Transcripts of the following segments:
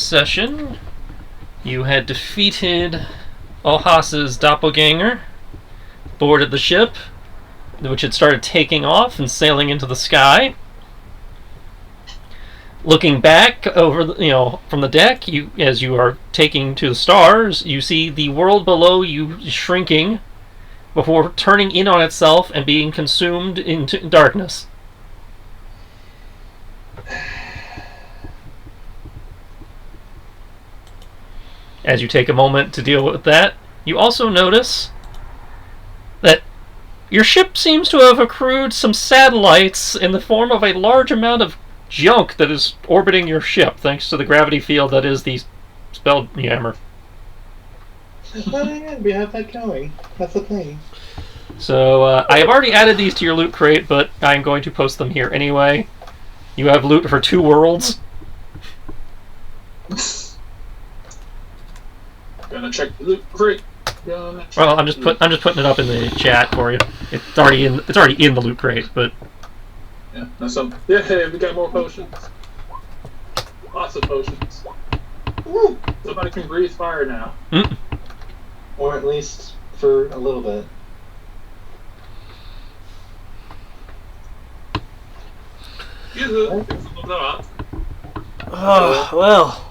session, you had defeated Ohas's doppelganger, boarded the ship, which had started taking off and sailing into the sky. Looking back over, from the deck, as you are taking to the stars, you see the world below you shrinking before turning in on itself and being consumed into darkness. As you take a moment to deal with that, you also notice that your ship seems to have accrued some satellites in the form of a large amount of junk that is orbiting your ship, thanks to the gravity field that is the Spelljammer. Yeah, we have that going. That's the thing. So, I have already added these to your loot crate, but I'm going to post them here anyway. You have loot for 2 worlds. Gonna check the loot crate. Well, I'm just putting it up in the chat for you. It's already in the loot crate, but yeah, that's some. Yeah, hey, we got more potions. Lots of potions. Woo! Somebody can breathe fire now. Or at least for a little bit. Oh, well.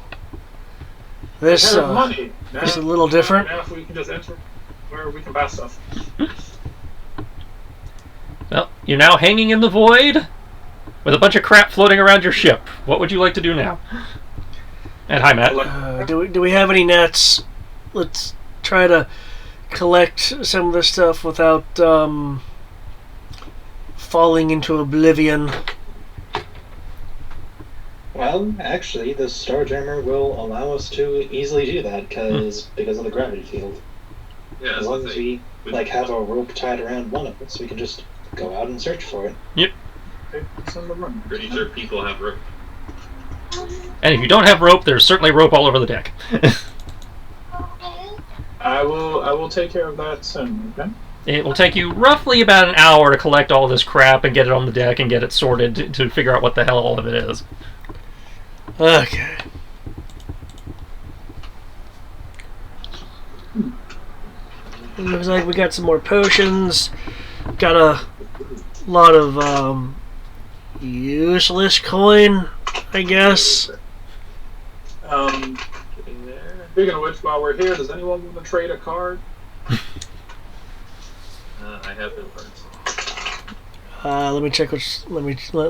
This is a little different. Now if we can just enter where we can buy stuff. Well, you're now hanging in the void with a bunch of crap floating around your ship. What would you like to do now? And hi, Matt. Do we have any nets? Let's try to collect some of this stuff without falling into oblivion. Well, actually, the Starjammer will allow us to easily do that because of the gravity field. Yeah, as long as we have a rope tied around one of us, we can just go out and search for it. Yep. Pretty sure people have rope. And if you don't have rope, there's certainly rope all over the deck. I will take care of that soon. Okay. It will take you roughly about an hour to collect all this crap and get it on the deck and get it sorted to figure out what the hell all of it is. Okay. Looks like we got some more potions. Got a lot of useless coin, I guess. Speaking of which, while we're here, does anyone want to trade a card? I have no cards. Let me check which. Let me check.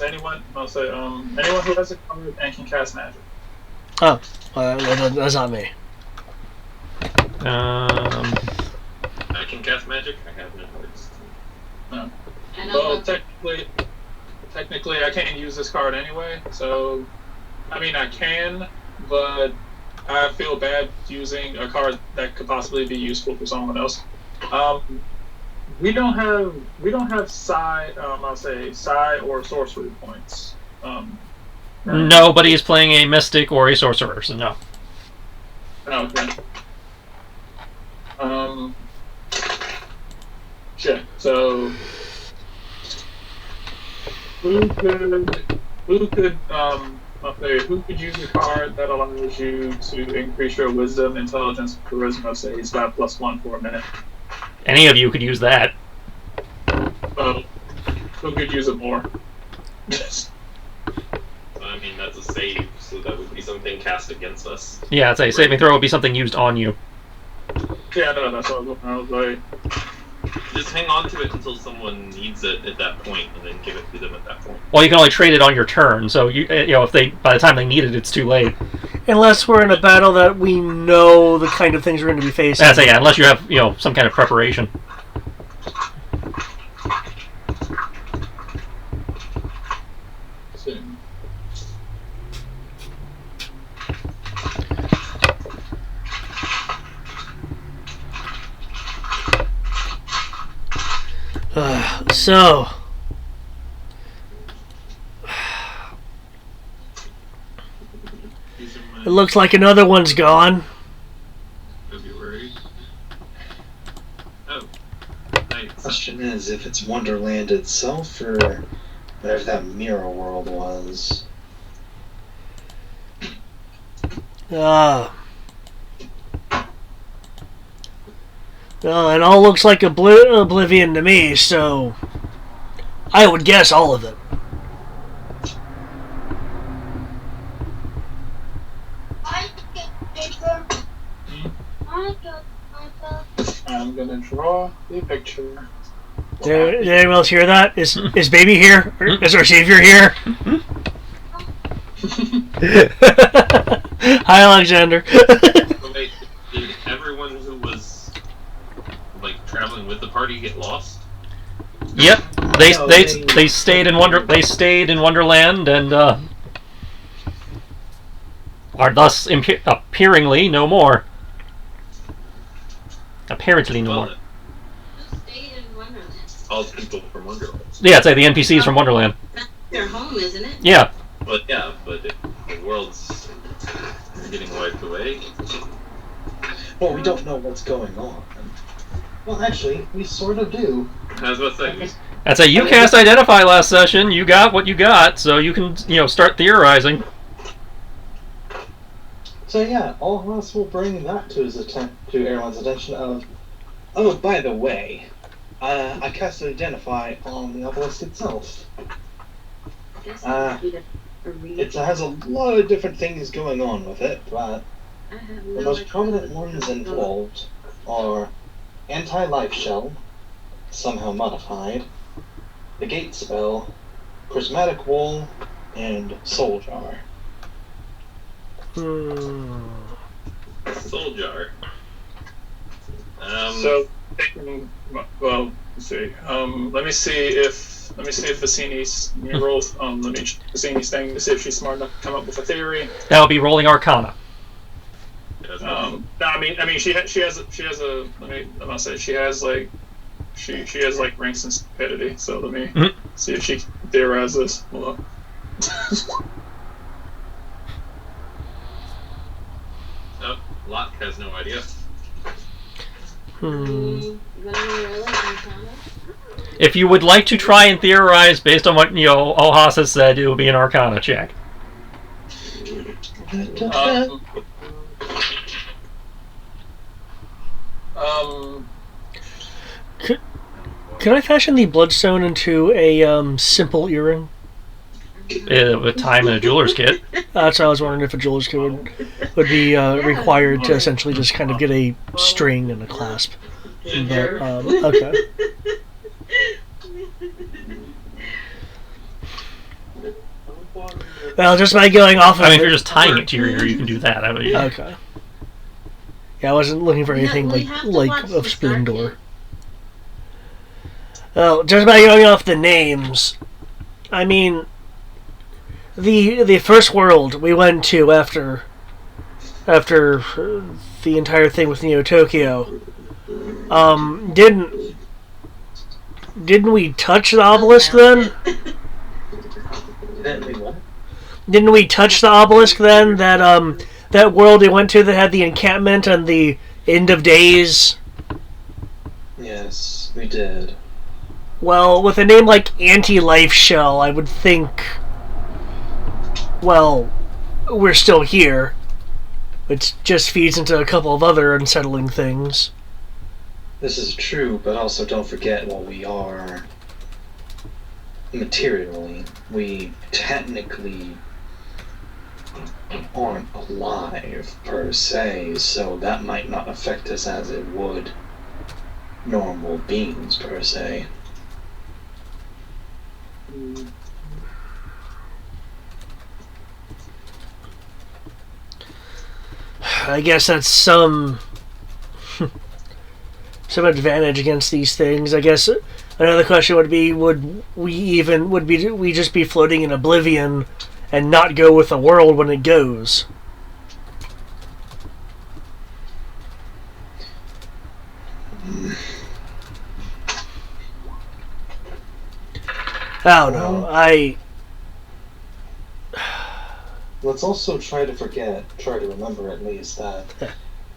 Anyone who has a card and can cast magic. Oh, that's not me. I can cast magic. I have no cards. No. Well, technically, I can't use this card anyway. So, I mean, I can, but I feel bad using a card that could possibly be useful for someone else. We don't have psi. I'll say psi or sorcery points. Nobody is playing a mystic or a sorcerer, so no. Okay. Shit. So who could use a card that allows you to increase your wisdom, intelligence, charisma, say stat +1 for a minute? Any of you could use that. Who could use it more? I mean, that's a save, so that would be something cast against us. Yeah, I'd say saving throw would be something used on you. Yeah, no, that's what I was like. Just hang on to it until someone needs it at that point, and then give it to them at that point. Well, you can only trade it on your turn, so if by the time they need it, it's too late. Unless we're in a battle that we know the kind of things we're going to be facing. I'd say, yeah, unless you have some kind of preparation. So, it looks like another one's gone. February. Oh, nice. Question is if it's Wonderland itself or whatever that mirror world was. Well, it all looks like Oblivion to me, so I would guess all of it. I'm gonna draw the picture. Did anyone else hear that? Is baby here? Is our savior here? Hi, Alexander. Wait, did everyone who was like traveling with the party get lost? Yep, they stayed in Wonderland and are thus appearingly no more. Apparently no more. Who stayed in Wonderland? All people from Wonderland. Yeah, it's like the NPCs from Wonderland. That's their home, isn't it? Yeah. But if the world's getting wiped away. Well, we don't know what's going on. Well, actually, we sort of do. I was about to say, That's a you cast identify last session. You got what you got, so you can start theorizing. So yeah, all of us will bring that to everyone's attention of. Oh, by the way, I cast identify on the obelisk itself. I guess I need a read. It has a lot of different things going on with it, but I have the no most idea prominent what's ones going on. involved are anti-life shell, somehow modified, the gate spell, prismatic wall, and soul jar. Soul jar. So, well, let's see. Let me see if Bassini's let me roll. Let me Bassini's thing to see if she's smart enough to come up with a theory. That would be rolling Arcana. I mean, she has a. I'm gonna say she has like ranks and stupidity. So let me see if she can theorize this. Hold on. Oh, Locke has no idea. You wanna roll it, Arcana? If you would like to try and theorize based on what Ohas has said, it will be an Arcana check. Can I fashion the bloodstone into a simple earring? With time and a jeweler's kit. That's why I was wondering if a jeweler's kit would be required to essentially just kind of get a string and a clasp. But, okay. Well, just by going off of I mean, if you're just tying it to your ear, you can do that. Okay. Yeah, I wasn't looking for anything We have to like watch of the Spoon Star Door. Kid. Well, just by going off the names, I mean, the first world we went to after the entire thing with Neo Tokyo, didn't we touch the obelisk then? Didn't we touch the obelisk then? That world we went to that had the encampment and the end of days. Yes, we did. Well, with a name like Anti-Life Shell, I would think, well, we're still here. It just feeds into a couple of other unsettling things. This is true, but also don't forget what we are materially. We technically aren't alive, per se, so that might not affect us as it would normal beings, per se. I guess that's some advantage against these things. I guess another question would be: would we just be floating in oblivion and not go with the world when it goes? I don't know. Let's also try to remember at least that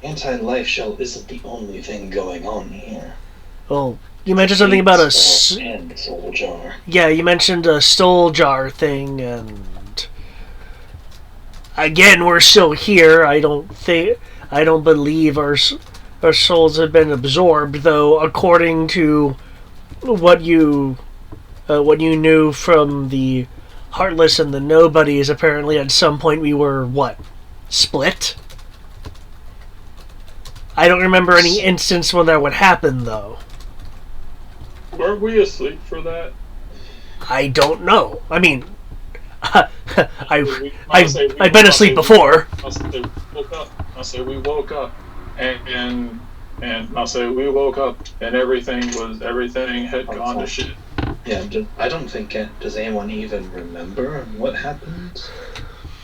anti-life shell isn't the only thing going on here. Well, you mentioned something about and soul jar. Yeah, you mentioned a soul jar thing, and again, we're still here. I don't believe our souls have been absorbed, though. According to what you knew from the Heartless and the Nobodies, apparently at some point we were split. I don't remember any instance when that would happen, though. Weren't we asleep for that? I don't know. I mean, I've I've been asleep before. I'll say we woke up, and I'll say we woke up, and everything had gone to shit. Yeah, I don't think does anyone even remember what happened?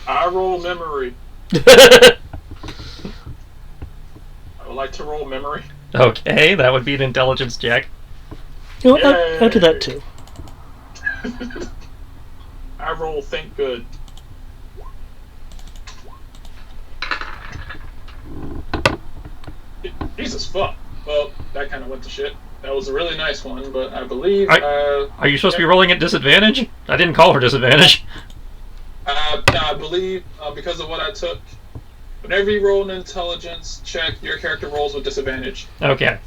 I roll memory. I would like to roll memory. Okay, that would be an intelligence check. You know, I'll do that too. I roll think good. Jesus fuck. Well, that kind of went to shit. That was a really nice one, but I believe... Are you supposed to be rolling at disadvantage? I didn't call for disadvantage. No, I believe, because of what I took, whenever you roll an intelligence check, your character rolls with disadvantage. Okay.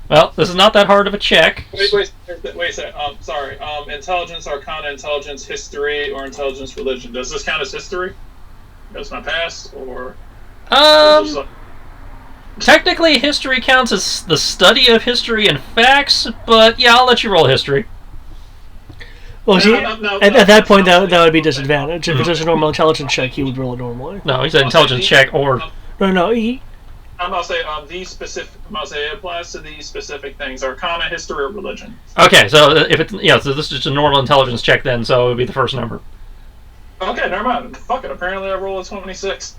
Well, this is not that hard of a check. Wait a sec. Sorry. Intelligence, Arcana, Intelligence, History, or Intelligence, Religion. Does this count as history? That's my past, or... Technically, history counts as the study of history and facts, but yeah, I'll let you roll history. Well, see, at that point, that would be disadvantage. If it's just a normal intelligence check, he would roll it normally. No, he said intelligence check or... No, I'm going to say these specific. I'm going to say it applies to these specific things: Arcana, History, or Religion. Okay, so if it's so this is just a normal intelligence check then, so it would be the first number. Okay, never mind. Fuck it. Apparently, I roll a 26.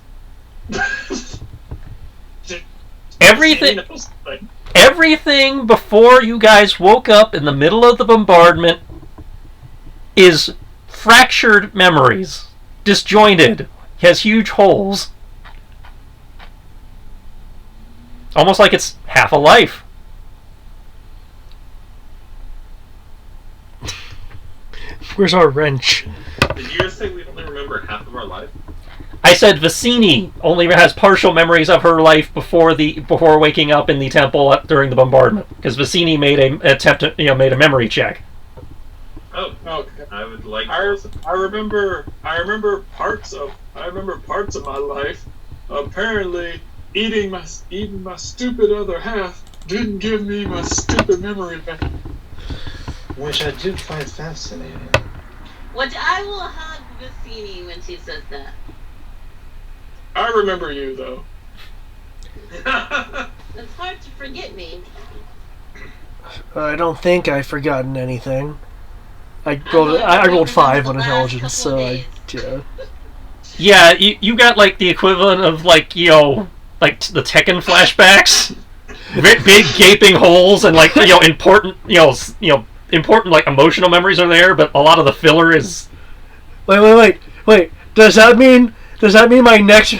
Everything before you guys woke up in the middle of the bombardment is fractured memories, disjointed, has huge holes. Almost like it's half a life. Where's our wrench? Did you just say we only remember half of our life? I said Vicini only has partial memories of her life before waking up in the temple during the bombardment, because Vicini made made a memory check. Oh, okay. I would like. I remember parts of my life. Apparently, eating my stupid other half didn't give me my stupid memory back. Which I do find fascinating. Which I will hug Vicini when she says that. I remember you, though. It's hard to forget me. I don't think I've forgotten anything. I rolled 5 on intelligence, so yeah. Yeah, you got like the equivalent of like the Tekken flashbacks, big gaping holes, and like important important like emotional memories are there, but a lot of the filler is. Wait. Does that mean my next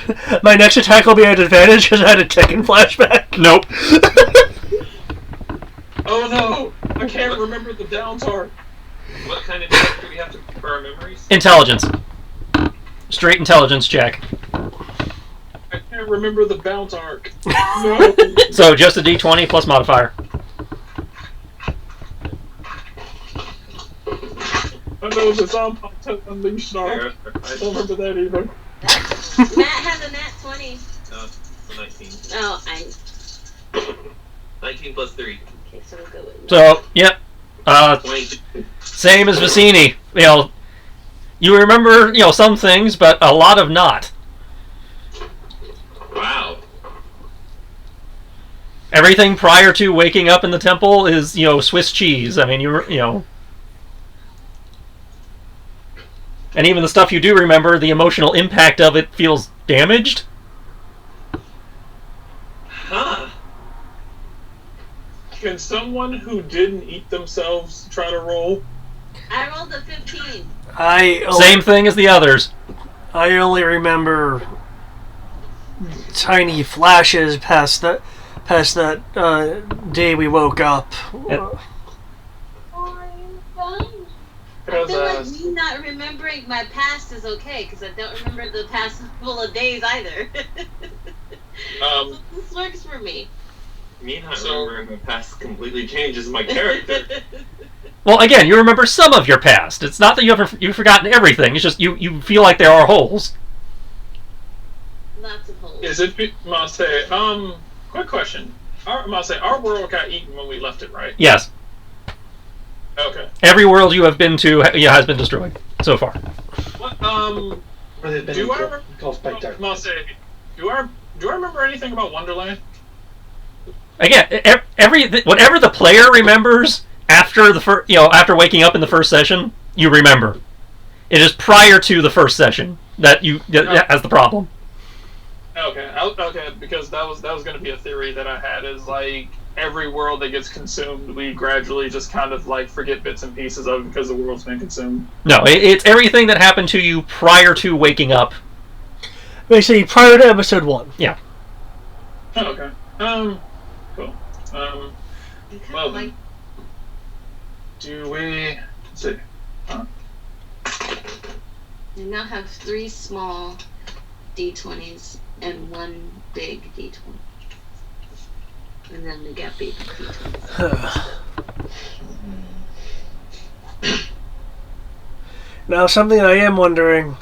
attack will be at advantage because I had a Tekken flashback? Nope. Oh no! I can't remember the down target. What kind of check do we have to for our memories? Intelligence. Straight intelligence check. I can't remember the bounce arc. No. So just a D20 plus modifier. I know the zombie unleashed arc. I don't remember that either. Matt has a nat 20. So 19. Oh, 19 plus 3. Okay, so we'll go with So, yep. 22. Same as Vicini. You remember, some things, but a lot of not. Wow. Everything prior to waking up in the temple is, Swiss cheese. I mean, and even the stuff you do remember, the emotional impact of it feels damaged. Huh. Can someone who didn't eat themselves try to roll? I rolled a 15. Same thing as the others. I only remember tiny flashes past that day we woke up. Yep. I feel like me not remembering my past is okay, because I don't remember the past couple of days either. So this works for me. Me not remembering my past completely changes my character. Well, again, you remember some of your past. It's not that you've forgotten everything. It's just you feel like there are holes. Lots of holes. Is it? Must say. Quick question. Our world got eaten when we left it, right? Yes. Okay. Every world you have been to has been destroyed so far. What? Or they've been Do I engulfed by darkness. Must say. Do I remember anything about Wonderland? Again, whatever the player remembers after after waking up in the first session, you remember. It is prior to the first session that has the problem. Okay, okay, because that was going to be a theory that I had, is like every world that gets consumed, we gradually just kind of like forget bits and pieces of it because the world's been consumed. No, it's everything that happened to you prior to waking up. Basically, prior to episode 1. Yeah. Oh, okay. Cool. Well, then, do we? Let's see. We now have 3 small D20s and 1 big D20. And then we got big D20s. Now, something I am wondering.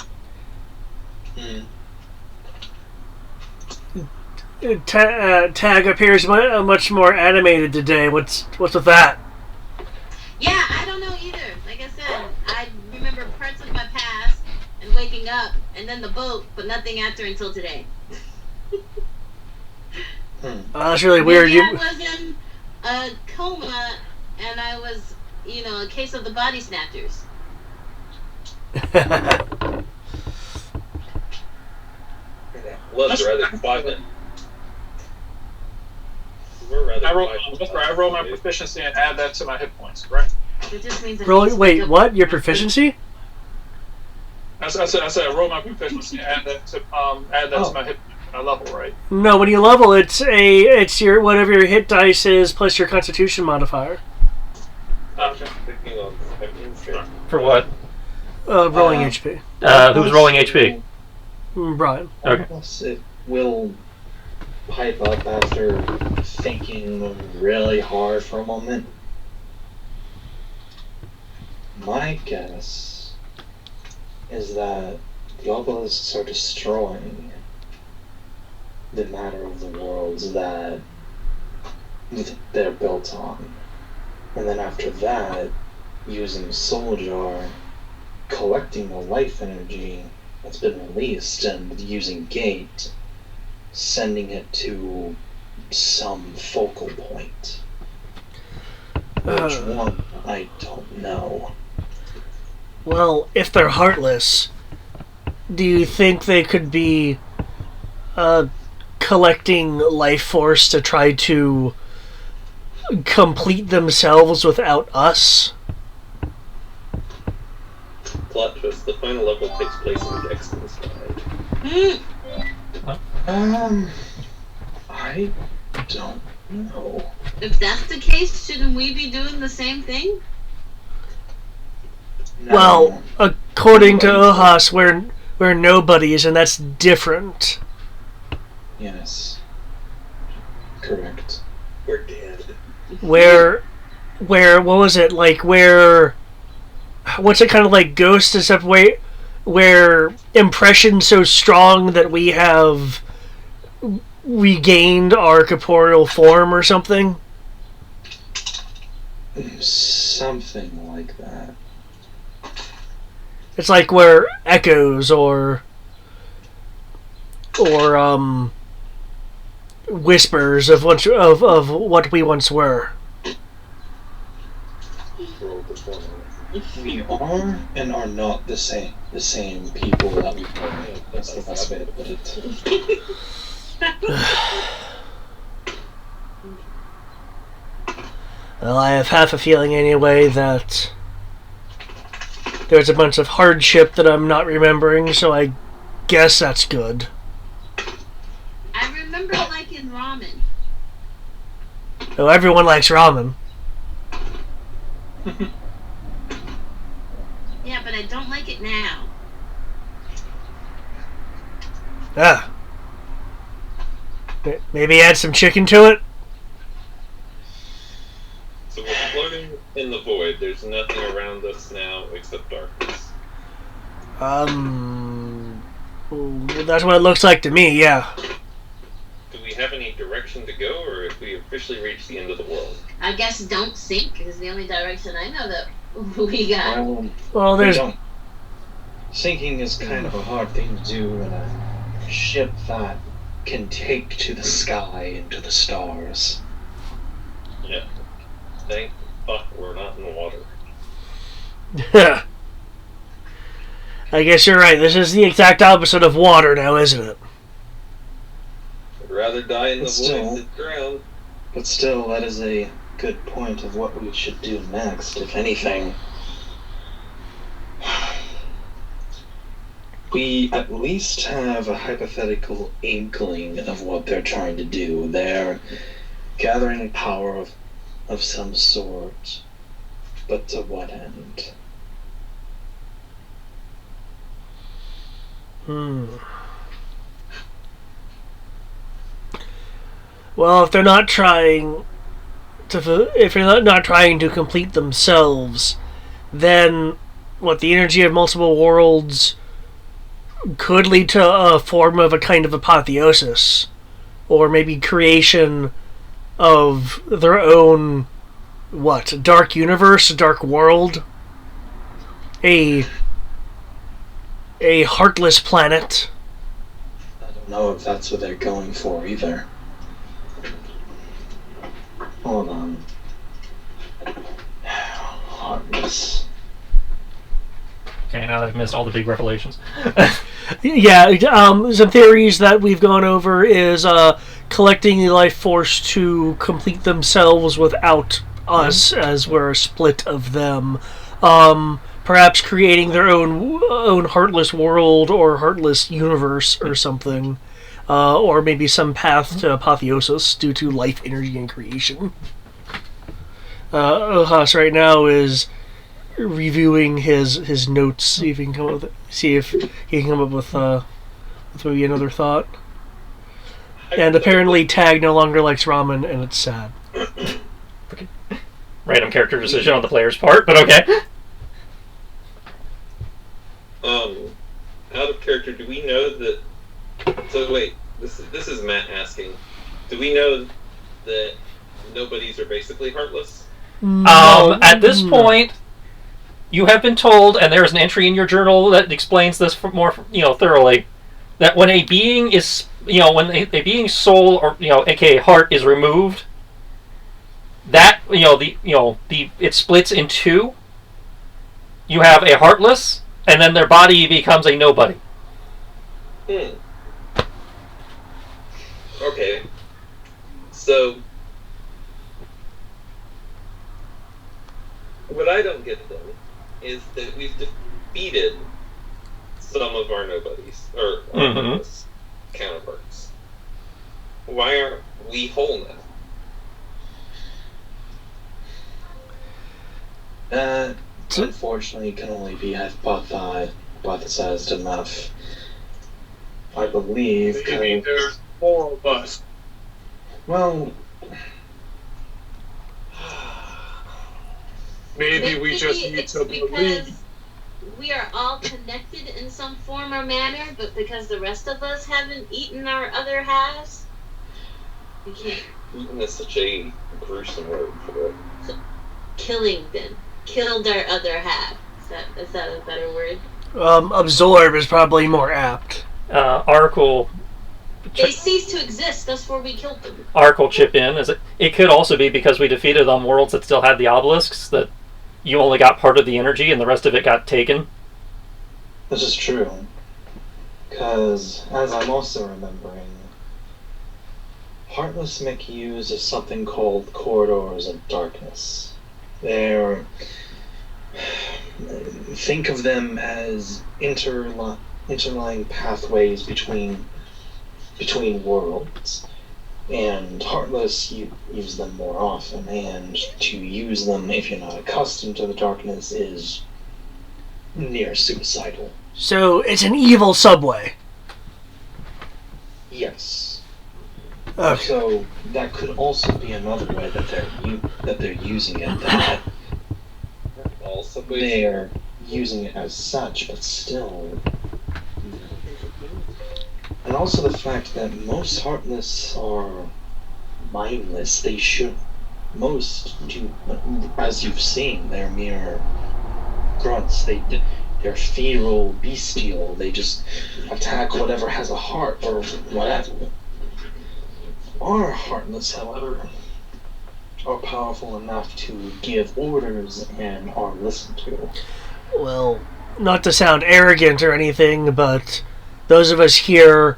Tag appears much more animated today. What's with that? Yeah, I don't know either. Like I said, I remember parts of my past and waking up, and then the boat, but nothing after until today. That's really weird. Maybe I was in a coma, and I was, a case of the body snatchers. Was rather quiet. We're rather I roll my proficiency and add that to my hit points, right? It just means wait, what? Your proficiency? I said I roll my proficiency and add that to my hit my level, right? No, when you level, it's your whatever your hit dice is plus your Constitution modifier. Okay. For what? Rolling HP. Who's rolling HP? Brian. Okay. Plus it will pipe up after thinking really hard for a moment. My guess is that the obelisks are destroying the matter of the worlds that they're built on. And then after that, using Soul Jar, collecting the life energy that's been released and using Gate, sending it to some focal point. Which one, I don't know. Well, if they're heartless, do you think they could be collecting life force to try to complete themselves without us? Plot twist, the final level takes place in the Dexter's side. I don't know. If that's the case, shouldn't we be doing the same thing? No. Well, according to Ohas, we're nobodies, and that's different. Yes. Correct. We're dead. Where, what was it, like, what's it kind of like Ghost, except where impression's so strong that we have regained our corporeal form or something? Something like that. It's like we're echoes or whispers of what we once were. We are and are not the same people that we were. That's the best way to put it. Well, I have half a feeling anyway that there's a bunch of hardship that I'm not remembering, so I guess that's good. I remember liking ramen. Oh, everyone likes ramen. right now. Ah. Maybe add some chicken to it? So we're floating in the void. There's nothing around us now except darkness. That's what it looks like to me, yeah. Do we have any direction to go, or if we officially reached the end of the world? I guess don't sink is the only direction I know that we got. Well, there's... Sinking is kind of a hard thing to do in a ship that can take to the sky and to the stars. Yeah. Thank fuck we're not in the water. I guess you're right. This is the exact opposite of water now, isn't it? I'd rather die in the void than drown. But still, that is a good point of what we should do next, if anything. We at least have a hypothetical inkling of what they're trying to do. They're gathering power of some sort. But to what end? Well, if they're not trying to complete themselves, then the energy of multiple worlds could lead to a form of a kind of apotheosis, or maybe creation of their own dark universe, dark world, a heartless planet. I don't know if that's what they're going for either. Hold on. Heartless. Okay, now that I've missed all the big revelations. Yeah, some theories that we've gone over is collecting the life force to complete themselves without us, as we're a split of them. Perhaps creating their own heartless world or heartless universe or something. Or maybe some path to apotheosis due to life energy and creation. Ohas right now is reviewing his notes, see if he can come up with maybe another thought. And apparently Tag no longer likes ramen, and it's sad. Random character decision on the player's part, but okay. Out of character, do we know that... So wait, this is Matt asking. Do we know that nobodies are basically heartless? At this point, you have been told, and there's an entry in your journal that explains this more, thoroughly, that when a being is, when a being's soul or aka heart is removed, that it splits in two. You have a heartless, and then their body becomes a nobody. Okay. So, what I don't get then is that we've defeated some of our nobodies, or our heartless counterparts. Why aren't we whole now? Unfortunately, can only be hypothesized enough. I believe. Maybe there's 4 of us. Well, maybe we just need to believe. We are all connected in some form or manner, but because the rest of us haven't eaten our other halves, we can't. Eating is such a gruesome word for it. Killing them. Killed our other half. Is that a better word? Absorb is probably more apt. Ark They ceased to exist, that's where we killed them. will chip in. It could also be because we defeated on worlds that still had the obelisks, that you only got part of the energy and the rest of it got taken. this is true. Because, as I'm also remembering, Heartless make use of something called corridors of darkness. Think of them as interlying pathways between worlds, and Heartless use them more often, and to use them if you're not accustomed to the darkness is near suicidal. So it's an evil subway. Yes. Okay. So that could also be another way that they're using it. That All subways. they're using it as such, but still. And also the fact that most Heartless are mindless. They should. Most do, as you've seen, they're mere grunts. They're feral, bestial. They just attack whatever has a heart or whatever. Our Heartless, however, are powerful enough to give orders and are listened to. Well, not to sound arrogant or anything, but those of us here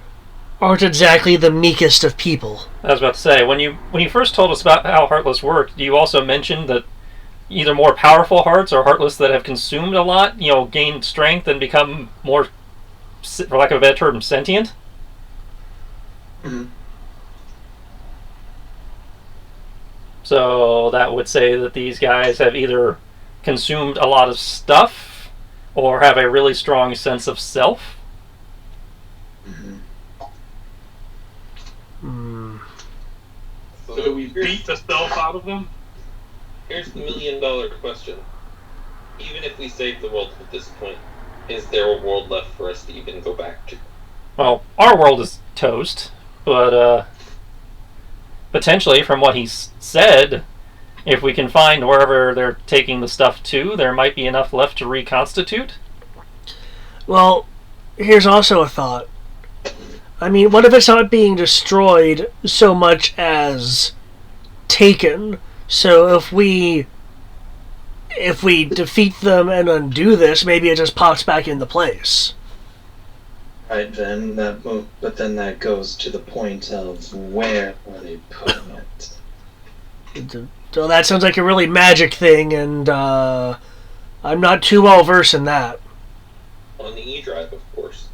aren't exactly the meekest of people. I was about to say, when you first told us about how Heartless worked, you also mentioned that either more powerful hearts or Heartless that have consumed a lot, gain strength and become more, for lack of a better term, sentient. Mm-hmm. So that would say that these guys have either consumed a lot of stuff or have a really strong sense of self. Mm-hmm. So do we beat the self out of them? Here's the $1,000,000 question. Even if we save the world at this point, is there a world left for us to even go back to? Well, our world is toast, but potentially, from what he's said, if we can find wherever they're taking the stuff to, there might be enough left to reconstitute. Well, here's also a thought. I mean, what if it's not being destroyed so much as taken? So if we defeat them and undo this, maybe it just pops back into place. Right then, but then that goes to the point of where are they putting it? So that sounds like a really magic thing, and I'm not too well versed in that. On the E drive, of course.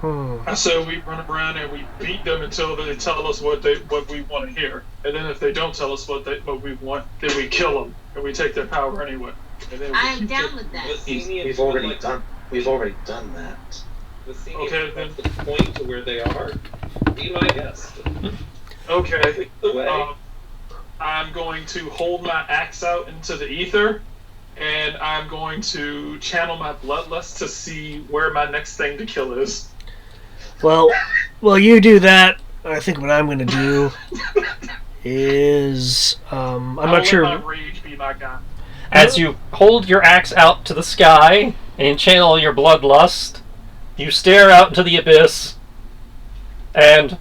I said we run around and we beat them until they tell us what we want to hear, and then if they don't tell us what we want, then we kill them and we take their power anyway. And then I am down with that. We've already done that. Okay, then the point to where they are. Be my guest. Okay. The way. I'm going to hold my axe out into the ether, and I'm going to channel my bloodlust to see where my next thing to kill is. Well, you do that. I think what I'm going to do is I'm not sure. My rage be my guy. As you hold your axe out to the sky and channel your bloodlust, you stare out into the abyss and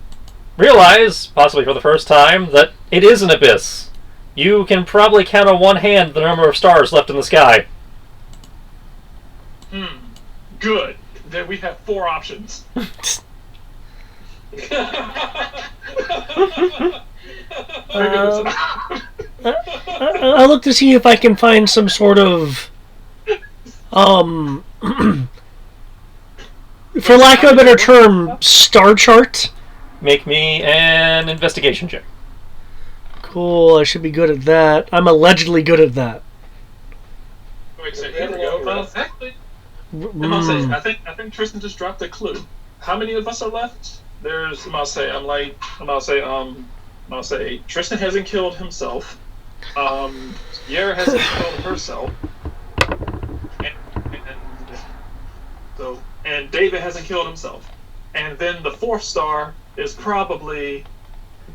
realize, possibly for the first time, that it is an abyss. You can probably count on one hand the number of stars left in the sky. Good. Then we have 4 options. I'll look to see if I can find some sort of, for lack of a better term, star chart. Make me an investigation check. Cool, I should be good at that. I'm allegedly good at that. Wait, so here we go. Actually, I think Tristan just dropped a clue. How many of us are left? There's, Tristan hasn't killed himself. Yara hasn't killed herself. And David hasn't killed himself. And then the 4th star is probably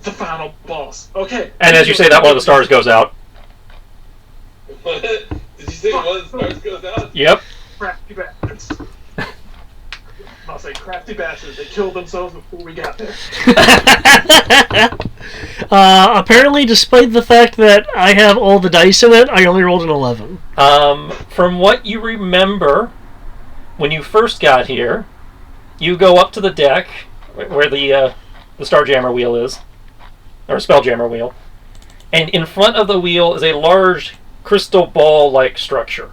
the final boss. Okay. And as you say that, one of the stars goes out. What? Did you say one of the stars goes out? Yep. Crafty bastards. I'll say crafty bastards. They killed themselves before we got there. Apparently, despite the fact that I have all the dice in it, I only rolled an 11. From what you remember, when you first got here, you go up to the deck where the Starjammer wheel is, or Spelljammer wheel, and in front of the wheel is a large crystal ball-like structure.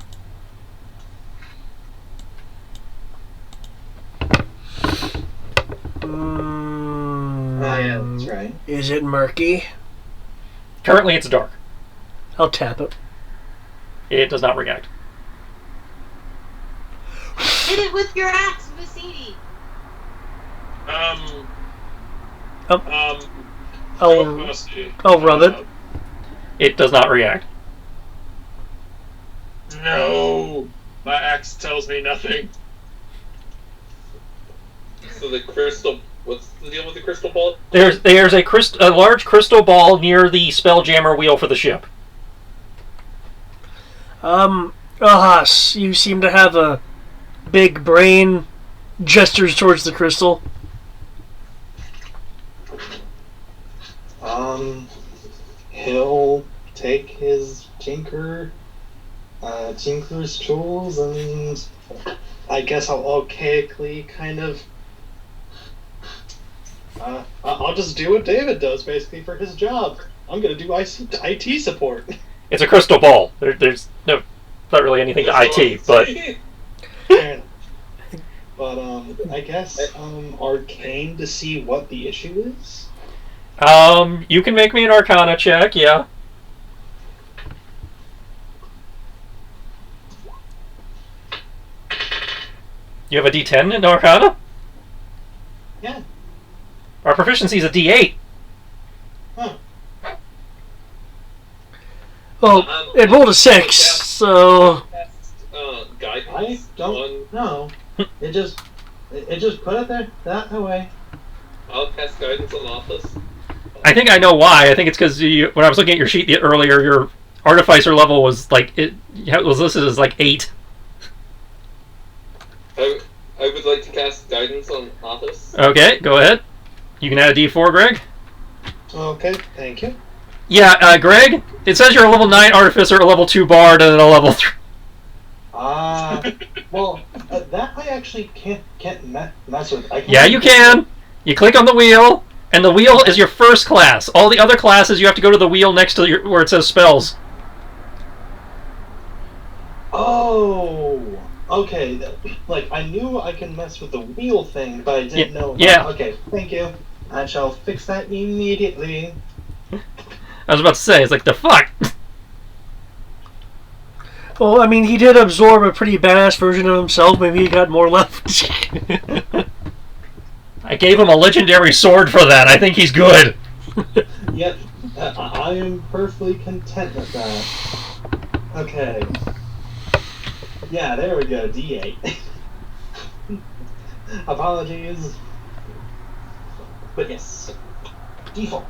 Yeah, that's right. Is it murky? Currently, it's dark. I'll tap it. It does not react. Hit it with your axe, Vicini. I'll see. rub it. It does not react. No, my axe tells me nothing. So the crystal. What's the deal with the crystal ball? There's a large crystal ball near the Spelljammer wheel for the ship. Ahas, you seem to have a big brain. Gestures towards the crystal. He'll take his tinker's tools, and I guess I'll archaically kind of. I'll just do what David does, basically, for his job. I'm gonna do IT support. It's a crystal ball. There's not really anything to IT, but But I guess arcane to see what the issue is. you can make me an Arcana check. Yeah. You have a D10 in Arcana? Yeah. Our proficiency is a D8. Huh. Well, it rolled a 6, so... Guidance I don't know. It just put it there that way. I'll cast guidance on Office. I think I know why. I think it's because when I was looking at your sheet earlier, your artificer level was like it was listed as like 8. I would like to cast guidance on Office. Okay, go ahead. You can add a D4, Greg. Okay, thank you. Yeah, Greg. It says you're a level 9 artificer, a level 2 bard, and a level 3. Well, that I actually can't mess with. Yeah, you can. You click on the wheel, and the wheel is your first class. All the other classes, you have to go to the wheel next to where it says spells. Oh, okay. Like, I knew I can mess with the wheel thing, but I didn't know. Yeah. Okay, thank you. I shall fix that immediately. I was about to say, it's like, the fuck? Well, I mean, he did absorb a pretty badass version of himself. Maybe he got more left. I gave him a legendary sword for that. I think he's good. Yep, I am perfectly content with that. Okay. Yeah, there we go, D8. Apologies. But yes, default.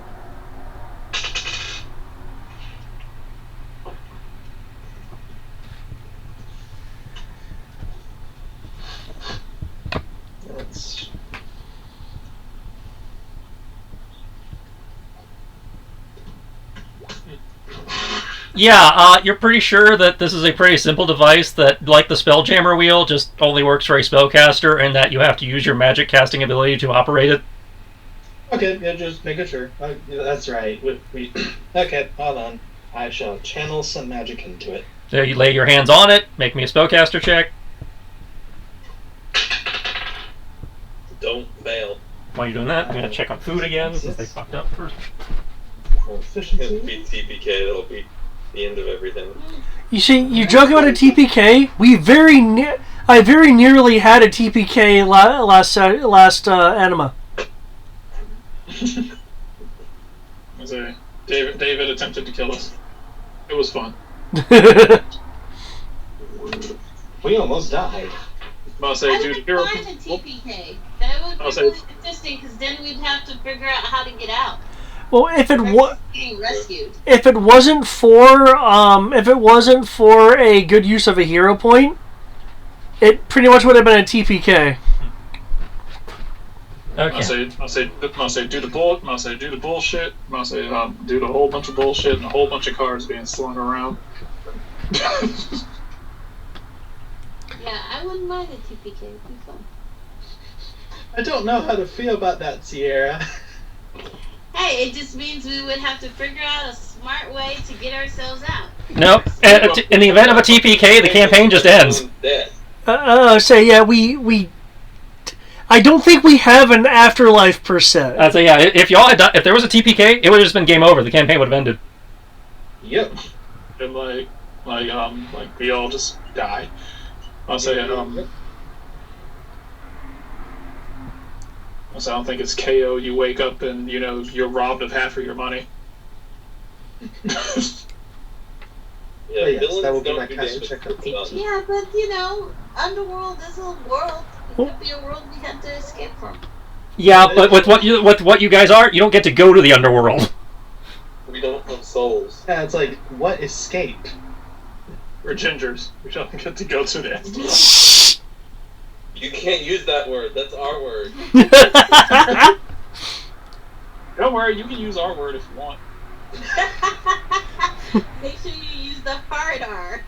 That's... Yeah, you're pretty sure that this is a pretty simple device that, like the Spelljammer wheel, just only works for a spellcaster, and that you have to use your magic casting ability to operate it. Okay, yeah, just making sure. That's right. We okay, hold on. I shall channel some magic into it. So you lay your hands on it, make me a spellcaster check. Don't fail. While you're doing that, I'm going to check on food again, since they fucked up first. For It'll efficiency. be TPK, that'll be the end of everything. You see, you joke about a TPK. I very nearly had a TPK last Anima. I say, David attempted to kill us. It was fun. We almost died. I'll say, I dude, would hero. find a TPK. That would I'll be say- really interesting, because then we'd have to figure out how to get out. Well, if it Versus being rescued. if it wasn't for a good use of a hero point, it pretty much would have been a TPK. Okay. I'll say, do the bullshit. I'll say, do the whole bunch of bullshit and a whole bunch of cards being slung around. Yeah, I wouldn't mind a TPK. It'd be fun. I don't know how to feel about that, Sierra. Hey, it just means we would have to figure out a smart way to get ourselves out. Nope. In the event of a TPK, the campaign just ends. I don't think we have an afterlife per se. I'd say, yeah, if y'all had if there was a TPK, it would have just been game over. The campaign would have ended. Yep. And we all just die. I'll say Yep. I don't think it's KO. You wake up and you're robbed of half of your money. Yeah, yes, villains that would be don't my do caster damage check to of the 18. sun. Yeah, but Underworld is a world. It could be a world we had to escape from. Yeah, but with what you guys are, you don't get to go to the underworld. We don't have souls. Yeah, it's like, what escape? We're gingers. We don't get to go to the end. You can't use that word. That's our word. Don't worry, you can use our word if you want. Make sure you use the hard R.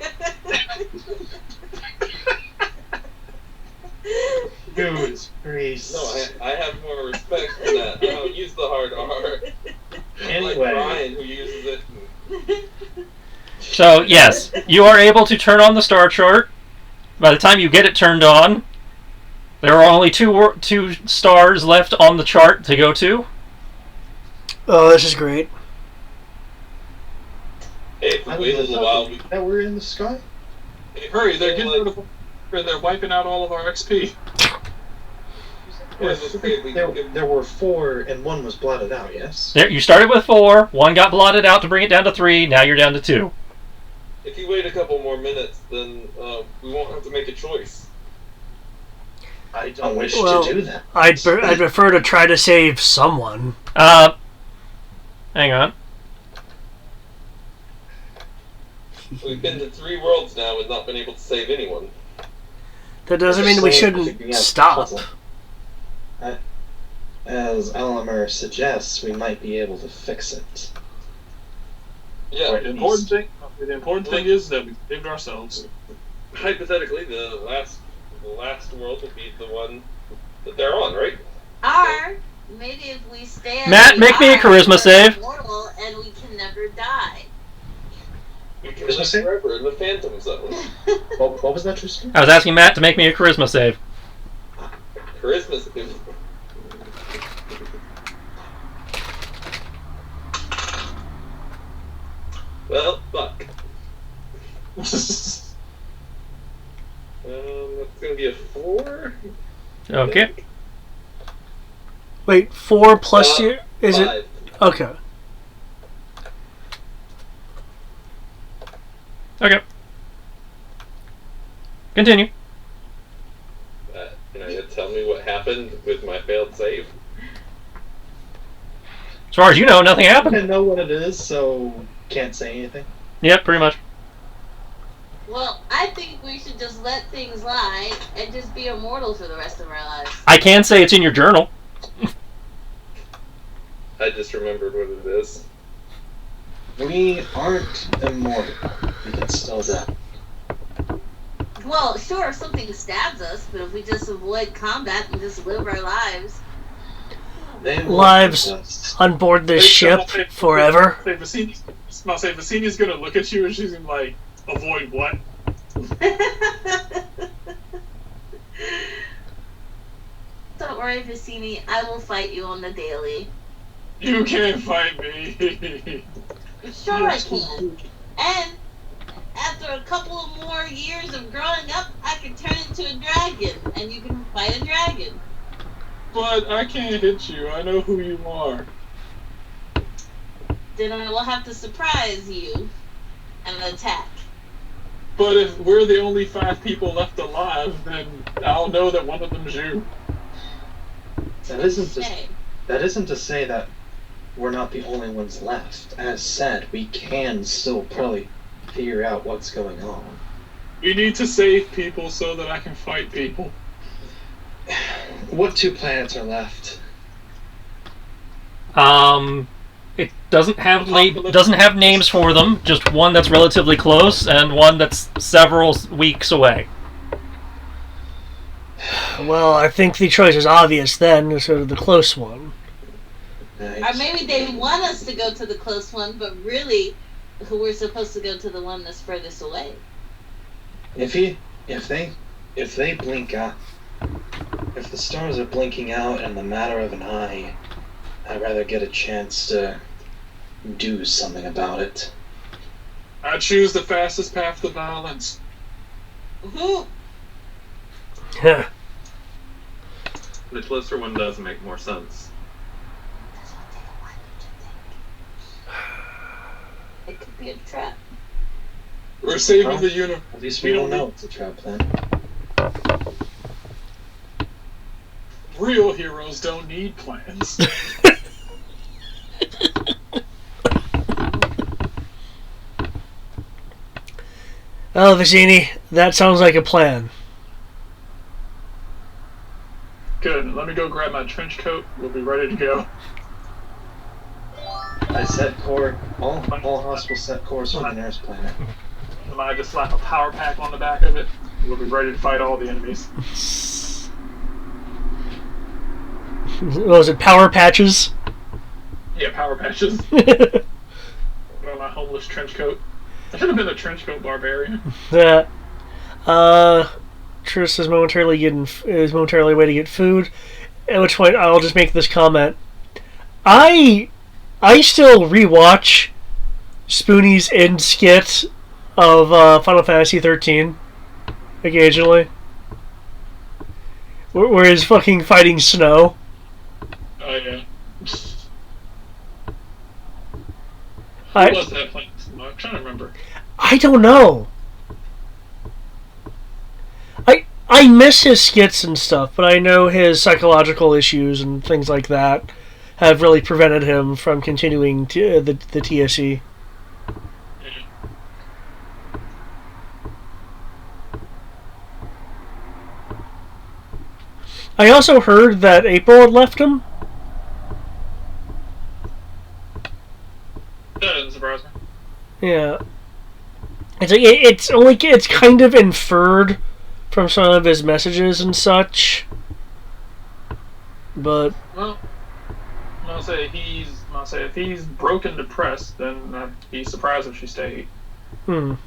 Goose priest. No, I have more respect for that. I don't use the hard R. Anyway. Like Brian, who uses it. So yes, you are able to turn on the star chart. By the time you get it turned on, there are only two stars left on the chart to go to. Oh, this is great. Hey, if we I wait a don't little know while, we that we're in the sky. Hurry, they're getting rid of. They're wiping out all of our XP. There were 4 and 1 was blotted out, yes? There, you started with 4, 1 got blotted out to bring it down to 3, now you're down to 2. If you wait a couple more minutes, then we won't have to make a choice. I don't wish Well, to do that. I'd prefer to try to save someone. Hang on. We've been to 3 worlds now and not been able to save anyone. That doesn't mean we shouldn't stop. As Alamer suggests, we might be able to fix it. Yeah, The important thing is that we saved ourselves. hypothetically, the last world will be the one that they're on, right? Or maybe if we stay as Matt, we make me a are, charisma we're save. immortal and we can never die. We can Charisma live save? forever in the Phantom Zone. What was that, Tristan? I was asking Matt to make me a charisma save. Charisma save. Well, fuck. That's gonna be a 4. Okay. Wait, 4 plus you? Is 5. it? Okay. Okay. Continue. Can you tell me what happened with my failed save? As far as you know, nothing I happened. know what it is, so can't say anything. Yep, pretty much. Well, I think we should just let things lie and just be immortal for the rest of our lives. I can say it's in your journal. I just remembered what it is. We aren't immortal. We can still die. Well, sure, if something stabs us, but if we just avoid combat and just live our lives. They will Lives kill us. on board this ship forever. Vicinia's gonna look at you and she's gonna like, avoid what? Don't worry, Vicini, I will fight you on the daily. You can't fight me. Sure I can. And after a couple of more years of growing up, I can turn into a dragon, and you can fight a dragon. But I can't hit you. I know who you are. Then I will have to surprise you and attack. But if we're the only 5 people left alive, then I'll know that one of them's you. That isn't to, Okay. that isn't to say that we're not the only ones left. As said, we can still probably figure out what's going on. We need to save people so that I can fight people. What 2 planets are left? It doesn't have names for them. Just one that's relatively close and one that's several weeks away. Well, I think the choice is obvious then, sort of the close one. Or maybe they want us to go to the close one, but really, we're supposed to go to the one that's furthest away. If they blink out, if the stars are blinking out in the matter of an eye, I'd rather get a chance to do something about it. I choose the fastest path to violence. Mhm. The closer one does make more sense. It could be a trap. We're saving Well, the universe. At least we don't know it's a trap then. Real heroes don't need plans. Oh, Vicini, that sounds like a plan. Good. Let me go grab my trench coat. We'll be ready to go. I set core. All hospitals set course for the nearest planet. I just slap a power pack on the back of it. We'll be ready to fight all the enemies. Was it Power Patches? Yeah, power patches. Put on my homeless trench coat. I should have been a trench coat barbarian. Tris is momentarily away to get food. At which point, I'll just make this comment. I still rewatch Spoonie's end skit of Final Fantasy 13 occasionally, where he's fucking fighting snow. Oh yeah. I- Who was that playing? I'm trying to remember. I don't know. I miss his skits and stuff, but I know his psychological issues and things like that have really prevented him from continuing the TSE. I also heard that April had left him. That doesn't surprise me. Yeah, it's kind of inferred from some of his messages and such, but Well, I'll say if he's broken depressed, then I'd be surprised if she stayed. Well,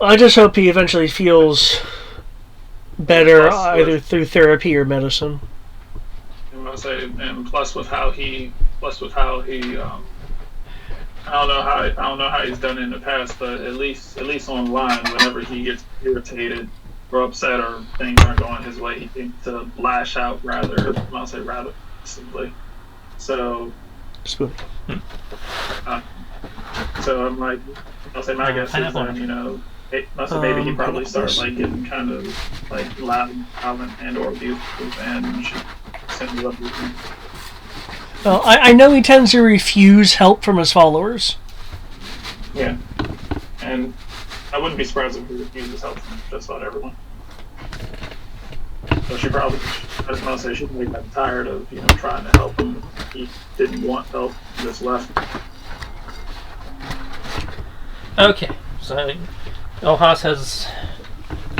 I just hope he eventually feels better, either through therapy or medicine. And I'll say, and plus with how he, I don't know how he's done it in the past, but at least online, whenever he gets irritated or upset or things aren't going his way, he tends to lash out rather simply. So, Spoon. so I'm like, I'll say my guess is that maybe he probably started like getting kind of like loud, violent, and or abusive, and she sends you up with him. Well, I know he tends to refuse help from his followers. Yeah, and I wouldn't be surprised if he refuses help from just about everyone. So she probably, I just want to say, she probably got tired of trying to help him. He didn't want help, just left. Okay, so Elhas has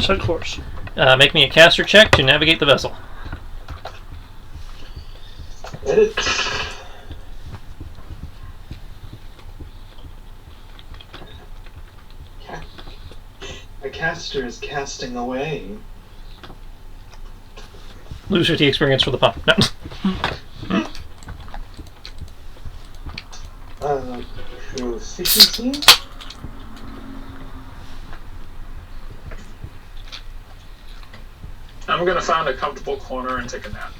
Set course. make me a caster check to navigate the vessel. Edit. A caster is casting away. Lose 50 experience for the pump. No. Proficiency? I'm gonna find a comfortable corner and take a nap.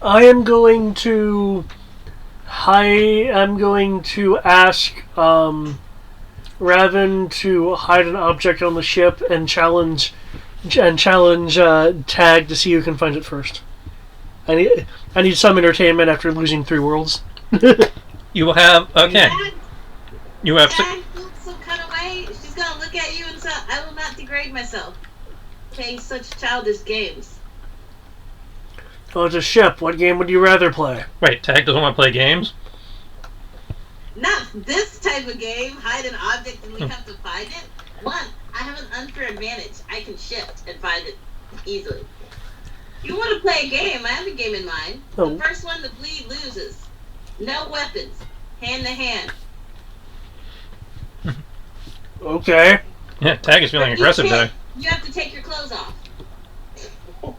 I am going to ask Raven to hide an object on the ship and challenge Tag to see who can find it first. I need some entertainment after losing 3 worlds. You will have You have Tag feels some kind of way. She's gonna look at you and say, "I will not degrade myself playing such childish games." Oh, it's a ship. What game would you rather play? Wait, Tag doesn't want to play games? Not this type of game. Hide an object and we have to find it. One, I have an unfair advantage. I can shift and find it easily. If you want to play a game, I have a game in mind. Oh. The first one to bleed loses. No weapons. Hand to hand. Okay. Yeah, Tag is feeling But aggressive you today. You have to take your clothes off.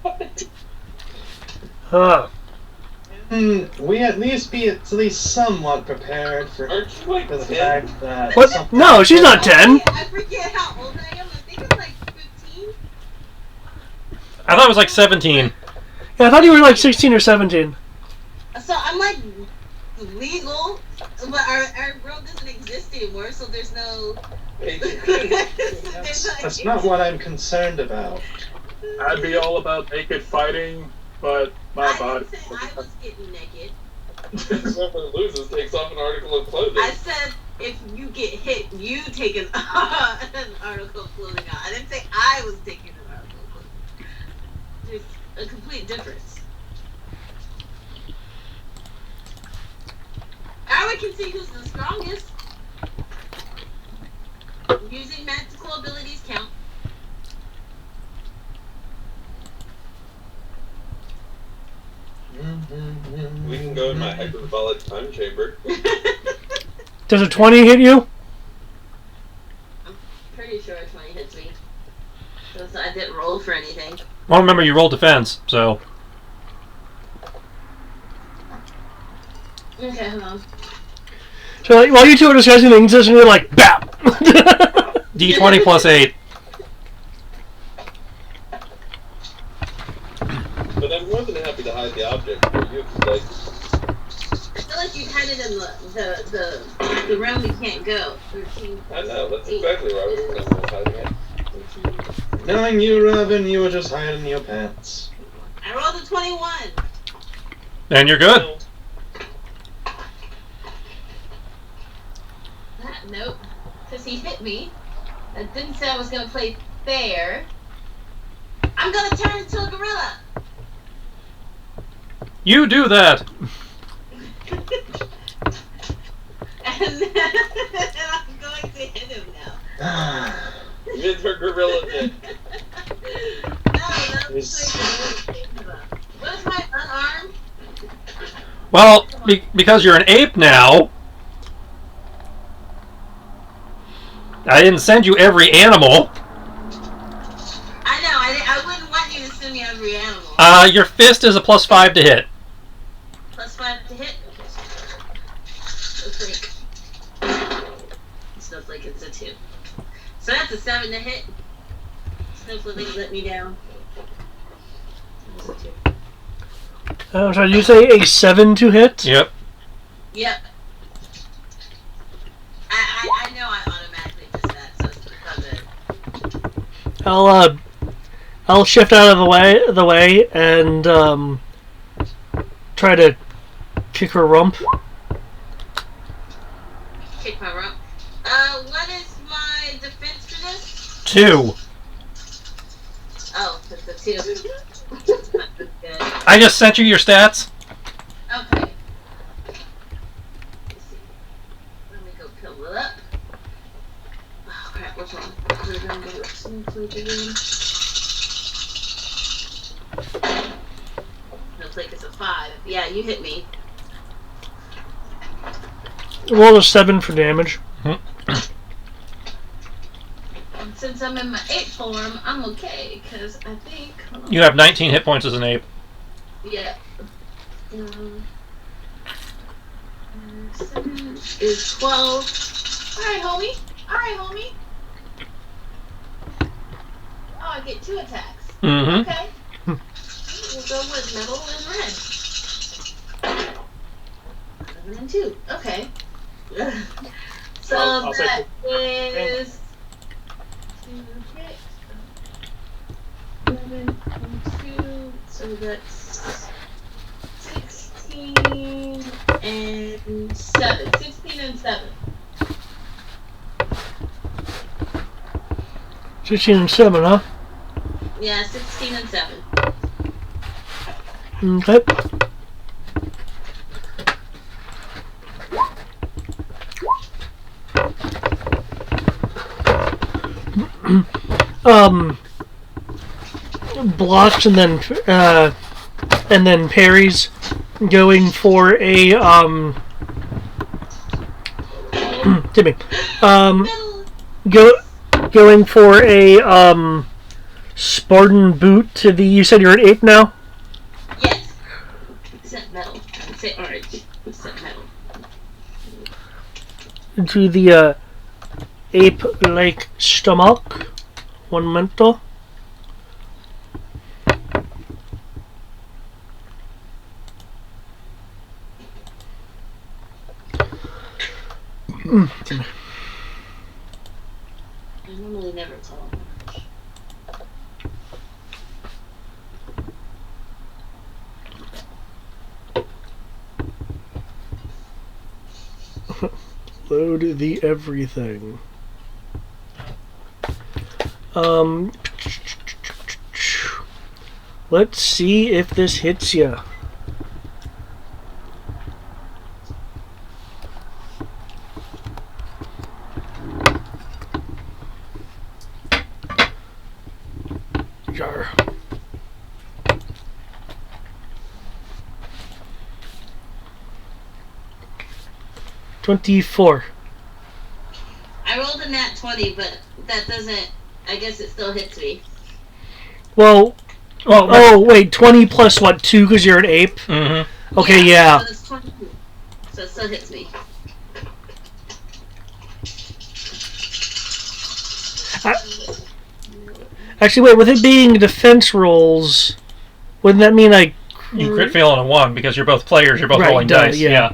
What? Huh. We at least be at least somewhat prepared for Aren't you like the 10? fact that What? something- No, she's not 10. I forget how old I am. I think it's like 15. I thought it was like 17. Yeah, I thought you were like 16 or 17. So I'm like legal, but our world doesn't exist anymore, so there's no. That's not what I'm concerned about. I'd be all about naked fighting, but my I body. didn't say I was getting naked. Whoever loses takes off an article of clothing. I said if you get hit, you take an article of clothing out. I didn't say I was taking an article of clothing. There's a complete difference. Now we can see who's the strongest. Using magical abilities count. We can go in my hyperbolic time chamber. Does a 20 hit you? I'm pretty sure a 20 hits me. Because I didn't roll for anything. Well, remember you rolled defense, so Okay, hold on. So like, while you two are discussing things, and you're like, BAP! D20 plus 8. But I'm more than happy to hide the object for you. Like, I feel like you had it in the room we can't go. 13. I know, that's exactly why I was hiding it. Knowing you, Robin, you were just hiding your pants. I rolled a 21. And you're good. Nope. Because he hit me. I didn't say I was going to play fair. I'm going to turn into a gorilla. You do that. And I'm going to hit him now. With her gorilla dick. No, that's what is my unarmed? Well, because you're an ape now, I didn't send you every animal. I know, I wouldn't want you to send me every animal. Your fist is a plus 5 to hit. Plus 5 to hit? Okay. Snowflake, it's a 2. So that's a 7 to hit. Snowflake let me down. That's a 2. So you say a 7 to hit? Yep. Yep. I know I automatically just that, so it's not good. I'll shift out of the way and try to kick her rump. Kick my rump. What is my defense for this? 2. Oh, that's a 2. That's not good. I just sent you your stats. Okay. Let's see. Let me go fill it up. Oh crap, what's wrong? Put it down, go Snowflake again. Snowflake is a 5. Yeah, you hit me. Roll a 7 for damage. And since I'm in my ape form, I'm okay, because I think... You have 19 hit points as an ape. Yeah. 7 is 12. Alright, homie. Oh, I get 2 attacks. Mm-hmm. Okay. We'll go with metal and red. 11 and 2. Okay. So I'll that take is 2 hits. 11 and 2. So that's 16 and 7. 16 and 7. 16 and 7, huh? Yeah, 16 and 7. Okay. Blocks and then parries, going for a Timmy, going for a Spartan boot to the. You said you're at 8 now. Yes. Subtitle. Into the ape-like stomach. One momento. I normally never tell them. Load the everything. Let's see if this hits ya. Jar. $24. I rolled a nat 20, but that doesn't. I guess it still hits me. Well, oh wait, 20 plus what? 2 because you're an ape. Mm-hmm. Okay, yeah. So it's 22. So it still hits me. Actually, wait. With it being defense rolls, wouldn't that mean I? You crit fail on a 1 because you're both players. You're both Right, rolling duh, dice. yeah. Yeah.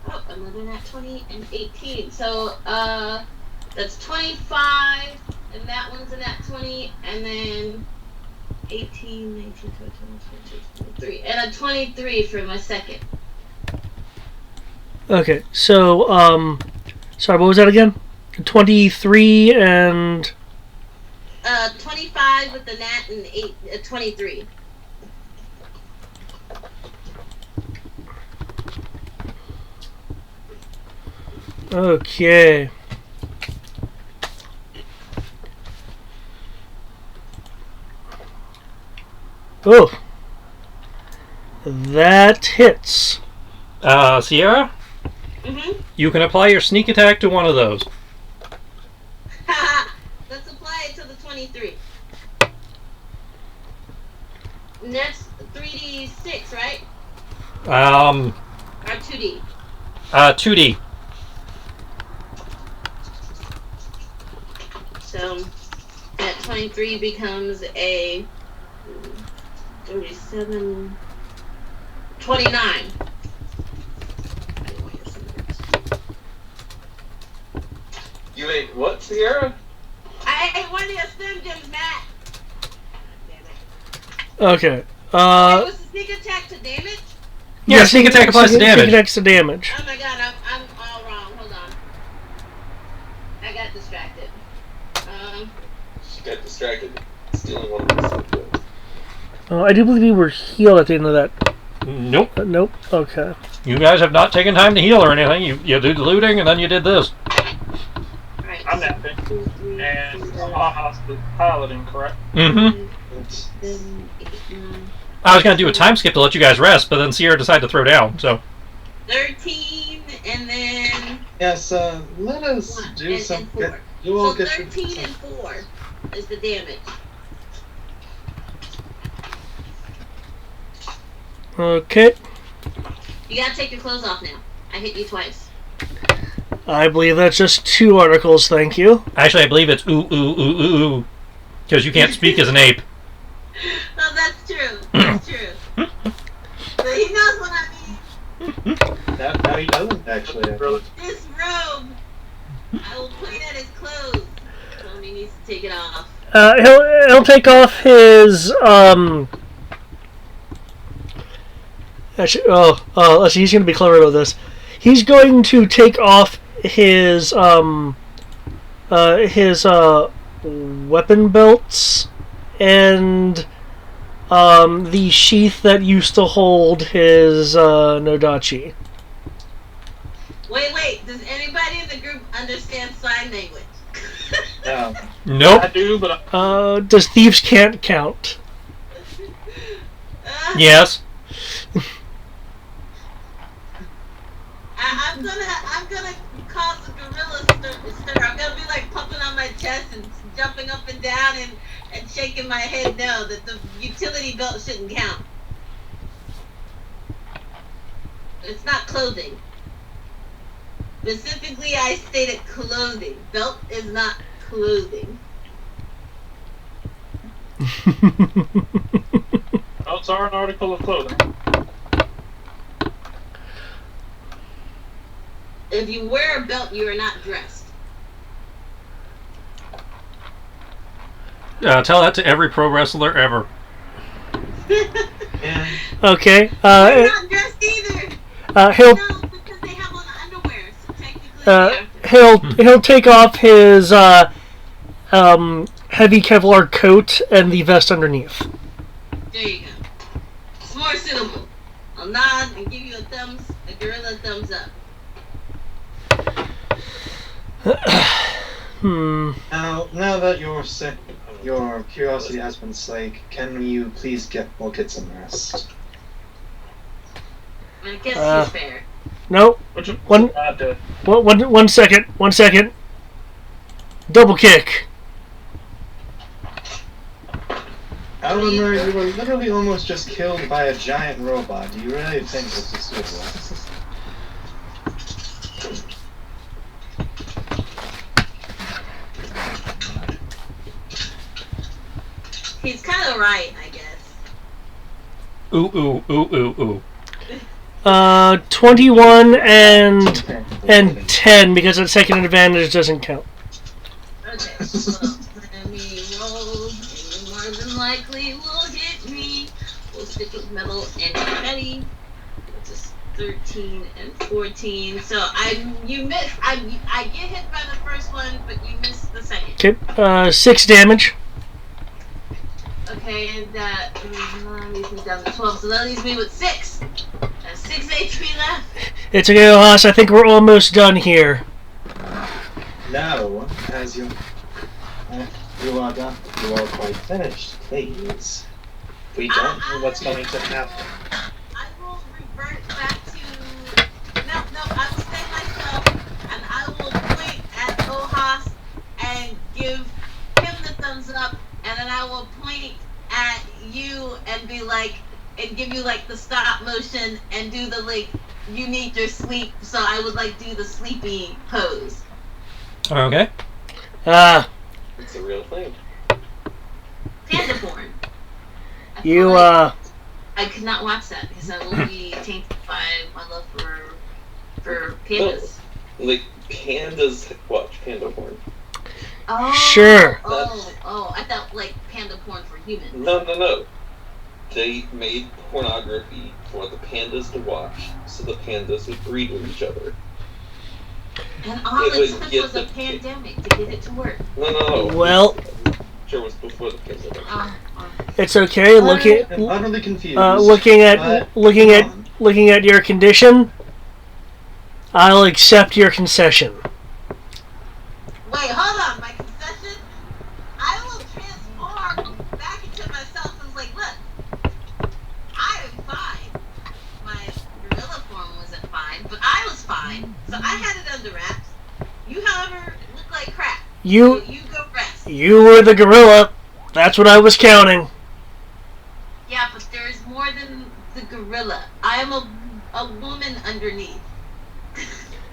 Oh, another nat 20 and 18. So that's 25, and that one's a nat 20, and then 18, 19, 20, 23, and a 23 for my second. Okay, so sorry, what was that again? 23 and 25 with the nat and 23. okay. Oh, that hits. Sierra, Mm-hmm. you can apply your sneak attack to one of those. Let's apply it to the 23. And that's 3d6, right? Or 2d? 2D. So that 23 becomes a 37, 29. You ain't what, Sierra? I ain't one of your Slim Jims, Matt. Damn it. Okay. It was the sneak attack to damage? Yeah, sneak attack applies to damage. Sneak attacks to damage. Oh my god, I'm all wrong. Hold on. I got distracted. She got distracted stealing one of my subjects. I do believe you were healed at the end of that. Nope. Nope. Okay. You guys have not taken time to heal or anything. You did looting and then you did this. Right. I'm napping. And the paladin, correct? Mm-hmm. 7, 8, 9, I was going to do a time skip to let you guys rest, but then Sierra decided to throw down, so. 13, and then Yes, let us 1, do and some. 4. You all So get 13 and 4 is the damage. Okay. You gotta take your clothes off now. I hit you twice. I believe that's just 2 articles, thank you. Actually, I believe it's ooh, ooh, ooh, ooh, ooh. Because you can't speak as an ape. No, that's true. That's true. But he knows what I mean. No, he doesn't actually. This room, I will point at his clothes. Tell me he needs to take it off. He'll take off his Actually, let's see. He's going to be clever about this. He's going to take off his weapon belts and the sheath that used to hold his Nodachi. Wait. Does anybody in the group understand sign language? No. Nope. I do, but Does thieves can't count? Yes. I'm gonna cause a gorilla stir. I'm gonna be like pumping on my chest and jumping up and down and shaking my head no, that the utility belt shouldn't count. It's not clothing. Specifically, I stated clothing. Belt is not clothing. Belts are an article of clothing. If you wear a belt, you are not dressed. Tell that to every pro wrestler ever. Yeah. Okay. They're not dressed either. He'll No, because they have on underwear. So technically, he'll take off his heavy Kevlar coat and the vest underneath. there you go. It's more suitable. I'll nod and give you a gorilla thumbs up. Now that you're sick, your curiosity has been slaked. Can you please get some rest? I guess he's fair. No. Which is One- bad to One second. 1 second. Double kick. Eleanor, you were literally almost just killed by a giant robot. Do you really think this is suitable? He's kind of right, I guess. Ooh, ooh, ooh, ooh, ooh. 21 and 10 because that second advantage doesn't count. Okay, well, let me roll. You more than likely will hit me. We'll stick with metal and confetti. Which is 13 and 14. So you miss. I get hit by the first one, but you miss the second. Okay. 6 damage. Okay, and that leaves me down to 12. So that leaves me with 6. That's 6 HP left. It's okay, Haas. I think we're almost done here. No, as you are done. You are quite finished. Please. We don't know what's going to happen. I will revert back to. No, I will stay myself, and I will point at Ohas and give him the thumbs up, and then I will point at you and be like, and give you like the stop motion and do the like, you need your sleep, so I would like do the sleepy pose. Okay. It's a real thing. Panda porn. I feel You, like I could not watch that because I will be tainted by my love for pandas. Like, pandas watch panda porn. Oh, Sure. Oh, I thought like panda porn for humans. No. They made pornography for the pandas to watch, so the pandas would breed with each other. And all It it would took get was a the- pandemic to get it to work. No. Well, Sure was before the pandemic. it's okay. I'm utterly confused. Looking but- at your condition, I'll accept your concession. Wait, hold on, my concession? I will transform back into myself and like, look, I am fine. My gorilla form wasn't fine, but I was fine, so I had it under wraps. You, however, look like crap. You So you go rest. you were the gorilla. That's what I was counting. Yeah, but there's more than the gorilla. I am a woman underneath.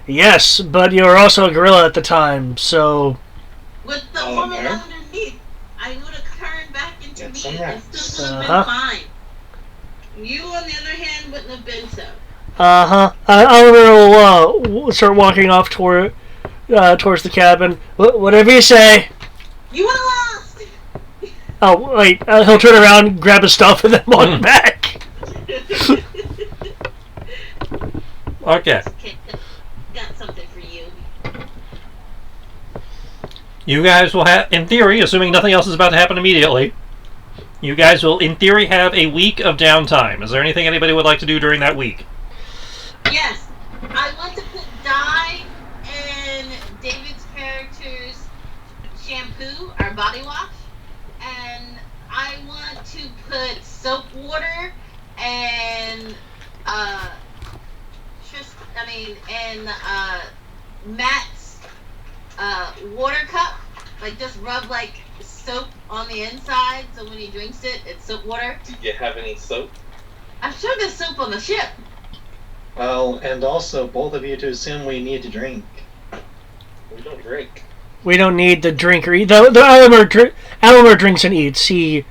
Yes, but you were also a gorilla at the time, so With the Oh, woman okay. underneath, I would have turned back into Get me some and rest. still would have Uh-huh. been fine. You, on the other hand, wouldn't have been so. I'll start walking off towards the cabin. Whatever you say. You would have lost! Oh wait, he'll turn around, grab his stuff, and then walk back. Okay. Okay, got something for you. You guys will have, in theory, assuming nothing else is about to happen immediately, you guys will, in theory, have a week of downtime. Is there anything anybody would like to do during that week? Yes, I want to put dye in David's character's shampoo, or body wash, and I want to put soap water and Matt's water cup, like just rub like soap on the inside, so when he drinks it, it's soap water. Do you have any soap? I'm sure there's soap on the ship. Well, and also, both of you to assume we need to drink. We don't drink. We don't need the drink or eat. The Alamar drinks and eats. He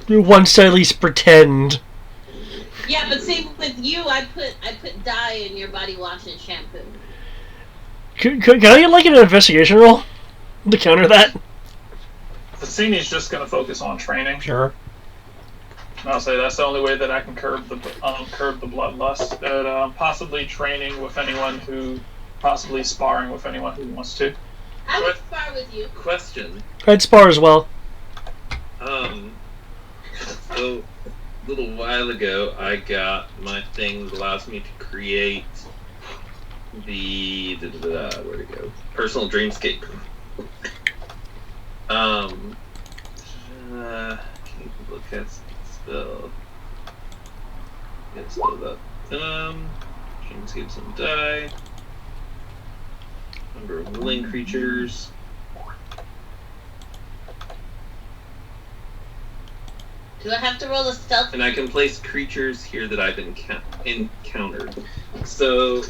wants to at least pretend. Yeah, but see, with you, I put dye in your body wash and shampoo. Can I get like an investigation roll to counter that? Vicini's just going to focus on training. Sure. And I'll say that's the only way that I can curb the bloodlust. That possibly training with anyone who, possibly sparring with anyone who wants to. I would spar with you. Question. I'd spar as well. So a little while ago, I got my thing that allows me to create the where'd it go? Personal dreamscape. Can you look at spell? Get spelled up. Dreamscape some die. Number of willing creatures. Do I have to roll a stealth? And I can place creatures here that I've encountered. So,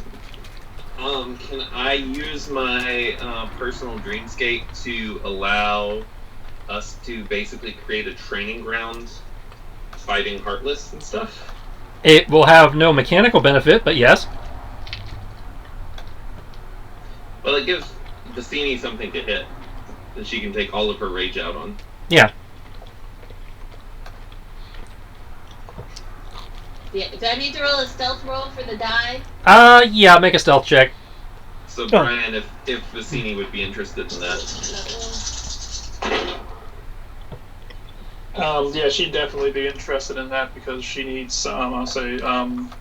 can I use my personal dreamscape to allow us to basically create a training ground fighting Heartless and stuff? It will have no mechanical benefit, but yes. Well, it gives Vicini something to hit that she can take all of her rage out on. Yeah. Yeah, do I need to roll a stealth roll for the die? Yeah, make a stealth check. So, Brian, if Vicini would be interested in that. Yeah, she'd definitely be interested in that because she needs, I'll say,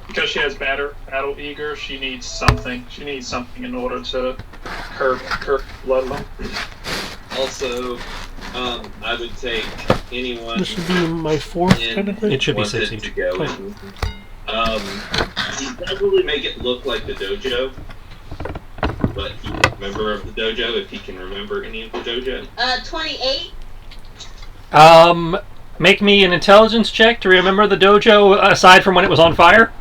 because she has battle eager, she needs something. She needs something in order to curb bloodlust. Also, I would take anyone. This would be my fourth kind of thing. It should be wanted 6 each. to go in. He'd probably make it look like the dojo, but he's a member of the dojo if he can remember any of the dojo. 28. Make me an intelligence check to remember the dojo aside from when it was on fire.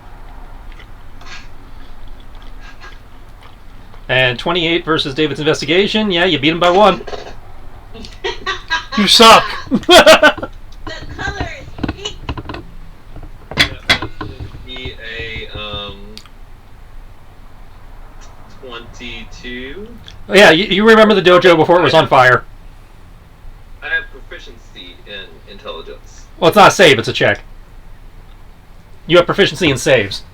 And 28 versus David's investigation. Yeah, you beat him by 1. You suck. The color is pink. That would be a 22. Oh, yeah, you remember the dojo before it was on fire. I have proficiency in intelligence. Well, it's not a save, it's a check. You have proficiency in saves.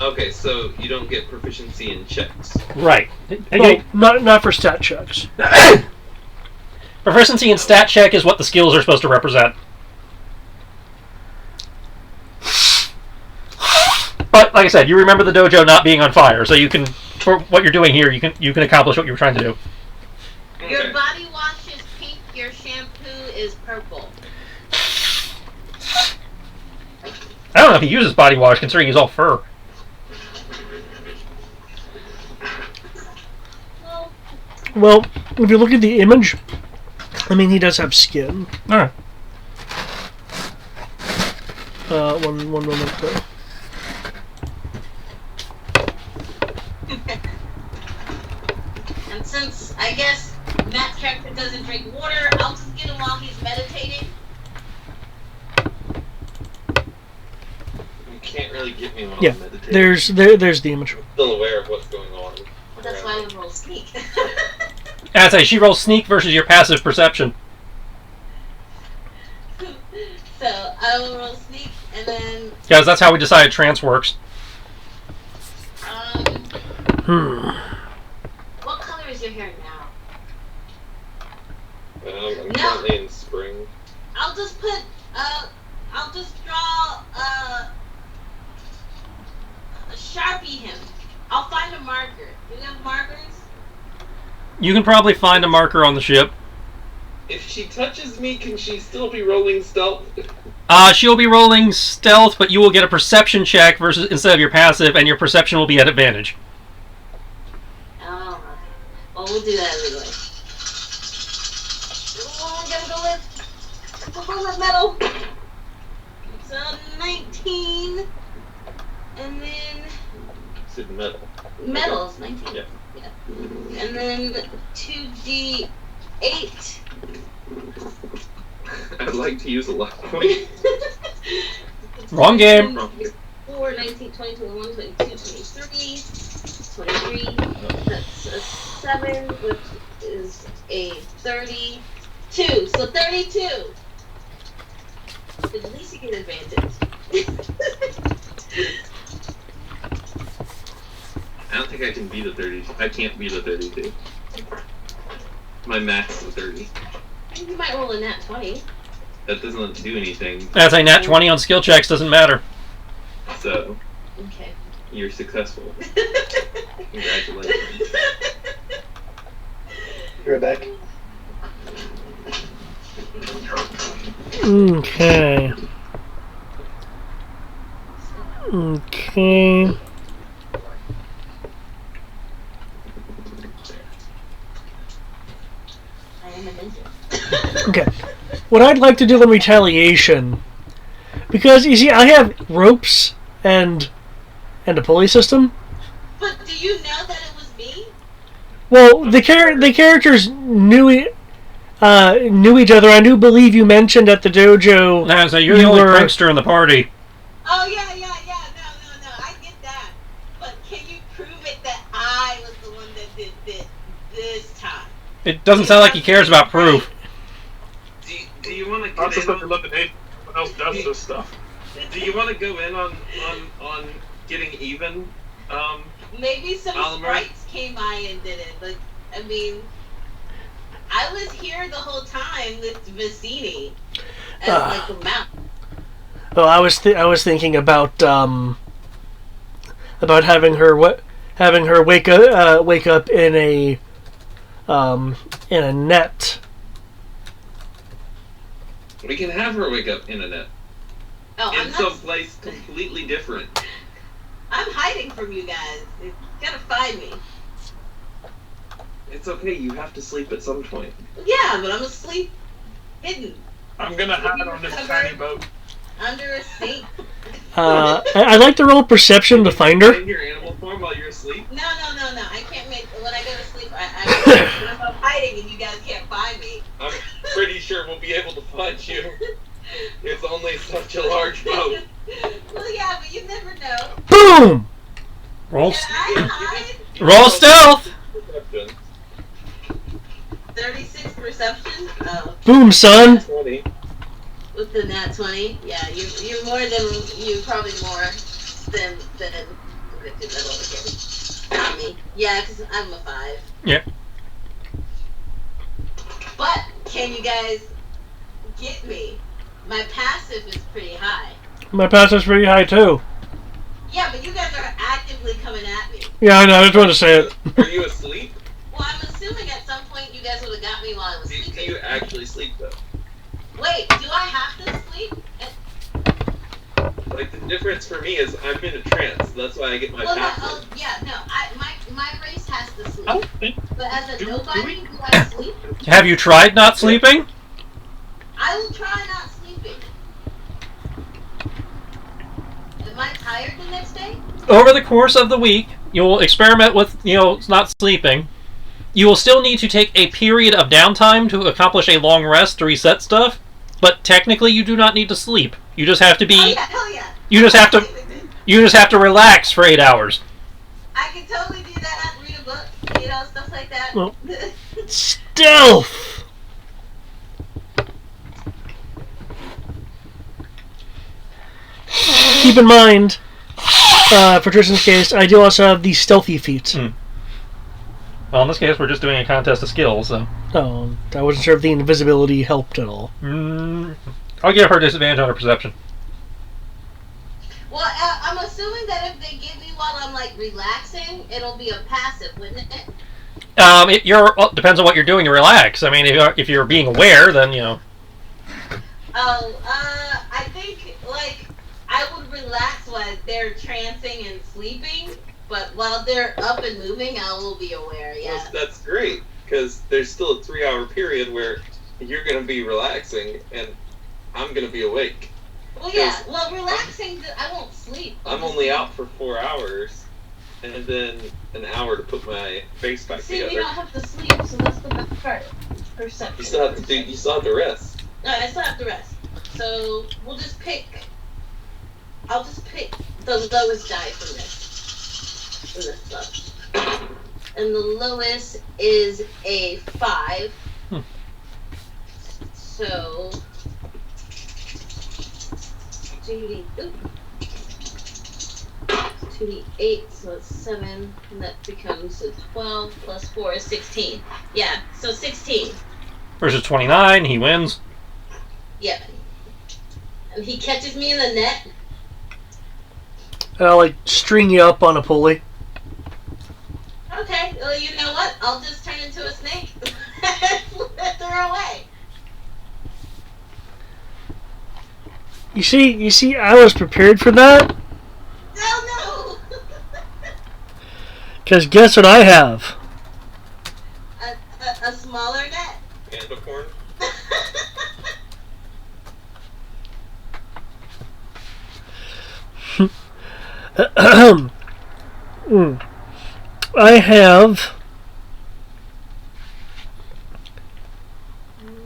Okay, so you don't get proficiency in checks. Right. Well, not for stat checks. Proficiency in stat check is what the skills are supposed to represent. But, like I said, you remember the dojo not being on fire, so you can, for what you're doing here, you can accomplish what you were trying to do. Your Okay. body wash is pink, your shampoo is purple. I don't know if he uses body wash, considering he's all fur. Well, if you look at the image, I mean, he does have skin. Alright. One moment though. And since I guess Matt's character doesn't drink water, I'll just get him while he's meditating. You can't really get me while Yeah, I'm meditating. there's the image. I'm still aware of what's going on. Well, that's why I would roll sneak. I'd say she rolls sneak versus your passive perception. So I will roll sneak, and then Because that's how we decided trance works. what color is your hair now? I'm No. currently in spring. I'll just put I'll just draw Sharpie him. I'll find a marker. Do you have markers? You can probably find a marker on the ship. If she touches me, can she still be rolling stealth? She'll be rolling stealth, but you will get a perception check versus instead of your passive, and your perception will be at advantage. Oh, okay. Oh, we'll do that anyway. Oh, I gotta go with metal. So 19, and then Said metal. metal's 19. Yeah. And then 2d8. I'd like to use a luck point. Wrong game. 4, 19, 20, 21, 22, 23, 23. That's a 7, which is a 32. So 32. But at least you get advantage. I don't think I can beat a 30. I can't beat a 32. My max is 30. You might roll a nat 20. That doesn't do anything. That's a nat 20 on skill checks, doesn't matter. So, Okay. you're successful. Congratulations. You're back. Okay. Okay. I am a ninja. Okay. What I'd like to do in retaliation, because you see, I have ropes and a pulley system. But do you know that it was me? Well, the characters knew each other. I do believe you mentioned at the dojo. Nah, so you're the only prankster in the party. Oh, yeah. No. I get that. But can you prove it that I was the one that did this time? It doesn't sound like he cares about proof. Do you want to I'm get just in looking at Nate. What else does this stuff? Do you want to go in on getting even? Maybe some Oliver? sprites came by and did it. But, I mean, I was here the whole time with Vicini as like a mount. Well, I was thinking about having her wake up in a net. We can have her wake up in a net. Oh, In some place completely different. I'm hiding from you guys. You gotta find me. It's okay, you have to sleep at some point. Yeah, but I'm asleep, hidden, I'm gonna hide on this tiny boat. under a sink. I'd like to roll perception to find her. In your animal form while you're asleep? No. I can't make. When I go to sleep, I'm hiding and you guys can't find me. I'm pretty sure we'll be able to find you. It's only such a large boat. Well, yeah, but you never know. Boom! Roll, Can I hide? roll stealth. Perception. 36 perception. Oh, Boom, son! 20. with the nat 20. Yeah, you're more than probably more than not me. Yeah, because I'm a 5. Yeah. But can you guys get me? My passive is pretty high. My passive's pretty high too. Yeah, but you guys are actively coming at me. Yeah, I know. I just wanted to say it. Are you asleep? Well, I'm assuming at some point you guys would have got me while I was Do sleeping. you actually sleep though? Wait, do I have to sleep? Like the difference for me is I'm in a trance. That's why I get my passive. My race has to sleep. I don't think. But as a Do nobody, we- do I sleep? Have you tried not sleeping? I will try not sleeping. Am I tired the next day? Over the course of the week, you'll experiment with, not sleeping. You will still need to take a period of downtime to accomplish a long rest to reset stuff, but technically you do not need to sleep. You just have to be. Oh yeah, hell yeah. You just have to. You just have to relax for 8 hours. I can totally do that. Read a book, stuff like that. Well- Stealth! Keep in mind, for Tristan's case, I do also have the stealthy feat. Well, in this case, we're just doing a contest of skills, so. I wasn't sure if the invisibility helped at all. I'll give her disadvantage on her perception. Well, I'm assuming that if they get me while I'm like relaxing, it'll be a passive, wouldn't it? Depends on what you're doing to relax. I mean, if you're being aware, then I think like I would relax while they're trancing and sleeping, But while they're up and moving, I will be aware. Yeah. That's great, because there's still a 3-hour period where you're going to be relaxing, and I'm going to be awake. Well, yeah. Well, relaxing, I won't sleep. I'm only out for 4 hours, and then an hour to put my face back See, together. we don't have to sleep, so that's the best part. Perception. You still have to rest. No, I still have to rest. So we'll just pick. I'll just pick the lowest die from this stuff. And the lowest is a 5. So 2d8, so it's 7, and that becomes a 12 plus 4 is 16. Yeah, so 16. Versus 29, he wins. Yep. And he catches me in the net. And I'll like string you up on a pulley. Okay, well, you know what? I'll just turn into a snake and throw her away. You see, I was prepared for that. Oh no! Because guess what I have? A smaller net. Panda porn. I have.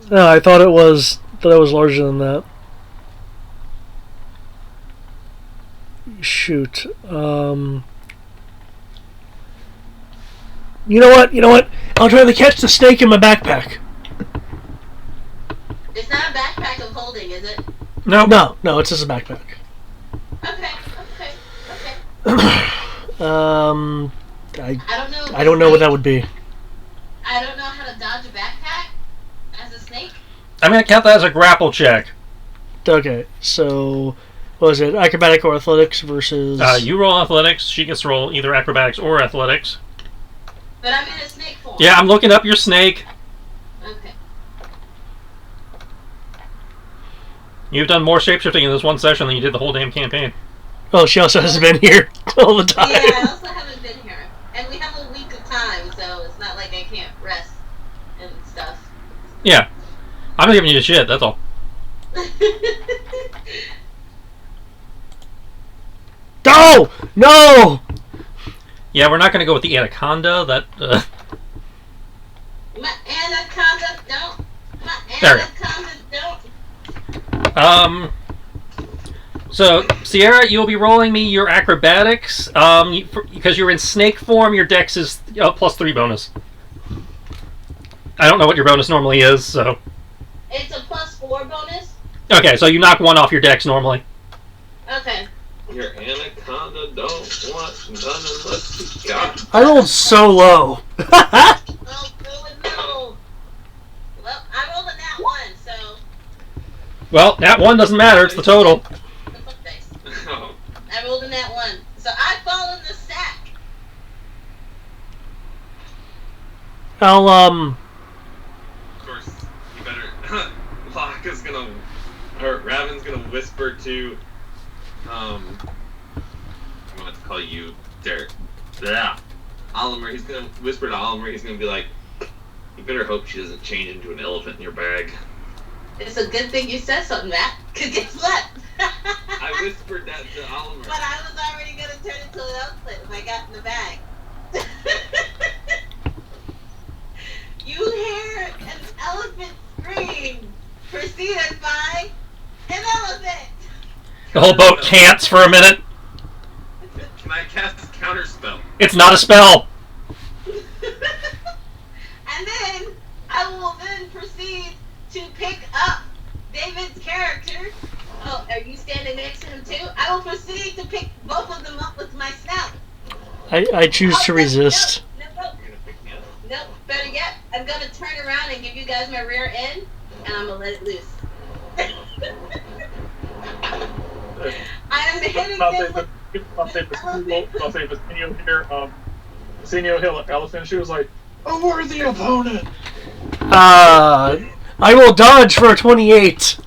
No, I thought it was larger than that. Shoot. You know what? I'll try to catch the snake in my backpack. It's not a backpack of holding, is it? No, it's just a backpack. Okay. I don't know what that would be. I don't know how to dodge a backpack as a snake. I'm going to count that as a grapple check. Okay, so what was it? Acrobatic or athletics versus? You roll athletics. She gets to roll either acrobatics or athletics. But I'm in a snake form. Yeah, I'm looking up your snake. Okay. You've done more shapeshifting in this one session than you did the whole damn campaign. Oh, she also hasn't been here all the time. Yeah, I also haven't been here. And we have a week of time, so it's not like I can't rest and stuff. Yeah. I'm giving you shit, that's all. Oh! No! Yeah, we're not going to go with the anaconda. My anaconda don't. My There. anaconda don't. So, Sierra, you'll be rolling me your acrobatics. Because you're in snake form, your dex is +3 bonus. I don't know what your bonus normally is, so... It's a +4 bonus? Okay, so you knock 1 off your dex normally. Okay. Your anaconda don't want none unless you got. I rolled so low. Oh, no. Well, I rolled a nat 1, so... Well, that 1 doesn't matter, it's the total. Nice. Oh. I rolled a nat 1. So I fall in the sack. I'll, Of course, you better. Locke's gonna. Or Raven's gonna whisper to. I'm gonna call you Derek. Yeah. Oliver, he's gonna whisper to Oliver, he's gonna be like, you better hope she doesn't change into an elephant in your bag. It's a good thing you said something, Matt. Because guess what? I whispered that to Oliver. But I was already going to turn into an elephant if I got in the bag. You hear an elephant scream preceded by an elephant. The whole boat cants for a minute. Can I cast a counterspell? It's not a spell. And then I will then proceed to pick up David's character. Oh, are you standing next to him too? I will proceed to pick both of them up with my snout. I choose to resist. No. You're gonna pick me up? Nope, better yet, I'm gonna turn around and give you guys my rear end, and I'm gonna let it loose. I'm hitting them with... I'll say Vasinio here, Vasinio Hill Elephant, she was like, a worthy opponent! I will dodge for a 28.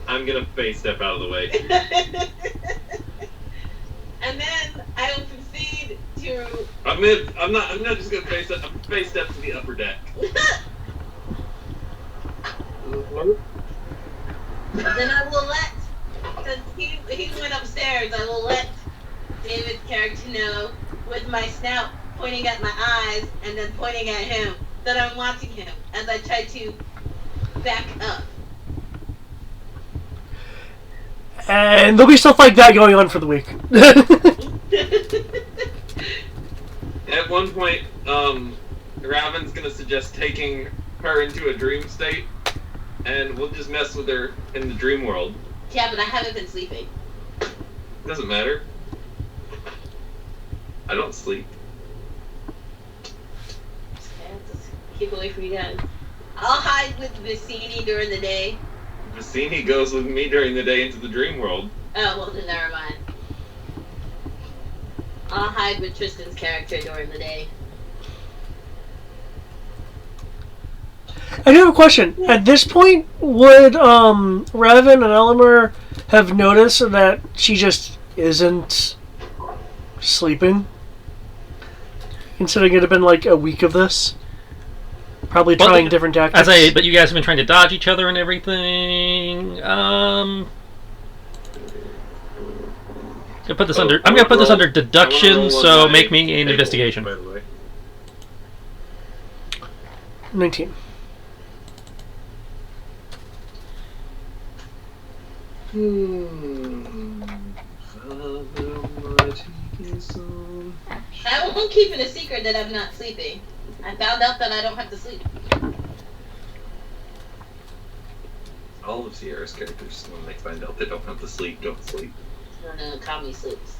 I'm gonna face step out of the way. And then I will proceed to. I'm not just gonna face up. I'm face step to the upper deck. Then I will let, since he went upstairs, I will let David's character know with my snout pointing at my eyes and then pointing at him that I'm watching him as I try to back up. And there'll be stuff like that going on for the week. At one point, Raven's gonna suggest taking her into a dream state, and we'll just mess with her in the dream world. Yeah, but I haven't been sleeping. Doesn't matter. I don't sleep. Okay, just keep away from you guys. I'll hide with Vicini during the day. Vicini goes with me during the day into the dream world. Oh, well then never mind. I'll hide with Tristan's character during the day. I do have a question. At this point, would Raven and Elamir have noticed that she just isn't sleeping? Considering it had been like a week of this? Probably Well, trying different tactics. But you guys have been trying to dodge each other and everything. I'm gonna put this under deduction, so make me an investigation. By the way. 19. I won't keep it a secret that I'm not sleeping. I found out that I don't have to sleep. All of Sierra's characters, when they find out they don't have to sleep, don't sleep. No, Kami sleeps.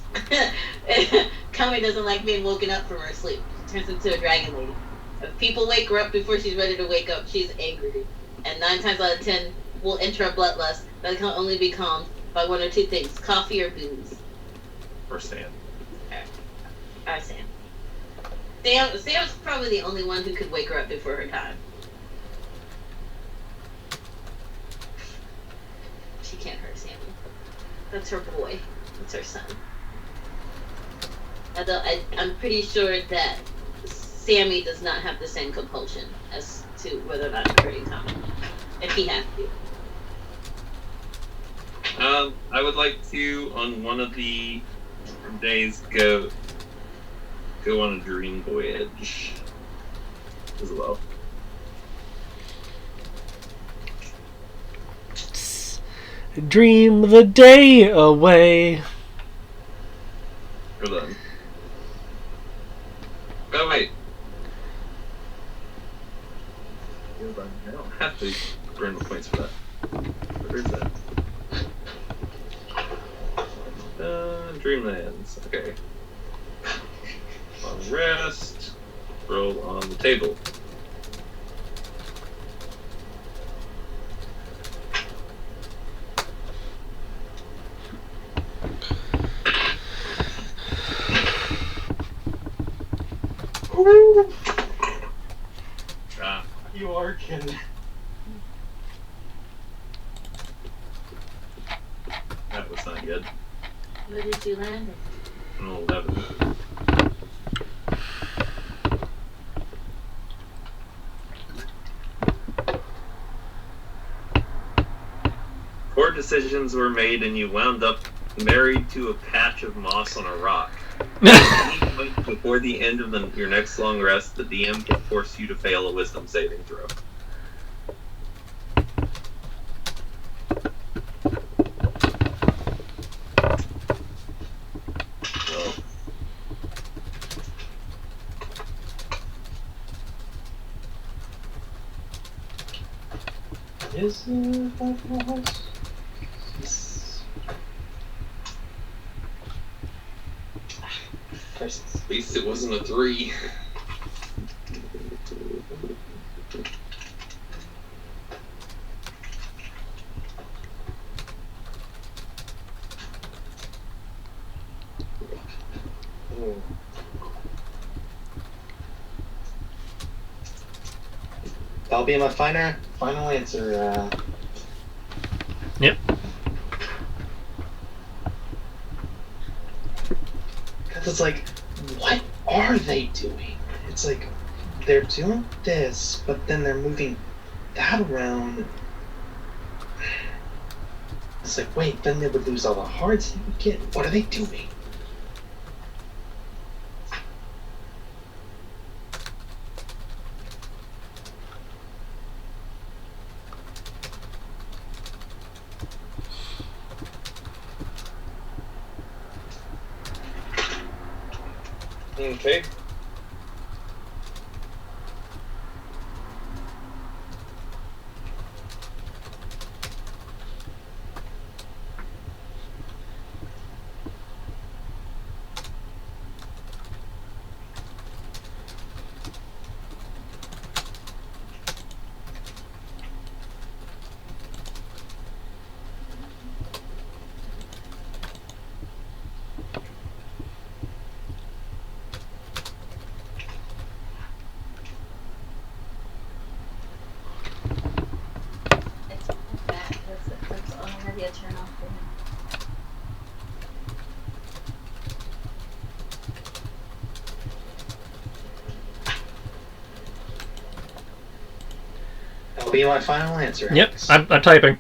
Kami doesn't like being woken up from her sleep. She turns into a dragon lady. If people wake her up before she's ready to wake up, she's angry. And 9 times out of 10 will enter a bloodlust that can only be calmed by one or two things: coffee or booze. Or Sam. Or Sam. Sam's probably the only one who could wake her up before her time. She can't hurt Sammy. That's her boy. That's her son. Although I'm pretty sure that Sammy does not have the same compulsion as to whether or not to hurting Tommy. If he has to. I would like to, on one of the days, go on a dream voyage as well. Dream the day away. Hold on. Oh wait. Hold on. I don't have to burn the points for that. Where is that? Dreamlands. Okay. Long rest. Roll on the table. Ah, You are kidding. that was not good. Where did you land it? An 11. Poor decisions were made and you wound up married to a patch of moss on a rock. At any point before the end of your next long rest, the DM can force you to fail a wisdom saving throw. Well, Is that house? at least it wasn't a 3. That'll be my final answer. Yep. It's like, what are they doing? It's like, they're doing this, but then they're moving that around. It's like, wait, then they would lose all the hearts they would get. What are they doing? Okay. It's back. That's already a turn off for him. That'll be my final answer. Yep, Alex. I'm typing.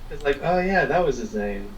It's like, oh yeah, that was his name.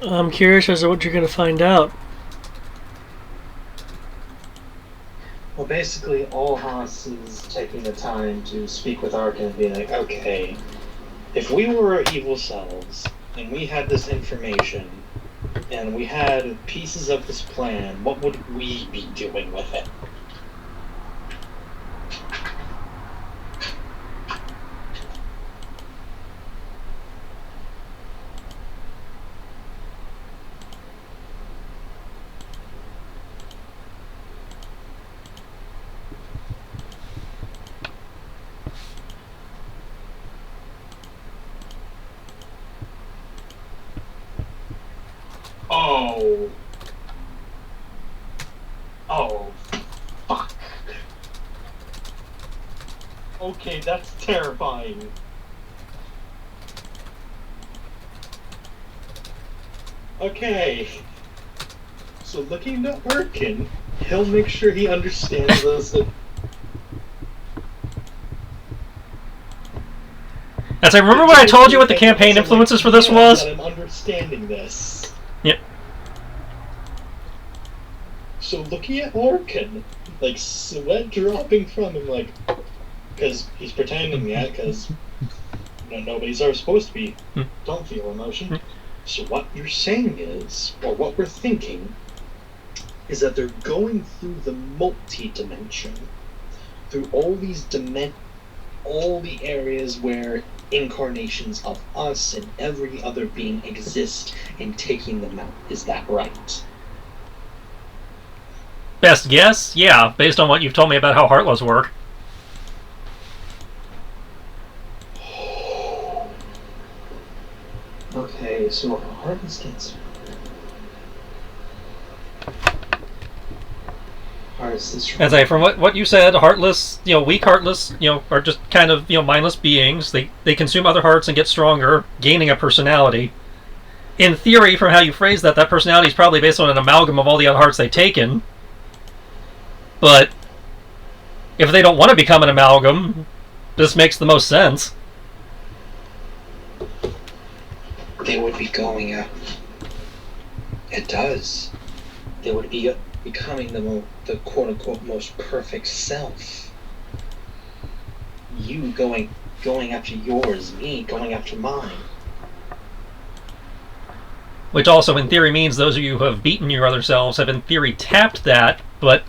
I'm curious as to what you're going to find out. Well, basically, all Haas is taking the time to speak with Arkin and be like, okay, if we were our evil selves, and we had this information, and we had pieces of this plan, what would we be doing with it? Oh. Oh. Fuck. Okay, that's terrifying. Okay. So looking at Arkin, he'll make sure he understands those. As I remember what I told you what the campaign influences for this was? I'm understanding this. Yep. So looking at Orkin, like sweat dropping from him, like, because he's pretending that, because nobody's ever supposed to be. Don't feel emotion. So what you're saying is, or what we're thinking, is that they're going through the multi-dimension, through all these all the areas where incarnations of us and every other being exist, and taking them out. Is that right? Best guess? Yeah, based on what you've told me about how Heartless work. Okay, so Heartless gets... As I, from what you said, Heartless, weak Heartless, are just kind of, mindless beings. They consume other hearts and get stronger, gaining a personality. In theory, from how you phrase that personality is probably based on an amalgam of all the other hearts they've taken. But if they don't want to become an amalgam, this makes the most sense. They would be going out. It does. They would be becoming the quote-unquote most perfect self. You going after yours, me going after mine. Which also, in theory, means those of you who have beaten your other selves have, in theory, tapped that, but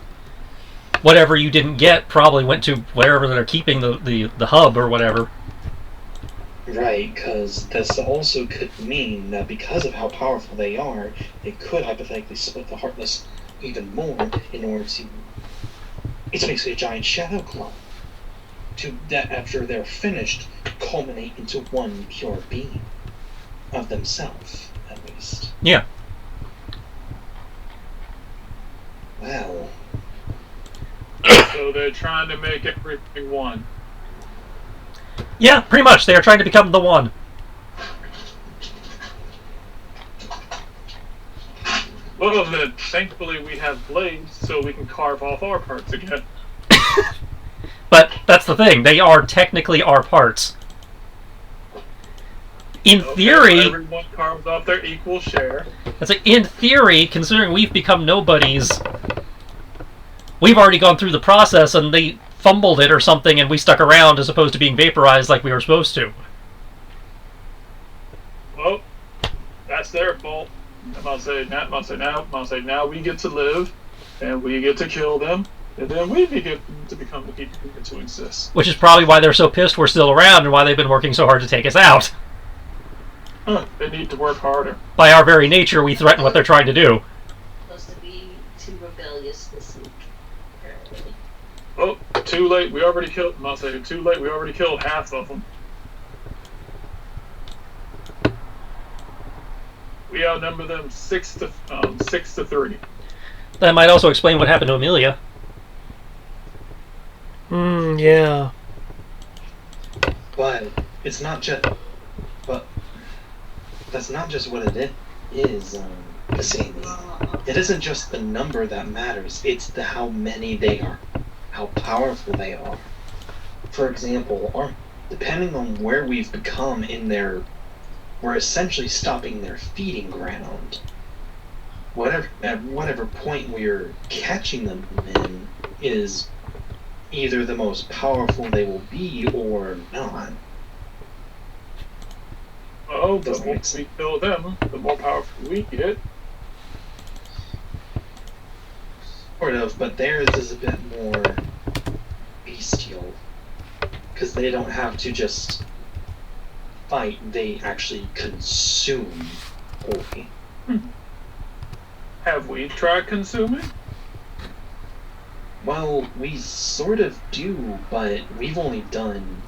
whatever you didn't get probably went to wherever they're keeping the hub or whatever. Right, because this also could mean that because of how powerful they are, they could hypothetically split the Heartless even more in order to... It's basically a giant shadow clone. That after they're finished, culminate into one pure being of themselves, at least. Yeah. Well... So they're trying to make everything one. Yeah, pretty much. They are trying to become the one. Well, then, thankfully we have blades, so we can carve off our parts again. But that's the thing. They are technically our parts. In theory... Everyone carves off their equal share. In theory, considering we've become nobodies, we've already gone through the process and they fumbled it or something and we stuck around as opposed to being vaporized like we were supposed to. Well, that's their fault. I'm gonna say now we get to live, and we get to kill them, and then we get to become the people who get to exist. Which is probably why they're so pissed we're still around and why they've been working so hard to take us out. They need to work harder. By our very nature, we threaten what they're trying to do. Supposed to be too rebellious this week, apparently. Oh, too late. We already killed. Too late. We already killed half of them. We outnumber them 6 to 3. That might also explain what happened to Amelia. Yeah. But it's not just... But that's not just what it is, Cassini. It isn't just the number that matters, it's the how many they are, how powerful they are. For example, depending on where we've become in their... We're essentially stopping their feeding ground. At whatever point we're catching them in is either the most powerful they will be or not. Oh, the more we kill them, the more powerful we get. Sort of, but theirs is a bit more bestial. Because they don't have to just fight, they actually consume wholly. Have we tried consuming? Well, we sort of do, but we've only done...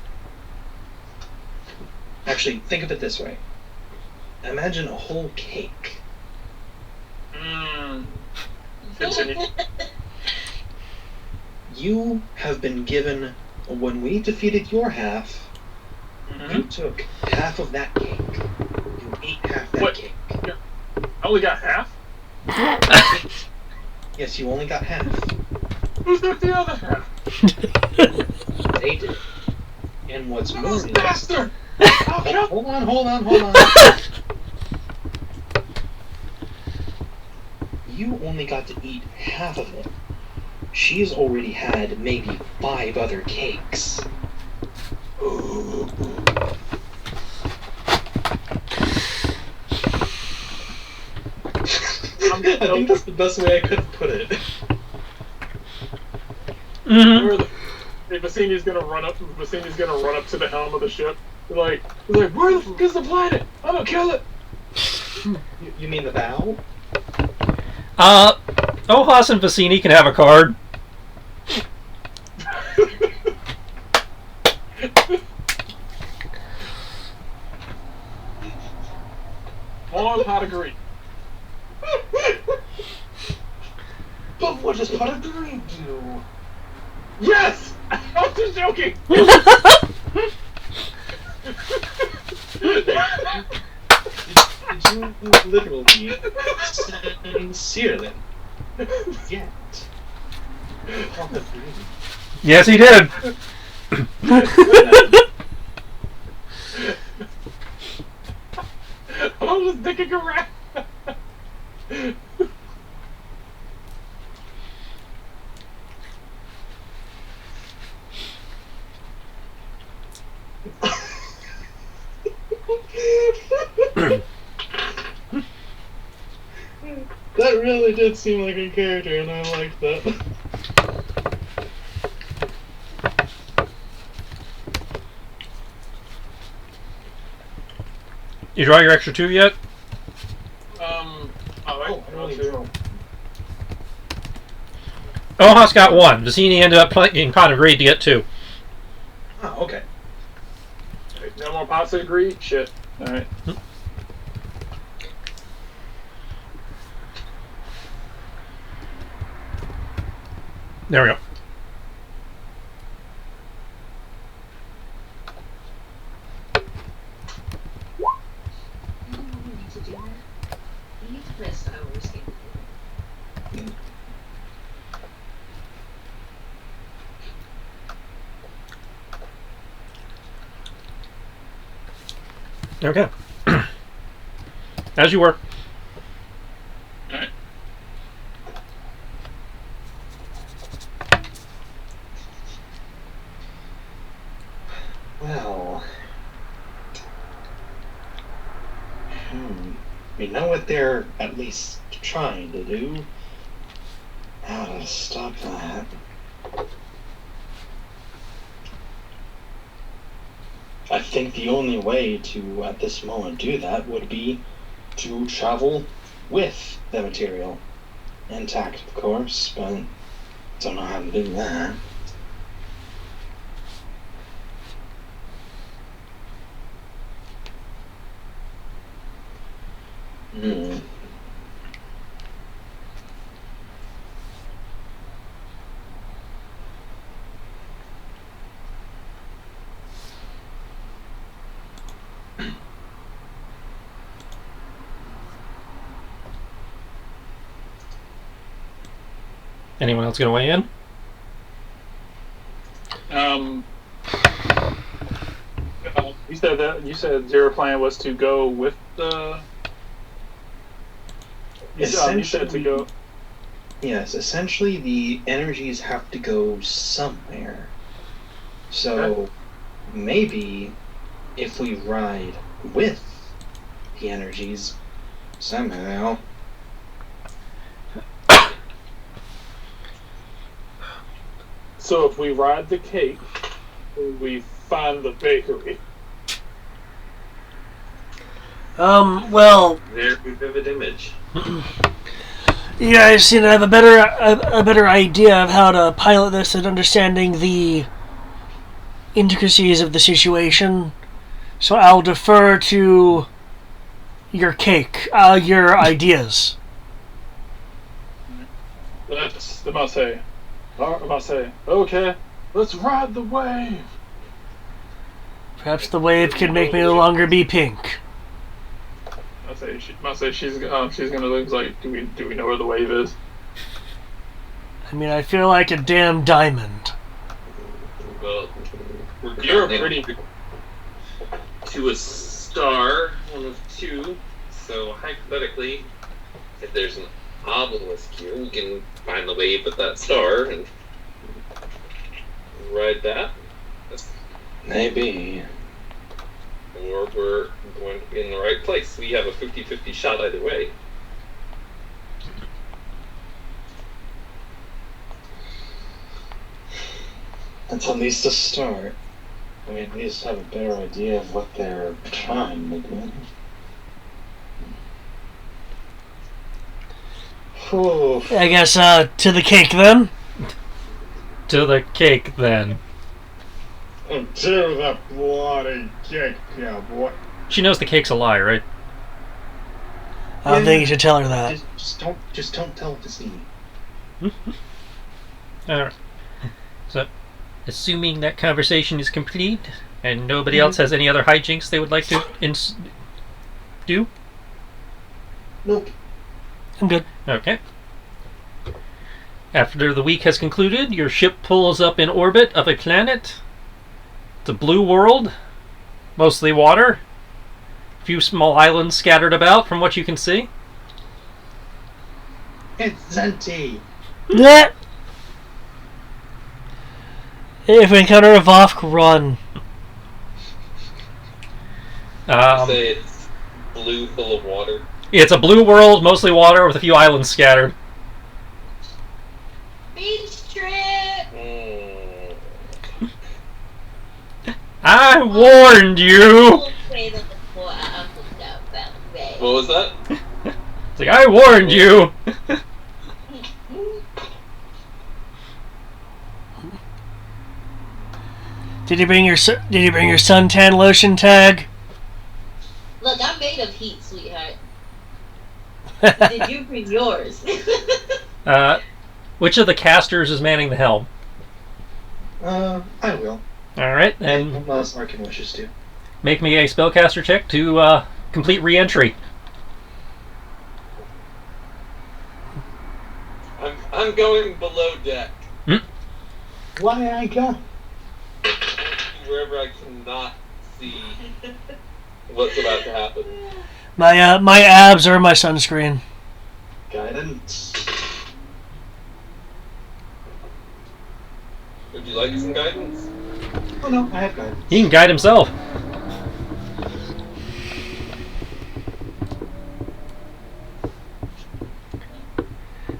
Actually, think of it this way. Imagine a whole cake. Continue. You have been given... When we defeated your half, you took half of that cake. You ate half that cake. I only got half? Yes, you only got half. Who's got the other half? They did. And what's more This is... bastard! Hold on. You only got to eat half of it. She's already had maybe 5 other cakes. I think that's the best way I could put it. Vasini's gonna run up to the helm of the ship. He's like, where the fuck is the planet? I'm gonna kill it. You mean the bow? Ohas and Vasini can have a card. On pot of green. But what does pot of green do? Yes! I was just joking! Did you literally sincerely get pot of green? Yes, he did. I was just thinking around. That really did seem like a character, and I liked that. You draw your extra 2 yet? I want to. Ohas got 1. Bassini ended up playing Pot of Greed to get 2. Oh, okay. No more pots of greed? Shit. Alright. There we go. We need to do that. We need to play a Star Wars game. Okay. As you were. Alright. Well, we know what they're at least trying to do. How to stop that? I think the only way to, at this moment, do that would be to travel with the material. Intact, of course, but don't know how to do that. Hmm. Anyone else gonna weigh in? You said your plan was to go with the. You said to go. Yes, essentially the energies have to go somewhere. So maybe if we ride with the energies somehow. So if we ride the cake, we find the bakery. Well, Very vivid image. you guys seem to have a better idea of how to pilot this and understanding the intricacies of the situation. So I'll defer to your cake, your ideas. Let's about say, okay, let's ride the wave. Perhaps the wave can make me no longer be pink. I say she's gonna lose. Like, do we know where the wave is? I mean, I feel like a damn diamond. Well, we're You're counting pretty. to a star, one of 2. So hypothetically, if there's an obelisk here, we can find the wave at that star and ride that. Maybe. Or we're going to be in the right place. We have a 50-50 shot either way. That's at least a start. We at least have a better idea of what they're trying to do. Whew. I guess, to the cake then? To the cake, then. To the bloody cake, yeah, boy. She knows the cake's a lie, right? I don't think you should tell her that. Just don't tell Steve. Alright. So, assuming that conversation is complete, and nobody else has any other hijinks they would like to do? Nope. I'm good. Okay. After the week has concluded, your ship pulls up in orbit of a planet. It's a blue world, mostly water. A few small islands scattered about from what you can see. It's Zenti. Bleh. If we encounter a Vosk, run. Say it's blue, full of water. It's a blue world, mostly water, with a few islands scattered. Beach trip. I warned you! What was that? It's like, I warned you! Did you bring your suntan lotion tag? Look, I'm made of heat, sweetheart. Did you bring yours? Which of the casters is manning the helm? I will. Alright, then Unless Arkin wishes to. make me a spellcaster check to complete re-entry. I'm going below deck. Why I go? Wherever I cannot see what's about to happen. My abs are my sunscreen. Guidance. Would you like some guidance? Oh no, I have guidance. He can guide himself.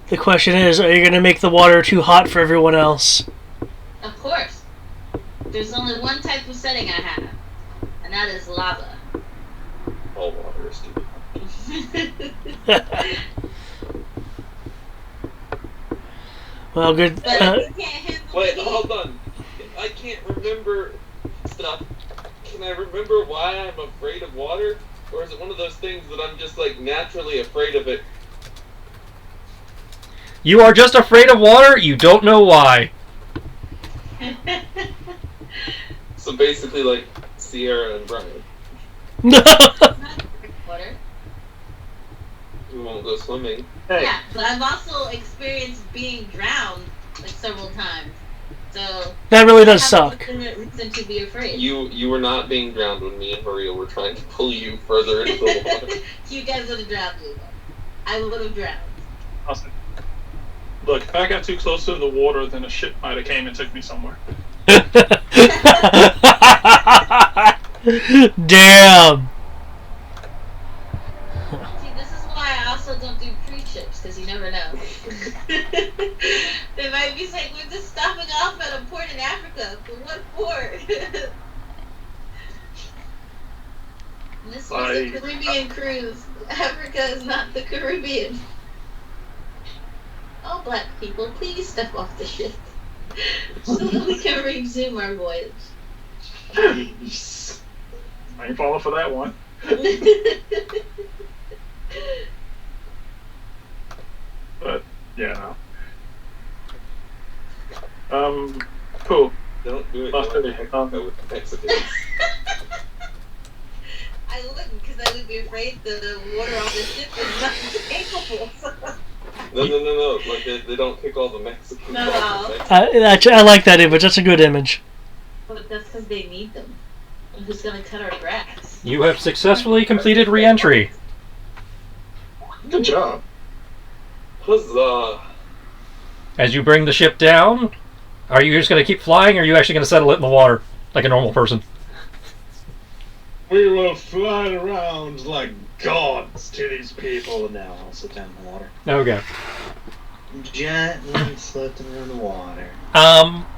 The question is, are you going to make the water too hot for everyone else? Of course. There's only one type of setting I have, and that is lava. All water is too hot. Well, good. But if you can't handle Wait, heat, hold on. If I can't remember stuff, can I remember why I'm afraid of water? Or is it one of those things that I'm just like naturally afraid of it? You are just afraid of water, you don't know why. So basically like Sierra and Brian. water. We won't go swimming. Hey, Yeah, but I've also experienced being drowned like several times. So That really does I have suck. a legitimate reason to be afraid. You were not being drowned when me and Maria were trying to pull you further into the water. You guys would have drowned me. I would have drowned. Awesome. Look, if I got too close to the water, then a ship might have came and took me somewhere. Damn. See, this is why I also don't do cruise ships, because you never know. They might be saying, we're just stopping off at a port in Africa. For what port? This was a Caribbean cruise. Africa is not the Caribbean. All black people, please step off the ship. So that we can resume our voyage. jeez. I ain't falling for that one. But, yeah, no. Cool. Don't do it Must like be. Mexico with the Mexicans. I wouldn't, because I would be afraid the water on the ship is not drinkable. No. Like they don't kick all the Mexicans No. off the I like that image. That's a good image. But that's because they need them. And who's going to cut our grass? You have successfully completed re-entry. Good job. Huzzah! As you bring the ship down, are you just going to keep flying, or are you actually going to settle it in the water like a normal person? We will fly around like gods to these people. Now I'll sit down in the water. Okay. Gently slipping in the water.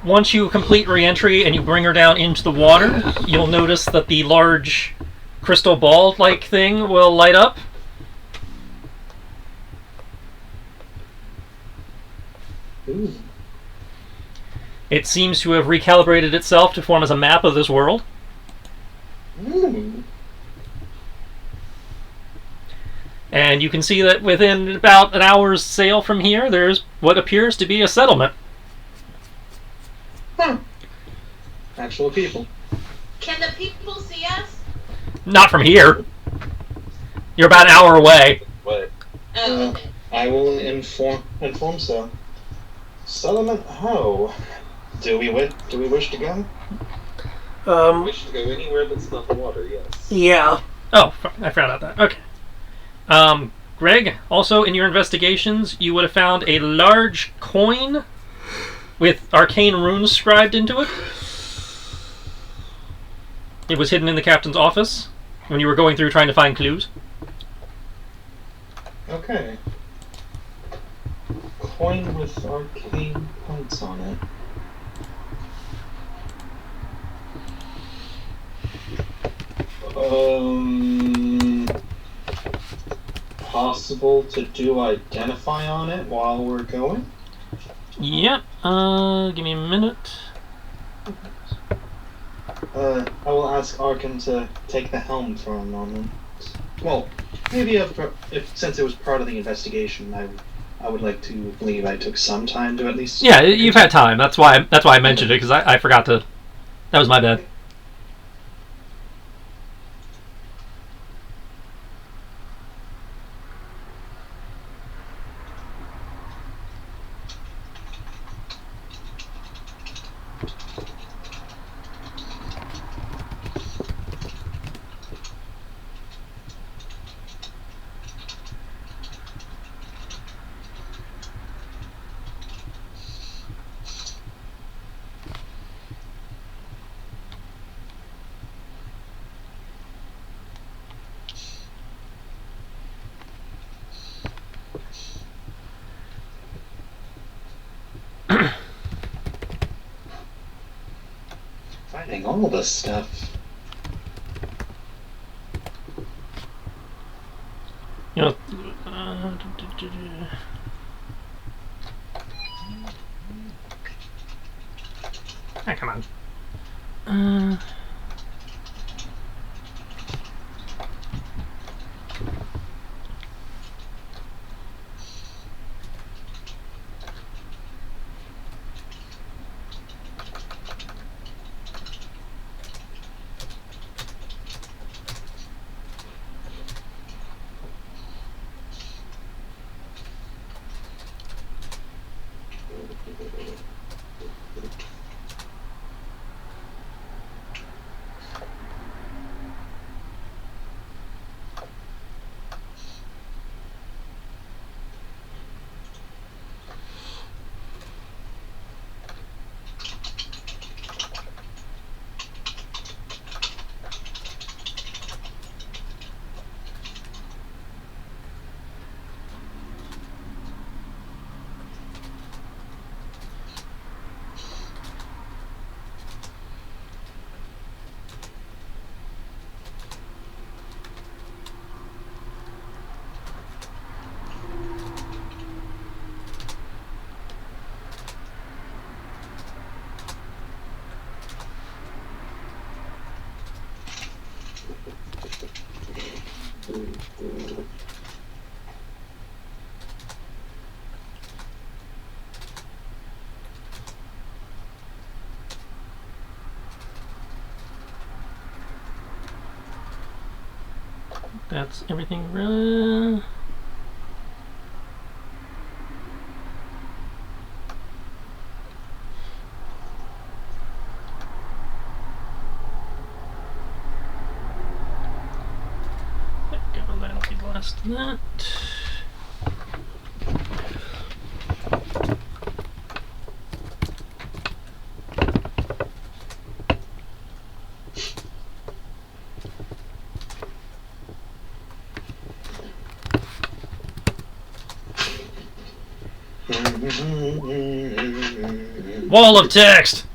Once you complete re-entry and you bring her down into the water, you'll notice that the large crystal ball-like thing will light up. Ooh. It seems to have recalibrated itself to form as a map of this world. Ooh. And you can see that within about an hour's sail from here, there's what appears to be a settlement. Huh. Actual people. Can the people see us? Not from here. You're about an hour away. What? Oh, okay. I will inform so. Settlement Ho. Do we wish to go? I wish to go anywhere that's not the water, yes. Yeah. Oh, I found out that. Okay. Greg, also in your investigations, you would have found a large coin with arcane runes scribed into it. It was hidden in the captain's office when you were going through trying to find clues. Okay. Coin with arcane points on it. Possible to do identify on it while we're going? Yep. Give me a minute. I will ask Arkin to take the helm for a moment. Well, maybe if since it was part of the investigation, I would like to believe I took some time to at least. Yeah, you've had time. That's why I mentioned it, because I forgot to. That was my bad. Finding all this stuff. You know. Ah, come on. That's everything. That'll be less than that. Wall of text!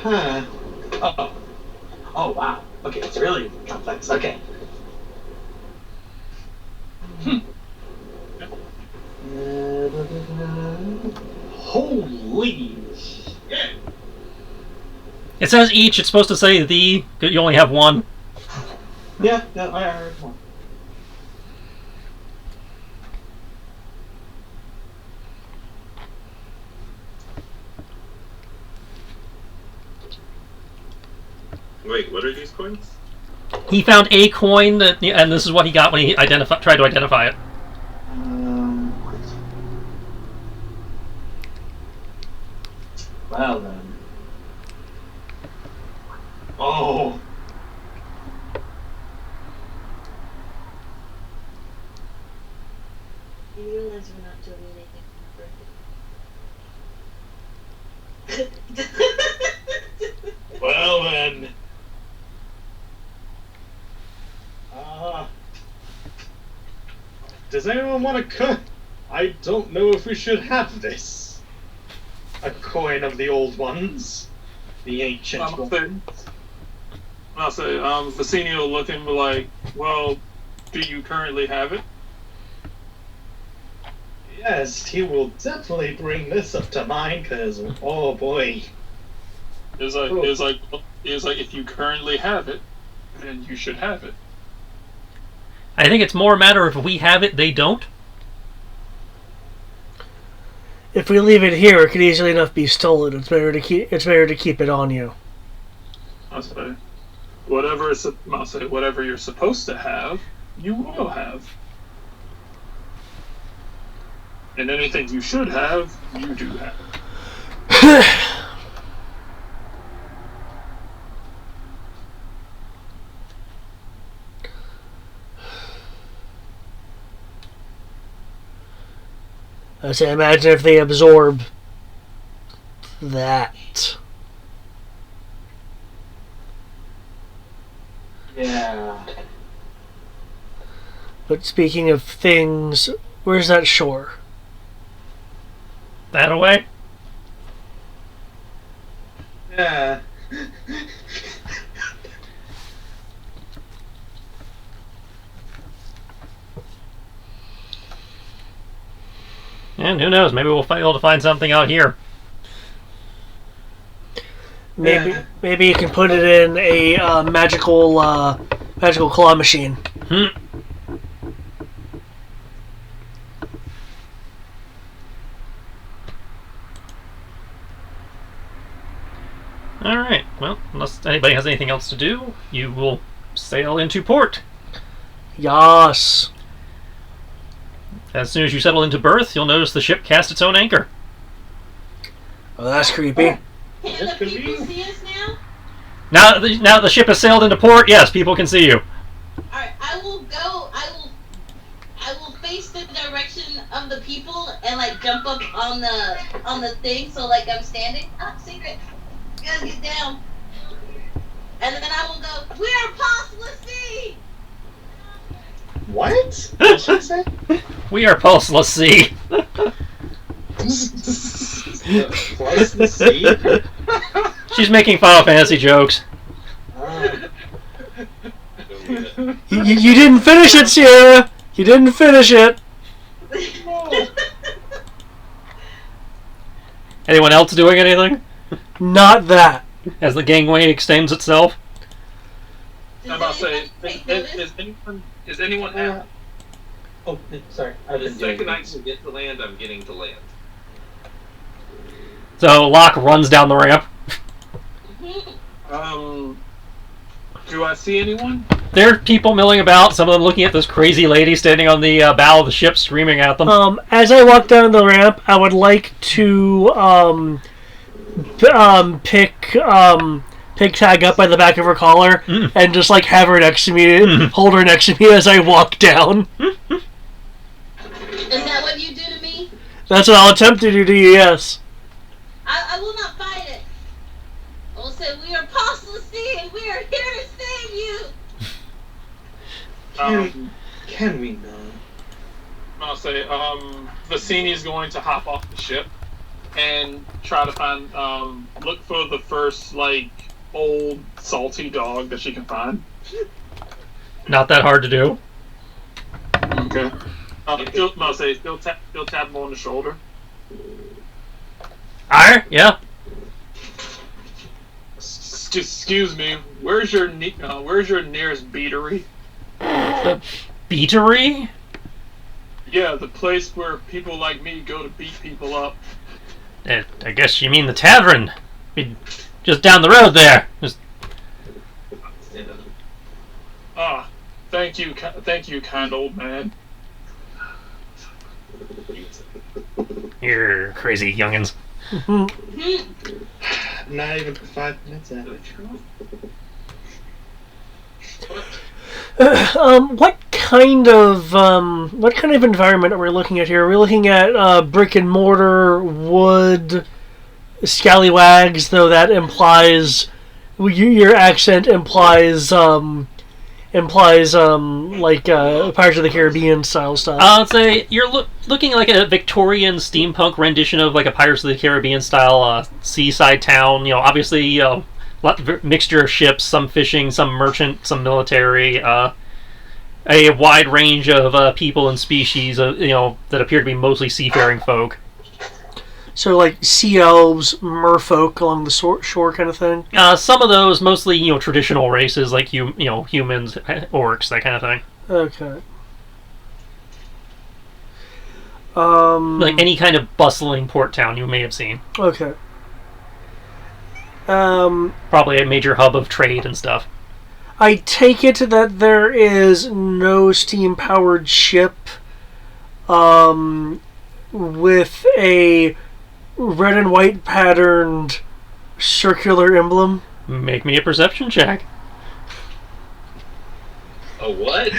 Huh. Oh. Oh, wow. Okay, it's really complex. Okay. Holy shit. It says each, it's supposed to say the, you only have one. Yeah, I heard one. Wait, what are these coins? He found a coin that, and this is what he got when he tried to identify it. Well then. Oh. You realize we're not doing anything for birthday. Well then. Does anyone want to cut? I don't know if we should have this. A coin of the old ones. The ancient ones. I'll say, Vicini will look and be like, well, do you currently have it? Yes, he will definitely bring this up to mind, because, oh boy. It's like, if you currently have it, then you should have it. I think it's more a matter of if we have it, they don't. If we leave it here, it could easily enough be stolen. It's better to keep. It's better to keep it on you. I'll say, whatever you're supposed to have, you will have. And anything you should have, you do have. I say, imagine if they absorb that. Yeah. But speaking of things, where's that shore? That away? Yeah. And who knows? Maybe we'll be able to find something out here. Maybe you can put it in a magical claw machine. Alright, well, unless anybody has anything else to do, you will sail into port. Yas. As soon as you settle into berth, you'll notice the ship cast its own anchor. Oh, that's creepy. Can the people see us now? Now the ship has sailed into port, yes, people can see you. Alright, I will face the direction of the people and like jump up on the thing so like I'm standing. Ah, secret. Gotta get down. And then I will go, we are Policy! What? What did she say? We are pulseless sea. Plus the sea? She's making Final Fantasy jokes. You didn't finish it, Sierra. You didn't finish it. Anyone else doing anything? Not that. As the gangway extends itself. I'm about to say, is anyone out? Oh, sorry. I The didn't do second I anything. can get to land, I'm getting to land. So Locke runs down the ramp. Do I see anyone? There are people milling about, some of them looking at this crazy lady standing on the bow of the ship screaming at them. As I walk down the ramp, I would like to pick Tag up by the back of her collar and just like have her next to me, hold her next to me as I walk down. Is that what you do to me? That's what I'll attempt to do to you, yes. I will not fight it. I will say we are Policy and we are here to save you. Can we not? I'll say, Vicini's going to hop off the ship and try to find, look for the first, like, old salty dog that she can find. Not that hard to do. Okay. She'll tap him on the shoulder. Arr, yeah. Excuse me, where's your nearest beatery? The beatery? Yeah, the place where people like me go to beat people up. I guess you mean the tavern. Just down the road there. Ah, thank you, kind old man. You're crazy youngins. Not even 5 minutes in. What kind of environment are we looking at here? Are we looking at brick and mortar, wood, scallywags? Though that implies your accent implies like Pirates of the Caribbean style stuff. I'd say you're looking like a Victorian steampunk rendition of like a Pirates of the Caribbean style seaside town. Obviously, mixture of ships, some fishing, some merchant, some military. A wide range of people and species, that appear to be mostly seafaring folk. So like sea elves, merfolk along the shore kind of thing. Some of those, mostly traditional races like humans, orcs, that kind of thing. Okay. Like any kind of bustling port town you may have seen. Okay. Probably a major hub of trade and stuff. I take it that there is no steam-powered ship with a red and white patterned circular emblem. Make me a perception check. A what?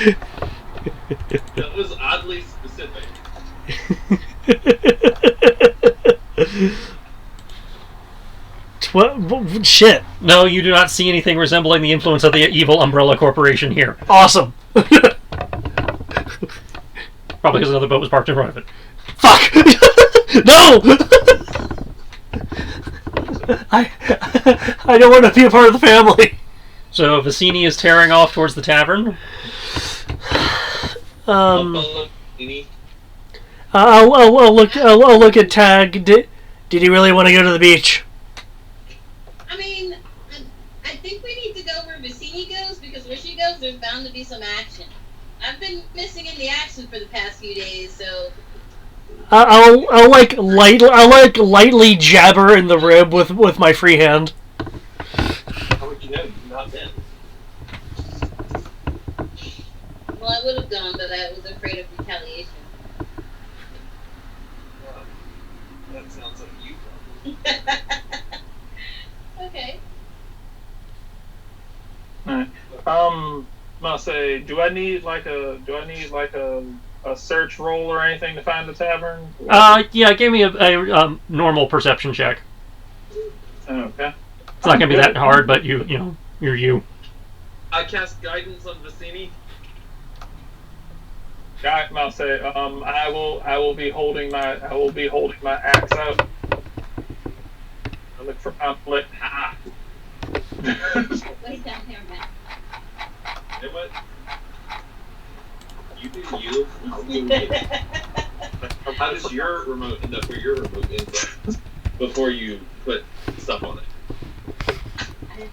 That was oddly specific. Shit. No, you do not see anything resembling the influence of the evil Umbrella Corporation here. Awesome. Probably because another boat was parked in front of it. Fuck! No! I don't want to be a part of the family. So Vicini is tearing off towards the tavern. I'll look at Tag. Did he really want to go to the beach? I mean, I think we need to go where Vicini goes, because where she goes, there's bound to be some action. I've been missing in the action for the past few days, so. I'll lightly jab her in the rib with my free hand. How would you know you've not been? Well, I would have gone, but I was afraid of retaliation. That sounds like you. Okay. Alright. I'll say, do I need like a search roll or anything to find the tavern? Yeah, give me a normal perception check. Okay. It's not gonna be that hard, but you're you. I cast guidance on Vicini. I'll say, I will be holding my axe out. I look for conflict. Ha! Way down here, Matt. You know what? You do you. I'll do me. How does your remote end up where your remote ends up before you put stuff on it? I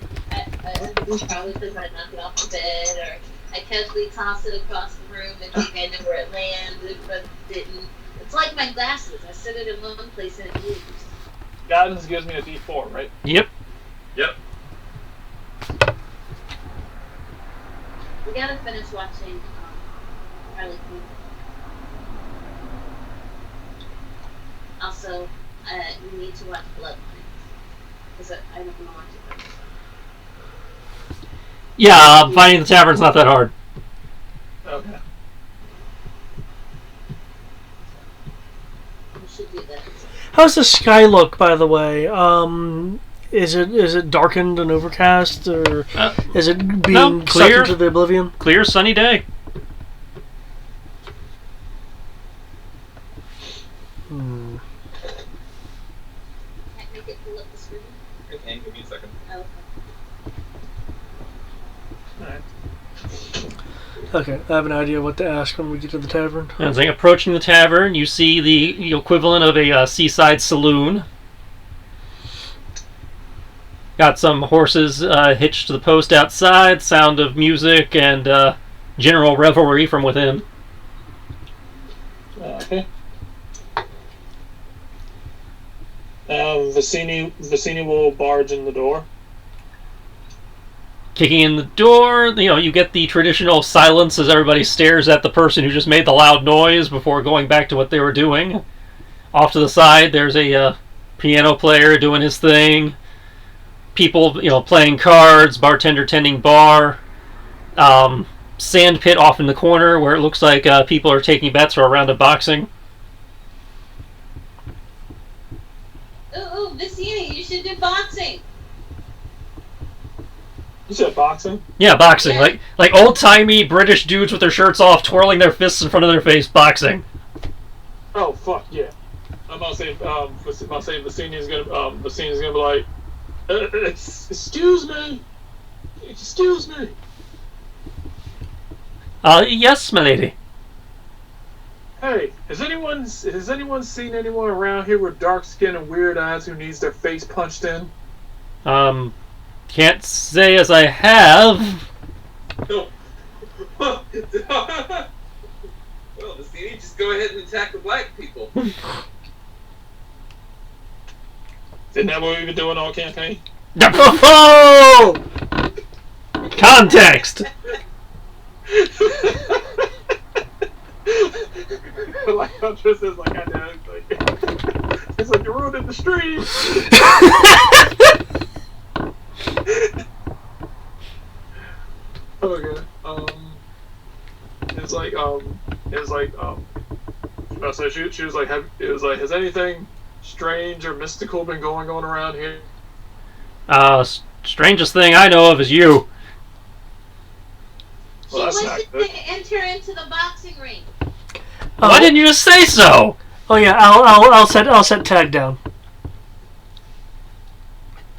probably because I knocked it off the bed, or I casually tossed it across the room and think I know where it landed, but didn't. It's like my glasses. I set it in one place and it moves. Guidance gives me a D4, right? Yep. Yep. We gotta finish watching Harley Quinn. Also, you need to watch Bloodlines. Because I don't want to watch it. Yeah, finding the tavern's not that hard. Okay. We should do that. How's the sky look, by the way? Is it darkened and overcast, or is it being sucked clear. into the oblivion? Clear, sunny day. Can't make it pull up the screen. Okay, give me a second. Oh, Alright. Okay, I have an idea what to ask when we get to the tavern. As they approaching the tavern, you see the equivalent of a seaside saloon. Got some horses hitched to the post outside, sound of music, and general revelry from within. Okay. Vicini will barge in the door. Kicking in the door, you get the traditional silence as everybody stares at the person who just made the loud noise before going back to what they were doing. Off to the side, there's a piano player doing his thing. People, playing cards. Bartender tending bar. Sand pit off in the corner where it looks like people are taking bets for a round of boxing. Ooh, Vicini, you should do boxing. You said boxing? Yeah, boxing. Yeah. Like old-timey British dudes with their shirts off, twirling their fists in front of their face, boxing. Oh fuck yeah! I'm about to say Vicini's gonna be like, excuse me. Yes, my lady. Hey, has anyone seen anyone around here with dark skin and weird eyes who needs their face punched in? Can't say as I have. No. Well, Vicini, just go ahead and attack the black people. Isn't that what we've been doing all campaign? Oh! Context. Like Huntress is like, I know, it's like you're ruining the stream. Okay. So she was like, has anything strange or mystical been going on around here? Strangest thing I know of is you. She Well, that's wishes not good. to enter into the boxing ring. Why didn't you just say so? Oh yeah, I'll set tag down.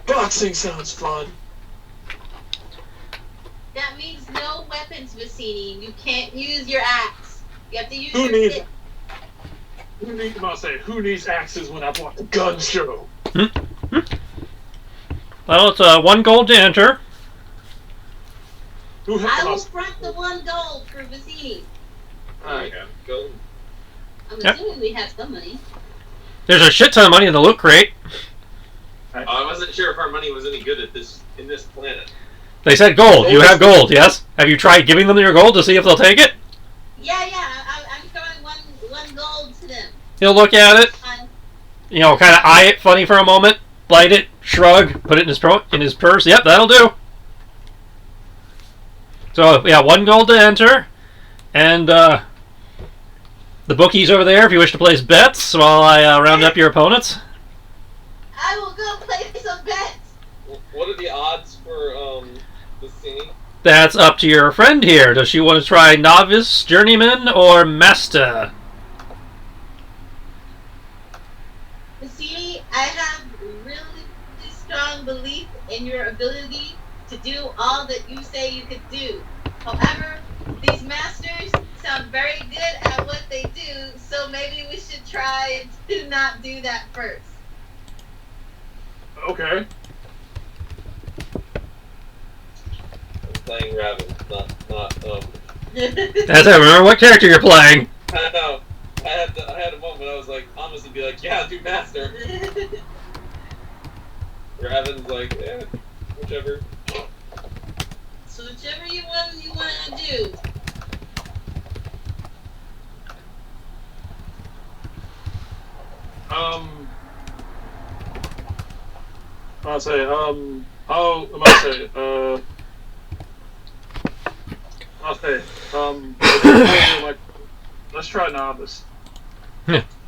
Boxing sounds fun. That means no weapons, Vicini. You can't use your axe. You have to use Who your needs stick. Who needs axes when I bought the gun show? Well, it's 1 gold to enter. Who I will has front the 1 gold for Vicini. Alright. Go. I'm Yep. assuming we have some money. There's a shit ton of money in the loot crate. I wasn't sure if our money was any good in this planet. They said gold. You have gold, yes? Have you tried giving them your gold to see if they'll take it? Yeah. I'm throwing one gold to them. He'll look at it, Um, kind of eye it funny for a moment, light it, shrug, put it in his purse. Yep, that'll do. So, yeah, 1 gold to enter. And, the bookie's over there if you wish to place bets while I round up your opponents. I will go play some bets. What are the odds for Vicini? That's up to your friend here. Does she want to try novice, journeyman, or master? Vicini, I have really strong belief in your ability to do all that you say you could do. However, these masters sound very good at what they do, so maybe we should try to not do that first. Okay. I'm playing Raven, not That's it. Remember what character you're playing. I know. I had a moment I was like, honestly, be like, yeah, do master. Raven's like, whichever. So whichever you want to do. I'll say, like, let's try novice.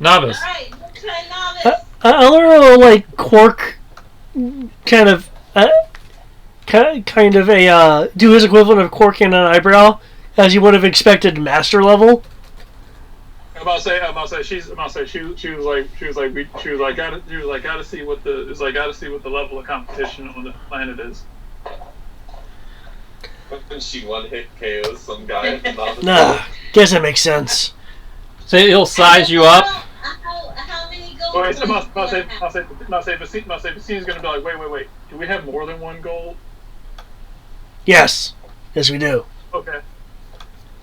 Novice. Alright, let's try novice. I'll like Quark, kind of do his equivalent of Quark in an eyebrow, as you would have expected master level. I'm about to say, she was like, gotta see what the level of competition on the planet is. When she one-hit KOs some guy at the novice. Nah, guess that makes sense. So he'll size you up. How many gold Wait, so coins I'll do I say, have? Vicini's gonna be like, wait, do we have more than 1 gold? Yes, we do.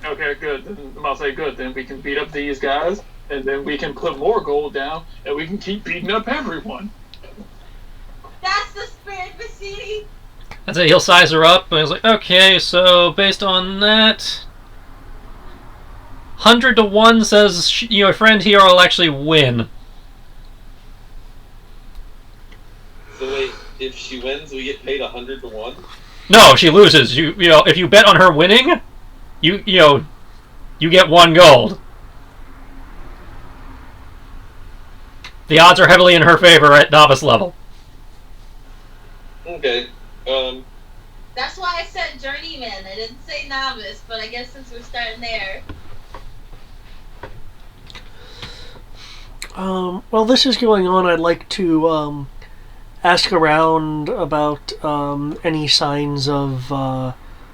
Okay, good. Then I'll say good. Then we can beat up these guys, and then we can put more gold down, and we can keep beating up everyone. That's the spirit, Vicini. I'd say he'll size her up, and he's like, okay, so based on that, 100 to 1 says your friend here will actually win. So wait, if she wins, we get paid 100 to 1? No, she loses. You know, if you bet on her winning, you get 1 gold. The odds are heavily in her favor at novice level. Okay. That's why I said journeyman. I didn't say novice, but I guess since we're starting there. While this is going on, I'd like to ask around about any signs of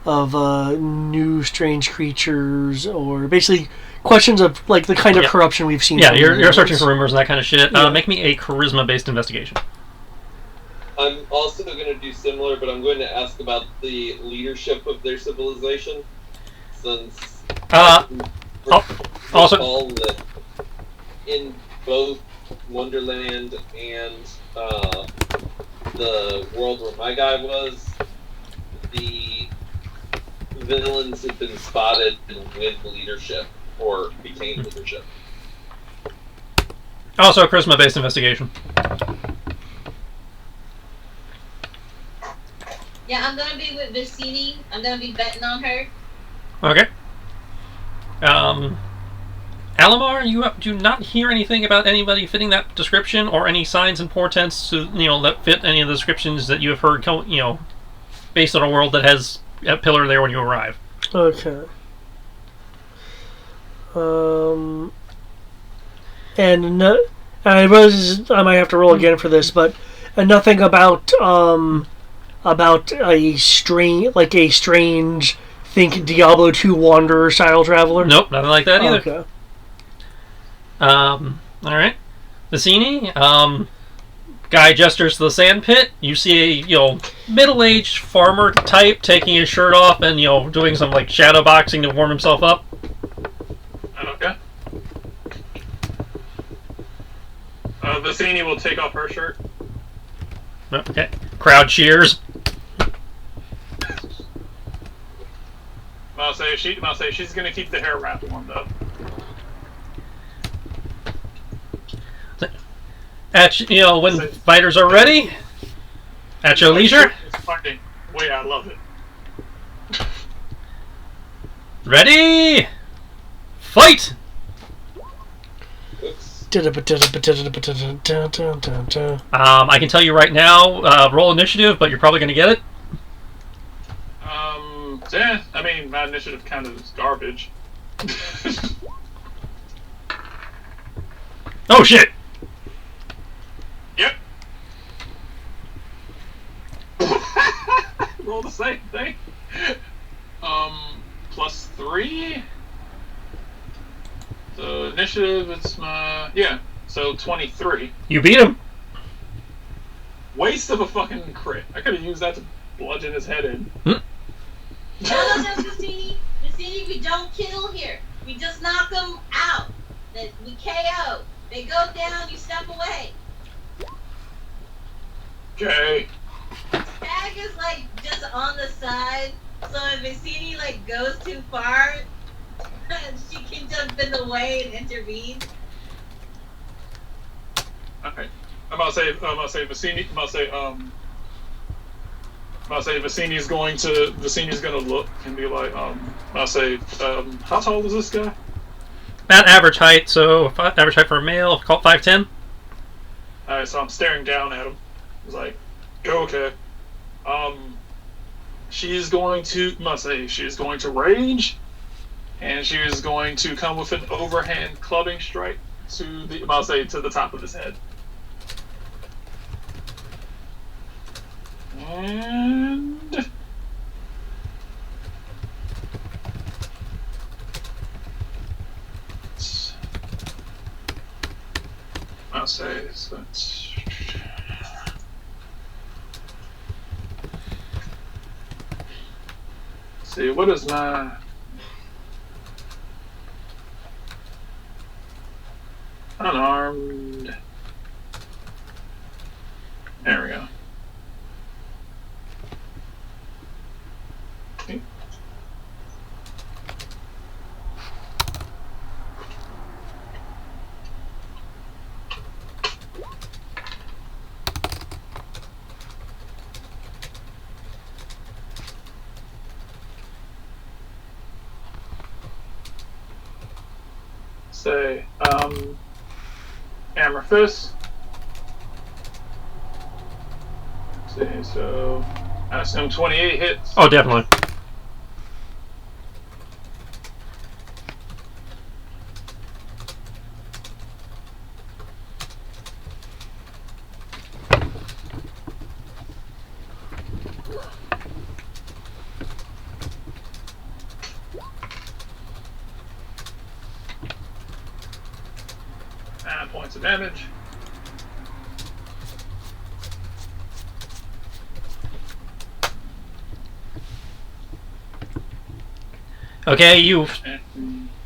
new strange creatures, or basically questions of like the kind of corruption we've seen. Yeah, you're searching for rumors and that kind of shit. Yeah. Make me a charisma-based investigation. I'm also going to do similar, but I'm going to ask about the leadership of their civilization, since also recall that in both Wonderland and the world where my guy was, the villains had been spotted with leadership, or became leadership. also a charisma-based investigation. Yeah, I'm gonna be with Vicini. I'm gonna be betting on her. Okay. Alamar, you do not hear anything about anybody fitting that description, or any signs and portents to that fit any of the descriptions that you have heard. Based on a world that has a pillar there when you arrive. Okay. And no, I realize I might have to roll again for this, but nothing about a strange think Diablo 2 Wanderer style traveler. Nope, nothing like that either. Okay. All right, Vicini. Guy gestures to the sand pit. You see a middle-aged farmer type taking his shirt off and doing some like shadow boxing to warm himself up. Okay. Vicini will take off her shirt. Okay. Crowd cheers. I'll say she's gonna keep the hair wrap warmed up. When fighters are ready, at your leisure. It's fucking way I love it. Ready, fight. I can tell you right now, roll initiative, but you're probably going to get it. Yeah, I mean, my initiative kind of is garbage. Oh shit! Yep. Roll the same thing. +3. So initiative, it's my So 23. You beat him. Waste of a fucking crit. I could have used that to bludgeon his head in. No, Vicini. Vicini, we don't kill here. We just knock them out. We KO. They go down, you step away. Okay. Tag is like just on the side, so if Vicini like goes too far, she can jump in the way and intervene. Okay. I'm gonna say Vicini. Vicini's gonna look and be like, I'll say, how tall is this guy? About average height, so average height for a male, call 5'10". Alright, so I'm staring down at him. He's like, okay. She's going to rage, and she is going to come with an overhand clubbing strike to the top of his head. And I'll say so. See, what is my unarmed? There we go. say, hammer fist. Let's see, so I assume 28 hits. Oh, definitely. Points of damage. Okay, you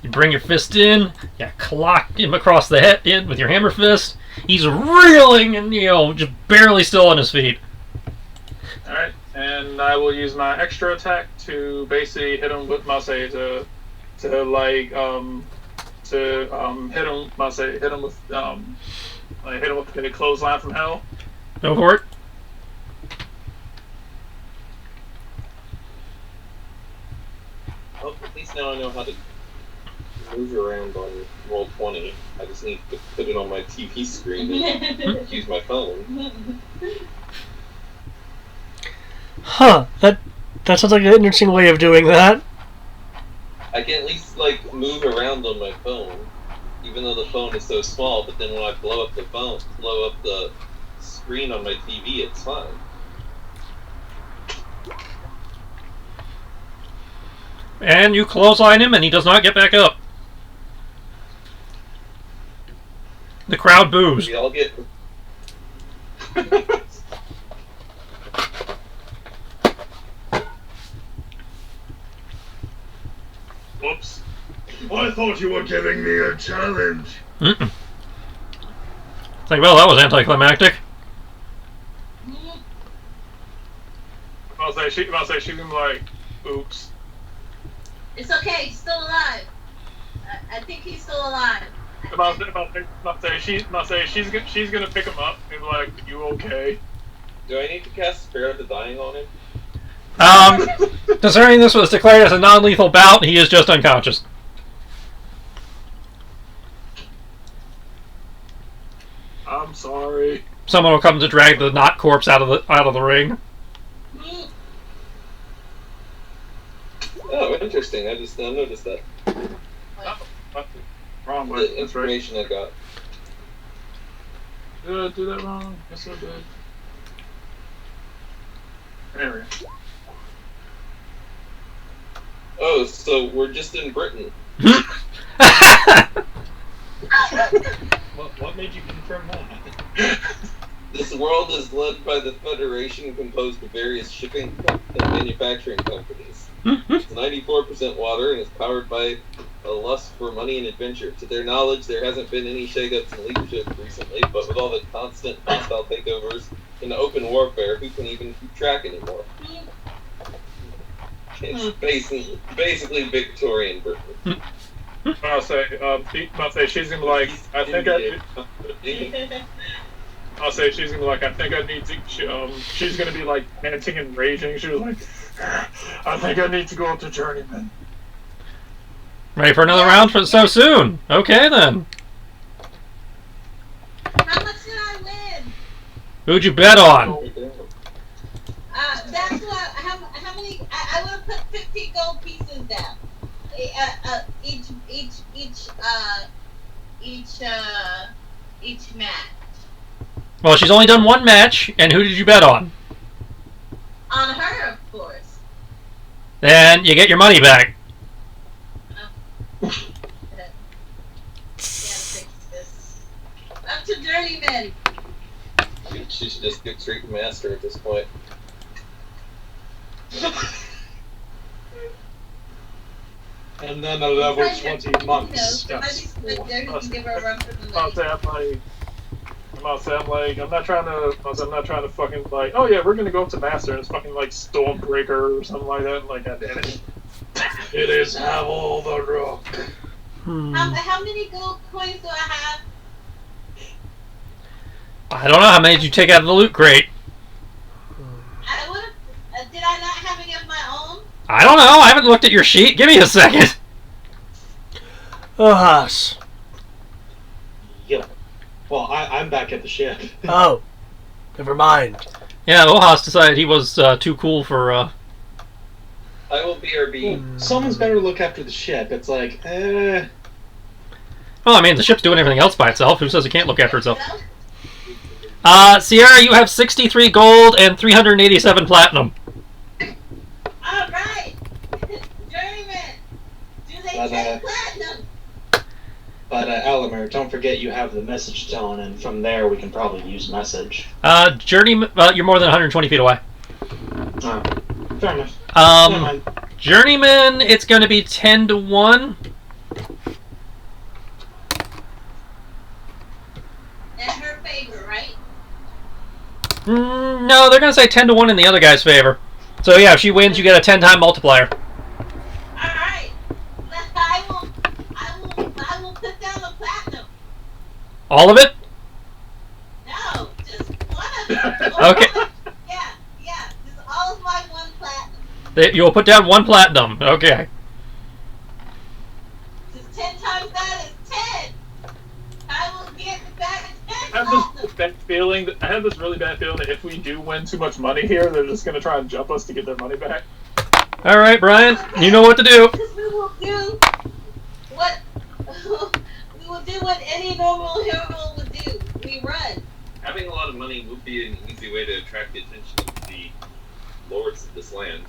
bring your fist in, you clock him across the head in with your hammer fist. He's reeling and, just barely still on his feet. Alright, and I will use my extra attack to basically hit him with my say to hit him with a clothesline from hell. Go for it. Well, at least now I know how to move around on Roll20. I just need to put it on my TV screen and use my phone. Huh, that sounds like an interesting way of doing that. I can at least move around on my phone, even though the phone is so small. But then when I blow up the screen on my TV, it's fine. And you clothesline him, and he does not get back up. The crowd boos. We all get. Whoops. I thought you were giving me a challenge. Mm-mm. It's like, well, that was anticlimactic. I'll say she's gonna be like, oops. It's okay, he's still alive. I think he's still alive. She's gonna pick him up and be like, you okay? Do I need to cast Spare of the Dying on him? Concerning this was declared as a non-lethal bout, he is just unconscious. I'm sorry. Someone will come to drag the not corpse out of the ring. Oh, interesting. I just now noticed that. Wrong way. The That's right. information I got. Did I do that wrong? Yes, I did. Anyway. Oh, so we're just in Britain. What made you confirm that? This world is led by the Federation, composed of various shipping and manufacturing companies. It's 94% water and is powered by a lust for money and adventure. To their knowledge, there hasn't been any shakeups in leadership recently, but with all the constant hostile takeovers and open warfare, who can even keep track anymore? It's basically Victorian Britain. I'll say she's gonna be like, I think I need to. She's gonna be like panting and raging. She was like, I think I need to go up to Journeyman. Ready for another round so soon? Okay then. How much did I win? Who'd you bet on? That's what. How many? I would have put 50 gold pieces down. Each match. Well, she's only done one match, and who did you bet on? On her, of course. Then you get your money back. Gotta fix this. Up to Journeyman. She should just get straight to Master at this point. And then a level 20 months. There who can give her a run for the money. I'm not trying to fucking like, oh yeah, we're gonna go up to Master and it's fucking like Stormbreaker or something like that. Like, God damn it. It is Havel the Rook. How many gold coins do I have? I don't know how many did you take out of the loot crate. I would have. Did I not have any of my own? I don't know. I haven't looked at your sheet. Give me a second. Uhas. Well, I'm back at the ship. Oh, never mind. Yeah, Ohas decided he was too cool for. I will BRB. Someone's better look after the ship. It's like, Well, I mean, the ship's doing everything else by itself. Who says it can't look after itself? Sierra, you have 63 gold and 387 platinum. All right, journeyman. Do they But, take platinum? But Alamer, don't forget you have the message tone, and from there we can probably use message. Journeyman, you're more than 120 feet away. Oh, fair enough. Never mind. Journeyman, it's going to be 10 to 1. In her favor, right? No, they're going to say 10 to 1 in the other guy's favor. So yeah, if she wins, you get a 10-time multiplier. All right. I will put down the platinum. All of it? No, just one of them. Okay. Yeah, just all of my one platinum. You'll put down 1 platinum. Okay. Just 10 times that is 10. I will get back 10 I have platinum. this bad feeling. I have this really bad feeling that if we do win too much money here, they're just gonna try and jump us to get their money back. All right, Brian, you know what to do. Because we will do what any normal hero would do. We run. Having a lot of money would be an easy way to attract the attention of the lords of this land.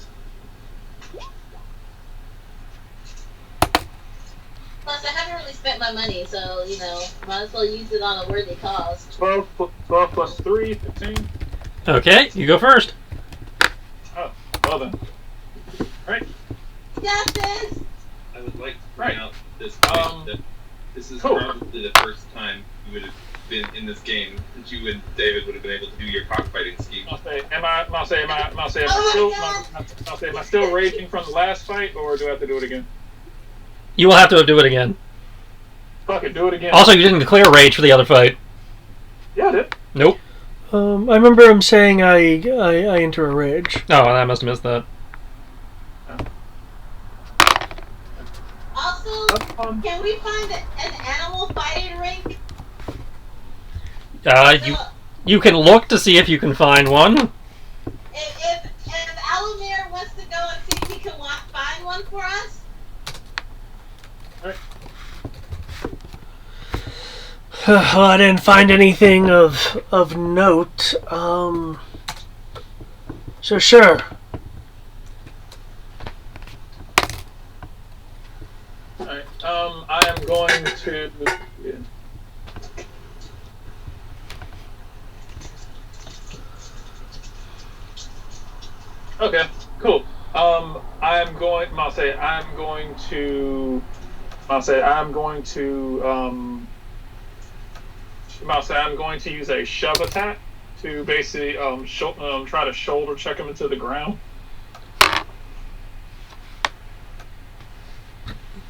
Plus, I haven't really spent my money, so, might as well use it on a worthy cause. 12 plus 3, 15. Okay, you go first. Oh, well then. Right. Got this! I would like to point out this Um, that this is cool. probably the first time you would have been in this game that you and David would have been able to do your cockfighting scheme. Am I still raging from the last fight, or do I have to do it again? You will have to do it again. Fuck it, do it again. Also, you didn't declare rage for the other fight. Yeah, I did. Nope. I remember him saying I enter a rage. Oh, I must have missed that. Also, can we find an animal fighting rink? You can look to see if you can find one. If Alamir wants to go and see if he can find one for us? Well, I didn't find anything of note. So sure. Alright, I am going to... Yeah. Okay, cool. I'm going to use a shove attack to basically try to shoulder check him into the ground.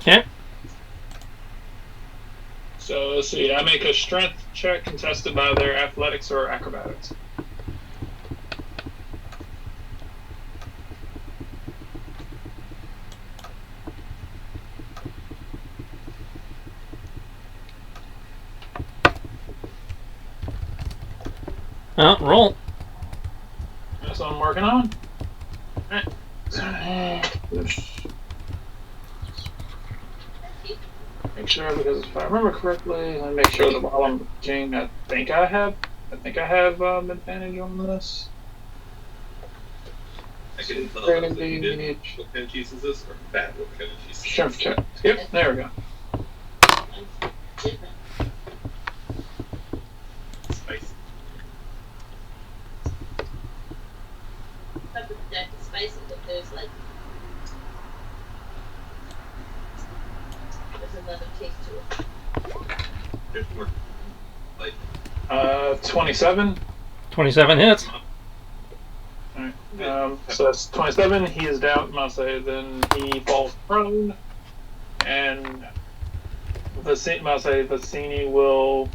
Okay. So let's see. I make a strength check contested by their athletics or acrobatics. Roll. That's what I'm working on. Alright. Make sure, because if I remember correctly, let me make sure that while I'm looking, I think I have advantage on this. I can tell Very that you did. good. What kind of cheese is this? Or bad? What kind of cheese? Strength check. Yep, there we go. Different. Spicy. Pepper jack is spicy, but there's another taste to it. There's more. Like. 27. 27 hits. Alright. So that's 27. He is down. I'll say then he falls prone, and Vicini will.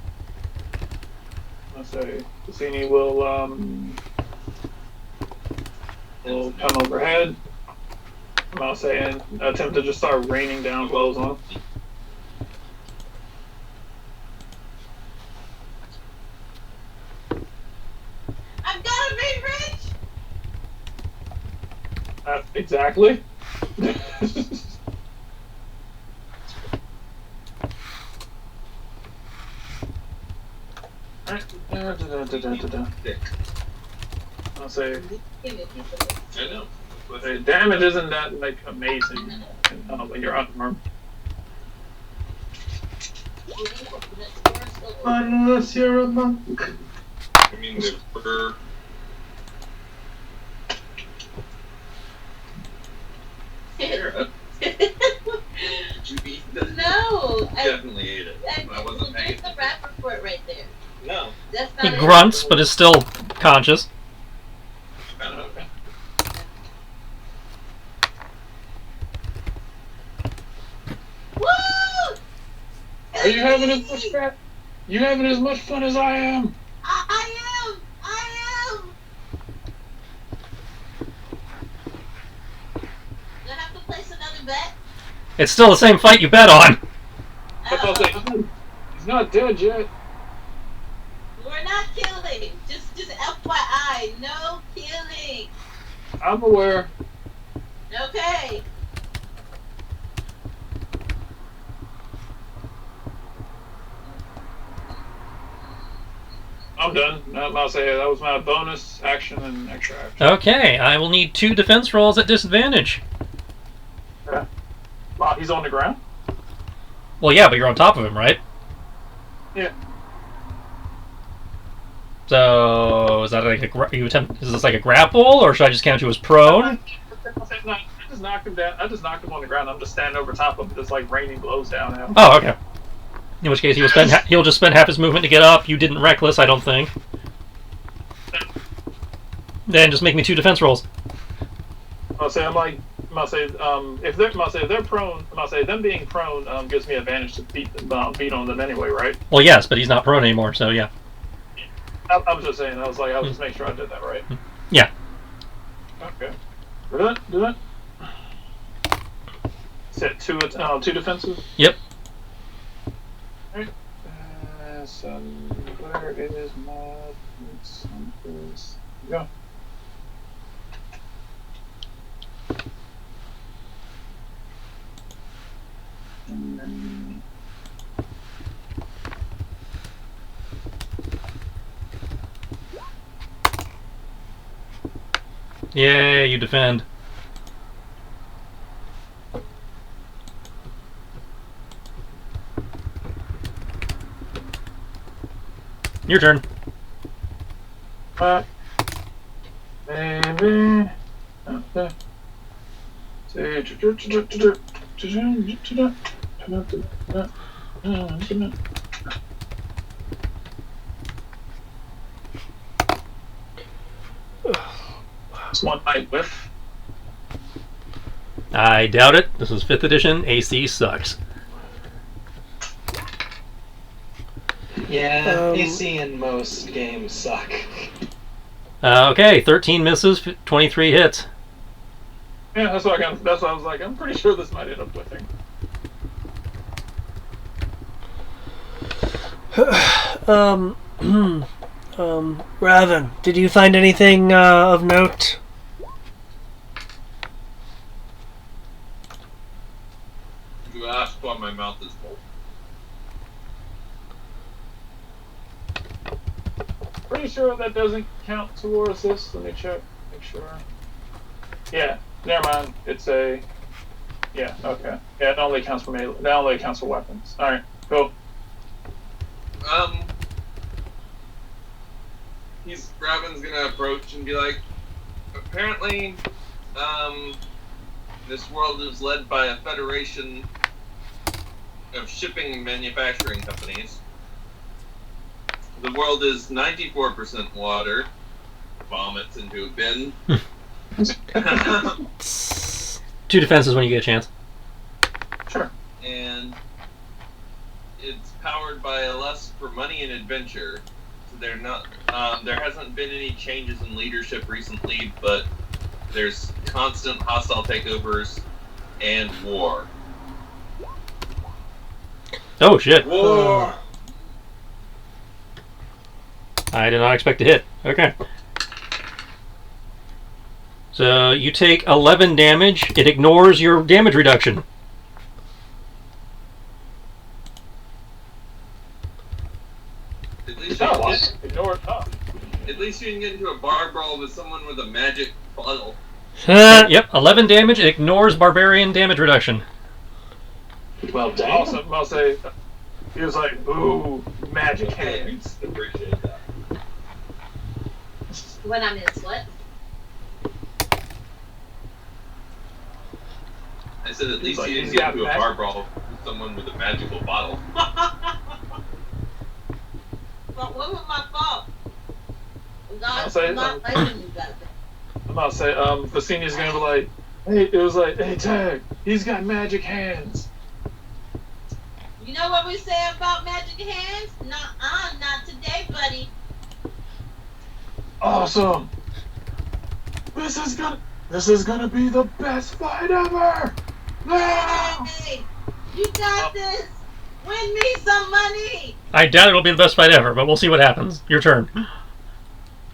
Will come overhead. I'll say and attempt to just start raining down blows on him. Exactly. Alright. Thick. I'll say Give me a piece of it. I know. But the damage isn't that like amazing when you're unarmed. Unless you're a monk. I mean, the Sarah, did you eat that? No, Definitely ate it. I wasn't paying there's the rap report right there. No. That's He not it. grunts, but is still conscious. I don't know. Woo! Are you having as much fun? You having as much fun as I am? I am. I am. Do I have to place another bet? It's still the same fight you bet on. That's all I'm saying. He's not dead yet. We're not killing. Just FYI, no killing. I'm aware. Okay. I'm done. I'll say that was my bonus action and extra action. Okay, I will need 2 defense rolls at disadvantage. Wow, he's on the ground? Well, yeah, but you're on top of him, right? Yeah. So, is that like is this like a grapple, or should I just count you as prone? I just knocked him down. I just knocked him on the ground. I'm just standing over top of him, just like raining blows down at him. Oh, okay. In which case, he'll just spend half his movement to get up. You didn't reckless, I don't think. Then just make me 2 defense rolls. I'll say if they're prone, them being prone gives me advantage to beat on them anyway, right? Well, yes, but he's not prone anymore, so yeah. I was just saying. I was just making sure I did that right. Yeah. Okay. Do that. Set 2 defensive. Yep. Alright. So where is my go? And then Yay, you defend. Your turn. Baby. Okay. It's one night whiff. I doubt it. This is 5th edition. AC sucks. Yeah, AC in most games suck. Okay, 13 misses, 23 hits. Yeah, that's what I was like. I'm pretty sure this might end up whiffing. Raven, did you find anything of note? You asked why my mouth is full. Pretty sure that doesn't count towards this. Let me check. Make sure. Yeah, never mind. It's a. Yeah. Okay. Yeah, it only counts for melee. That only counts for weapons. All right. Cool. Raven's gonna approach and be like, apparently, this world is led by a federation of shipping and manufacturing companies. The world is 94% water. Vomits into a bin. 2 defenses when you get a chance. Sure. And it's powered by a lust for money and adventure. So they're not. There hasn't been any changes in leadership recently, but there's constant hostile takeovers and war. Oh shit. War. I did not expect to hit. Okay. So you take 11 damage. It ignores your damage reduction. At least, Oh, you what? can Ignore it. Oh. at least you can get into a bar brawl with someone with a magic bottle. Yep, 11 damage. It ignores barbarian damage reduction. Well, dang. Also, I'll say, he was like, ooh, magic hands. Appreciate that. When I miss what? I said at least like, you he's didn't get got into a magic- bar brawl with someone with a magical bottle. But what was my fault? I'll say, Not letting you guys. I'm about to say, the senior's gonna be like, hey, it was like, hey, Tag, he's got magic hands. You know what we say about magic hands? Not today, buddy. Awesome. This is gonna be the best fight ever. No! Hey, you got this. Win me some money. I doubt it'll be the best fight ever, but we'll see what happens. Your turn.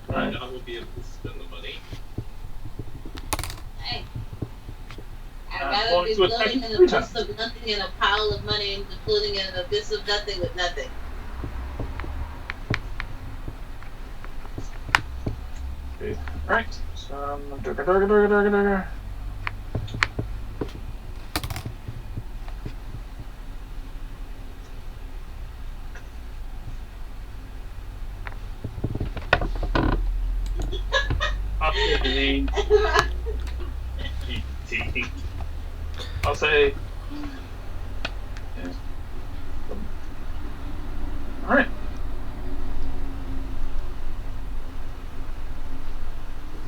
Right. I will be able to spend the money. Hey, I'd I'm rather going be to attack floating you in an 3 abyss times. of nothing in a pile of money and floating in an abyss of nothing with nothing. Right. So, I'll say. All right.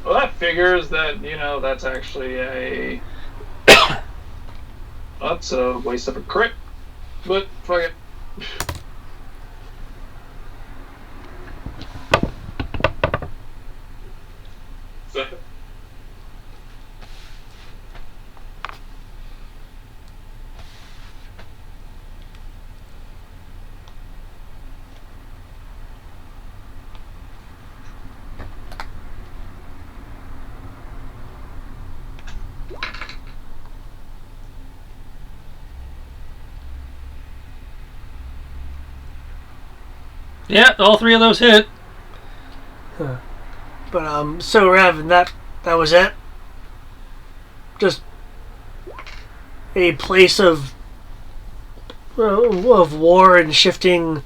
Well, that figures that that's actually a. That's a waste of a crit, but fuck it. So, Yeah, all 3 of those hit. But so Raven, that was it. Just a place of war and shifting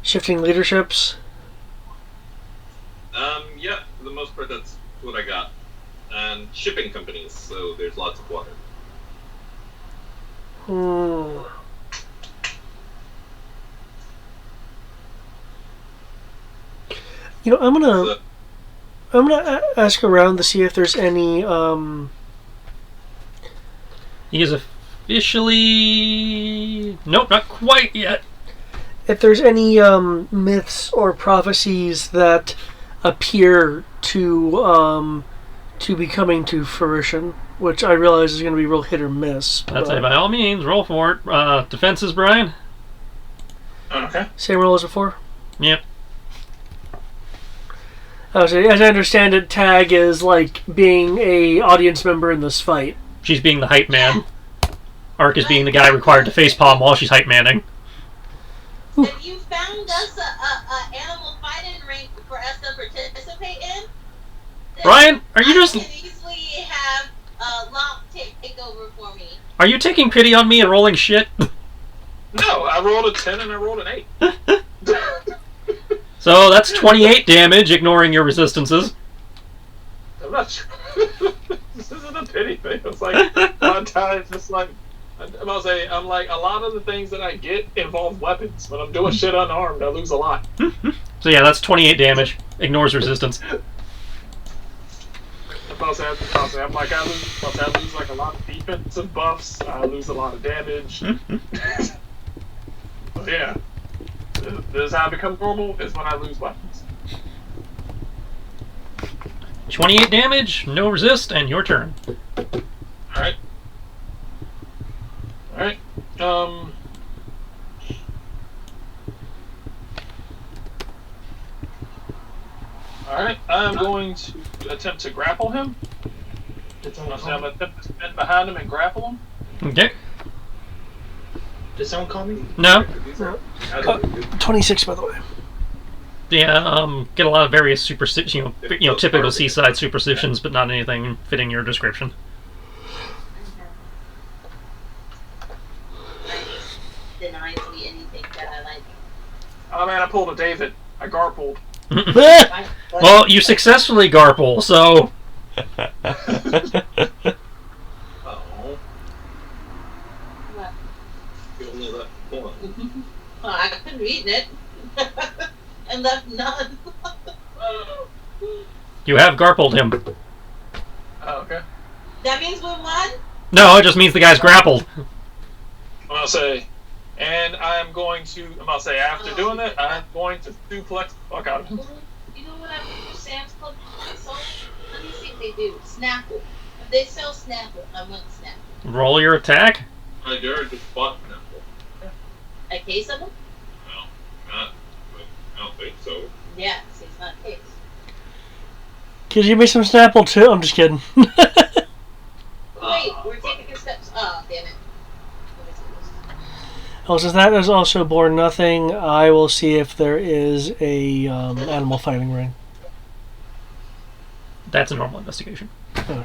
leaderships. yeah, for the most part, that's what I got. And shipping companies, so there's lots of water. Hmm. I'm So, gonna ask around to see if there's any He is officially... Nope, not quite yet. if there's any myths or prophecies that appear to be coming to fruition, which I realize is going to be real hit or miss. I'd say by all means, roll for it. Defenses, Brian? Okay. Same roll as before. Yep. So as I understand it, Tag is like being a audience member in this fight. She's being the hype man. Ark is being the guy required to facepalm while she's hype manning. If you found us a animal fighting ring for us to participate in, then Brian, are you just... I can easily have Lomp take over for me. Are you taking pity on me and rolling shit? No, I rolled a 10 and I rolled an 8. So that's 28 damage, ignoring your resistances. I'm not sure. This isn't a pity thing. It's like a lot of times, it's like I'm like a lot of the things that I get involve weapons. When I'm doing shit unarmed, I lose a lot. So yeah, that's 28 damage. Ignores resistance. I'm like I lose like a lot of defensive buffs. I lose a lot of damage. But yeah, this is how I become normal. Is when I lose weapons. 28 damage, no resist, and your turn. Alright. Alright. Alright, I'm going to attempt to grapple him. Did So someone I'm call me? gonna attempt to spin behind him and grapple him. Okay. Did someone call me? No. These are 26, by the way. Yeah. Get a lot of various superstitions. Typical seaside superstitions, but not anything fitting your description. Denies me anything that I like. Oh man, I pulled a David. I garpled. Well, you successfully garple, so Oh, What? you only left one. Well, I could have eaten it. And left none. you have garpled him. Oh, okay. That means we won? No, it just means the guy's grappled. I'm gonna say, and I'm gonna say after doing that, I'm going to suplex the fuck out of him. You know what I think for Sam's Club sold? Let me see if they do. Snapple. If they sell Snapple, I want Snapple. Roll your attack. I Jared just bought an apple. A case of them? Well, not. I don't think so. Yeah, see, it's not a case. Could you give me some Snapple too? I'm just kidding. Wait, we're taking steps. Oh, damn it. Let me see this. Oh, since that is also born nothing, I will see if there is a animal fighting ring. That's a normal investigation. Oh.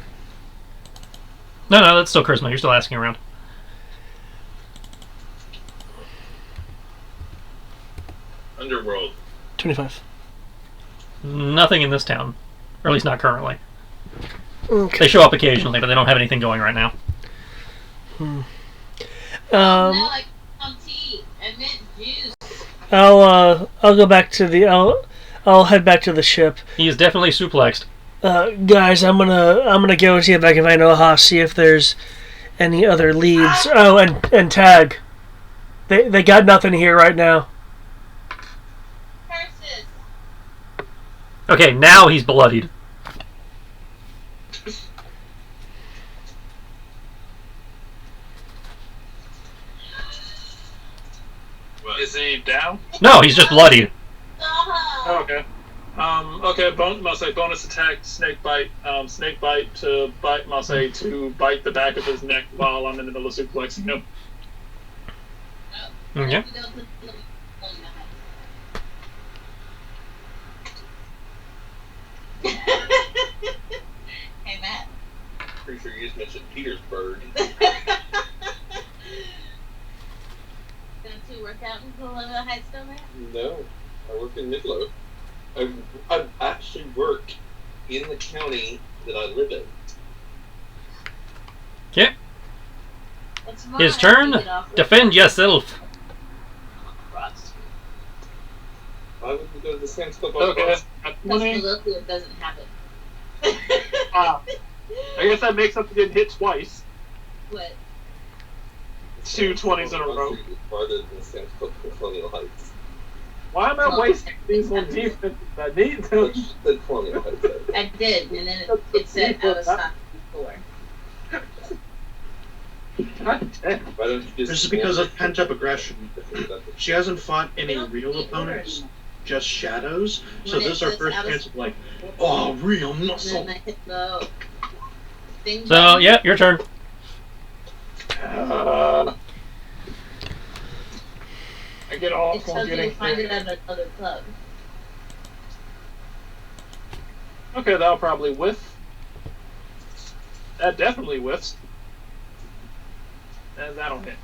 No, that's still charisma. You're still asking around. Underworld. 25. Nothing in this town, or at least not currently. Okay. They show up occasionally, but they don't have anything going right now. No, like tea. I meant juice. I'll go back to the I'll head back to the ship. He is definitely suplexed. Guys, I'm gonna go and see if I can find Oha, see if there's any other leads. Oh, and tag. They got nothing here right now. Curses. Okay, now he's bloodied. Is he down? No, he's just bloodied. Oh. Okay. Okay. I'll say bonus attack, snake bite. Snake bite to bite. I'll say to bite the back of his neck while I'm in the middle of suplexing him. Okay. Hey, Matt. Pretty sure you just mentioned Petersburg. Going to work out in Colonial Heights still, Matt? No, I work in Midlo. I actually work in the county that I live in. Okay. It's His turn. Defend yourself. Why would we go to the Sam's Club? Okay. Because 20. Philadelphia doesn't have it. I guess that makes up to getting hit twice. What? 2 20s in a row. Farther than the Sam's Club for Colonial Heights. Why am I wasting these on defense? I need to. The Colonial Heights. I did, and then it said I was not before. God damn. Why don't you just This is because of pent-up aggression. That's She hasn't fought any real opponents, just shadows. So When this is our it first says chance of like, oh, real And muscle. then I hit the thing. So, button. yeah, your turn. I get It off on tells you to getting find it hit. at another club. Okay, that'll probably whiff. That definitely whiffs. And that'll hit.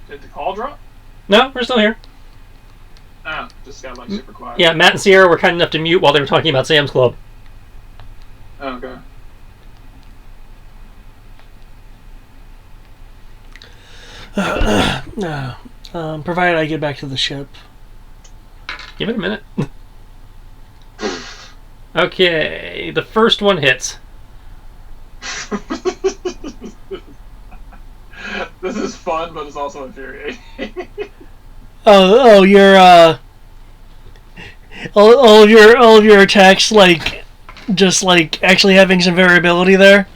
Did the call drop? No, we're still here. Ah, just got like super quiet. Yeah, Matt and Sierra were kind enough to mute while they were talking about Sam's Club. Oh, okay. Provided I get back to the ship. Give it a minute. Okay, the first one hits. This is fun, but it's also infuriating. Your all of your attacks just actually having some variability there.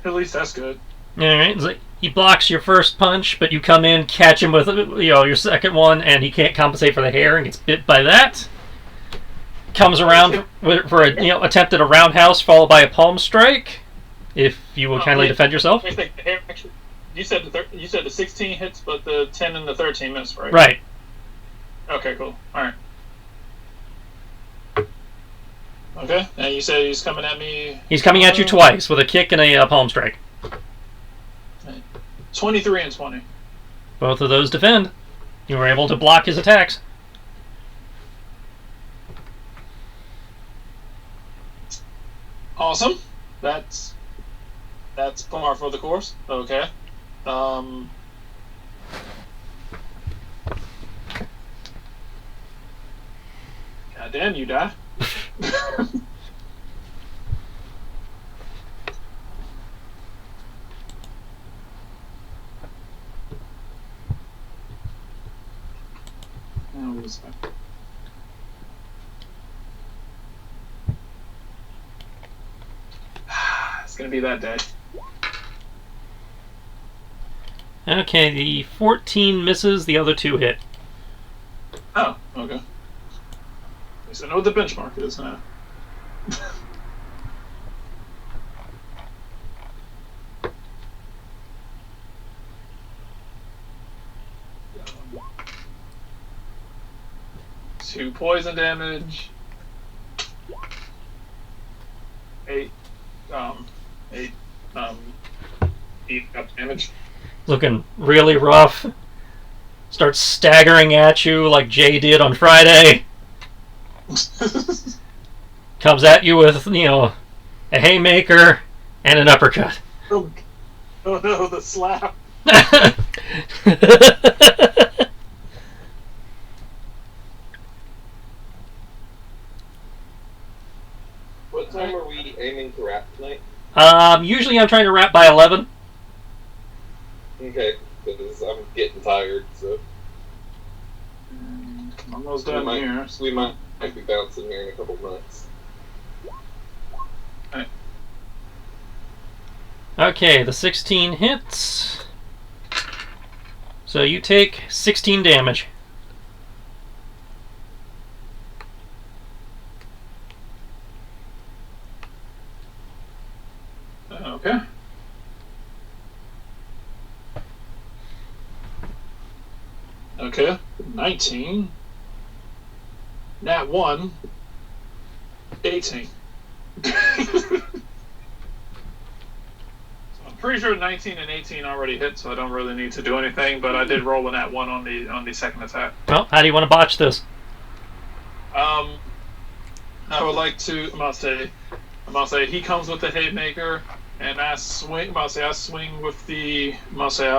At least that's good. Alright, so he blocks your first punch, but you come in, catch him with your second one, and he can't compensate for the hair and gets bit by that. Comes around for a attempt at a roundhouse followed by a palm strike. If you will kindly defend yourself. You said the 16 hits, but the 10 and the 13 miss, right? Right. Okay, cool. All right. Okay, and you said he's coming at me. He's coming at you twice with a kick and a palm strike. 23 and 20. Both of those defend. You were able to block his attacks. Awesome. That's par for the course. Okay. God damn, you die. It's gonna be that day. Okay, the 14 misses, the other 2 hit. Oh, okay. At least I know what the benchmark is now. Two poison damage. 8 up damage. Looking really rough. Starts staggering at you like Jay did on Friday. Comes at you with, a haymaker and an uppercut. Oh no, the slap. What time are we aiming to wrap tonight? Usually I'm trying to wrap by 11. Okay, because I'm getting tired, so. Almost done here. We might be bouncing here in a couple months. Alright. Okay, the 16 hits. So you take 16 damage. Okay. Okay. 19. Nat 1. 18. I'm pretty sure 19 and 18 already hit, so I don't really need to do anything. But I did roll a nat 1 on the second attack. Well, how do you want to botch this? I would like to. I'm gonna say he comes with the haymaker, and I swing. I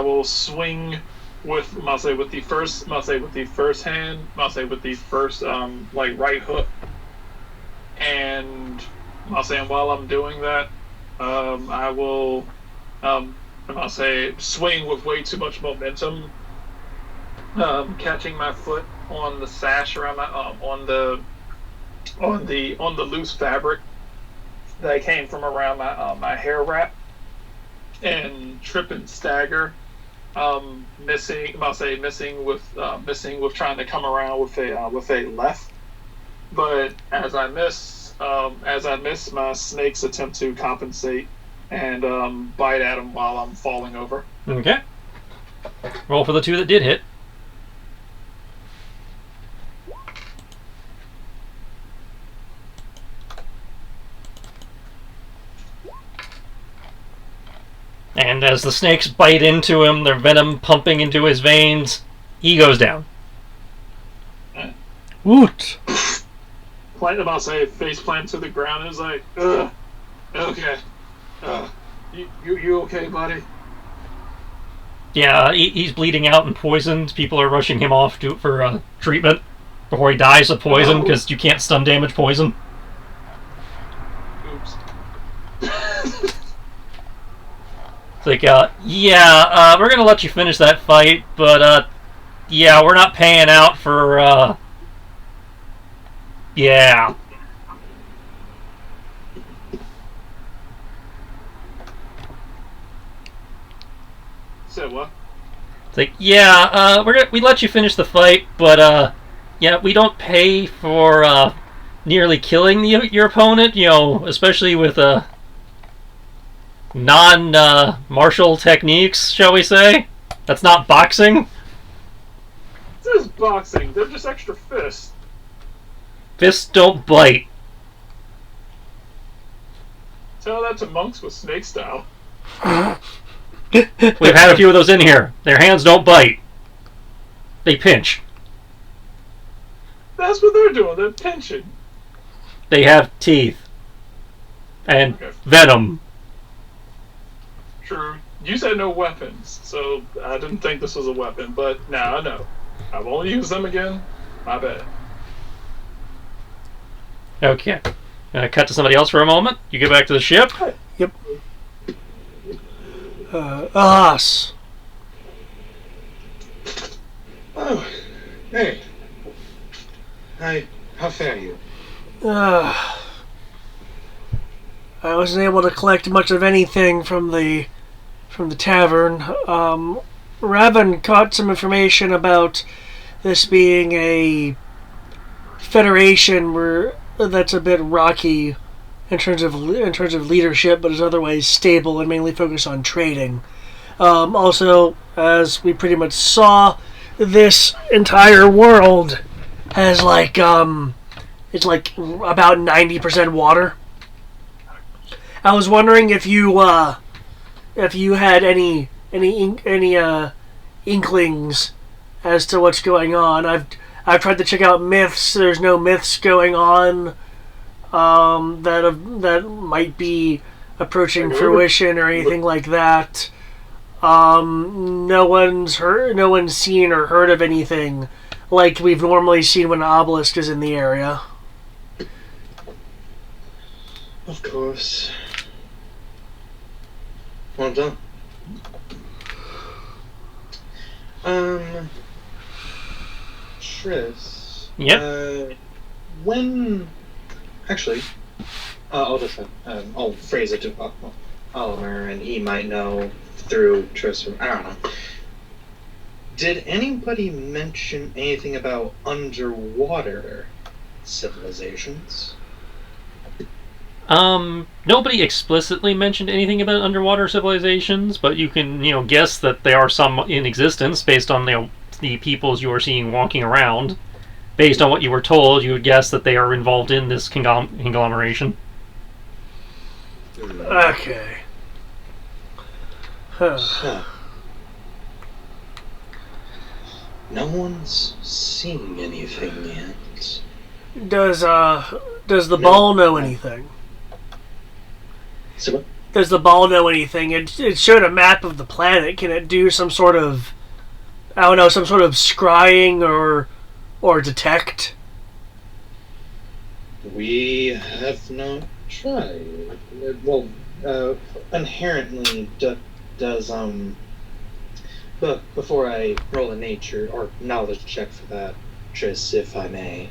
will swing with the first hand. With the first right hook, and while I'm doing that, I will swing with way too much momentum, catching my foot on the sash around my on the loose fabric that came from around my hair wrap, and trip and stagger, missing with trying to come around with a left, but as I miss, my snakes attempt to compensate and bite at him while I'm falling over. Okay. Roll for the 2 that did hit. And as the snakes bite into him, their venom pumping into his veins, he goes down. Woot! Face plant to the ground is like, ugh. Okay. You okay, buddy? Yeah, he's bleeding out and poisoned. People are rushing him off for treatment before he dies of poison, because you can't stun damage poison. Oops. It's like, we're gonna let you finish that fight, but, we're not paying out for, yeah. Said what? It's like, yeah, we let you finish the fight, but yeah, we don't pay for nearly killing your opponent. You know, especially with non-martial techniques, shall we say? That's not boxing. This is boxing. They're just extra fists. Fists don't bite. Tell that to monks with snake style. We've had a few of those in here. Their hands don't bite. They pinch. That's what they're doing. They're pinching. They have teeth. And Okay. venom. True. You said no weapons, so I didn't think this was a weapon, but now I know. I won't use them again. My bad. Okay. Cut to somebody else for a moment. You get back to the ship. Yep. Us. Oh, hey. How fare you? I wasn't able to collect much of anything from the tavern. Raven caught some information about this being a federation that's a bit rocky in terms of leadership, but is otherwise stable and mainly focused on trading. Also, as we pretty much saw, this entire world has it's like about 90% water. I was wondering if you had any inklings as to what's going on. I've tried to check out myths. There's no myths going on that might be approaching fruition or anything like that. No one's seen or heard of anything like we've normally seen when an obelisk is in the area. Of course. Well done. Tris. Yep. When... Actually, I'll phrase it to Oliver, and he might know through Tris, or I don't know. Did anybody mention anything about underwater civilizations? Nobody explicitly mentioned anything about underwater civilizations, but you can, guess that there are some in existence based on the peoples you are seeing walking around. Based on what you were told, you would guess that they are involved in this conglomeration. Okay. Huh. No one's seeing anything yet. Does the ball know anything? So what? Does the ball know anything? It showed a map of the planet. Can it do some sort of, I don't know, some sort of scrying or detect? We have not tried. Well, inherently does but before I roll a nature or knowledge check for that, Tris, if I may,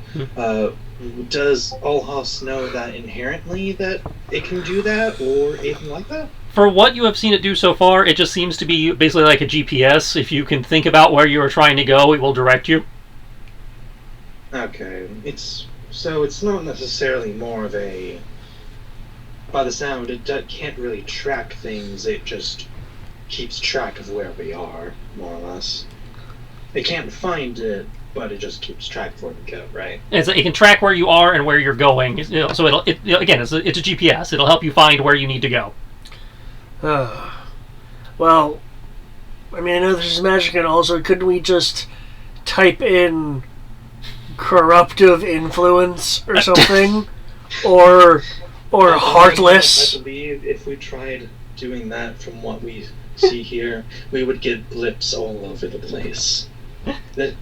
does Olhas know that inherently that it can do that or anything like that? For what you have seen it do so far, it just seems to be basically like a GPS. If you can think about where you are trying to go, it will direct you. Okay, it's not necessarily more of a. By the sound, it can't really track things. It just keeps track of where we are, more or less. It can't find it, but it just keeps track of where we go, right? It can track where you are and where you're going. So again, it's a GPS. It'll help you find where you need to go. Well, I mean, I know this is magic, and also, couldn't we just type in corruptive influence or something, or heartless? I believe if we tried doing that, from what we see here, we would get blips all over the place. The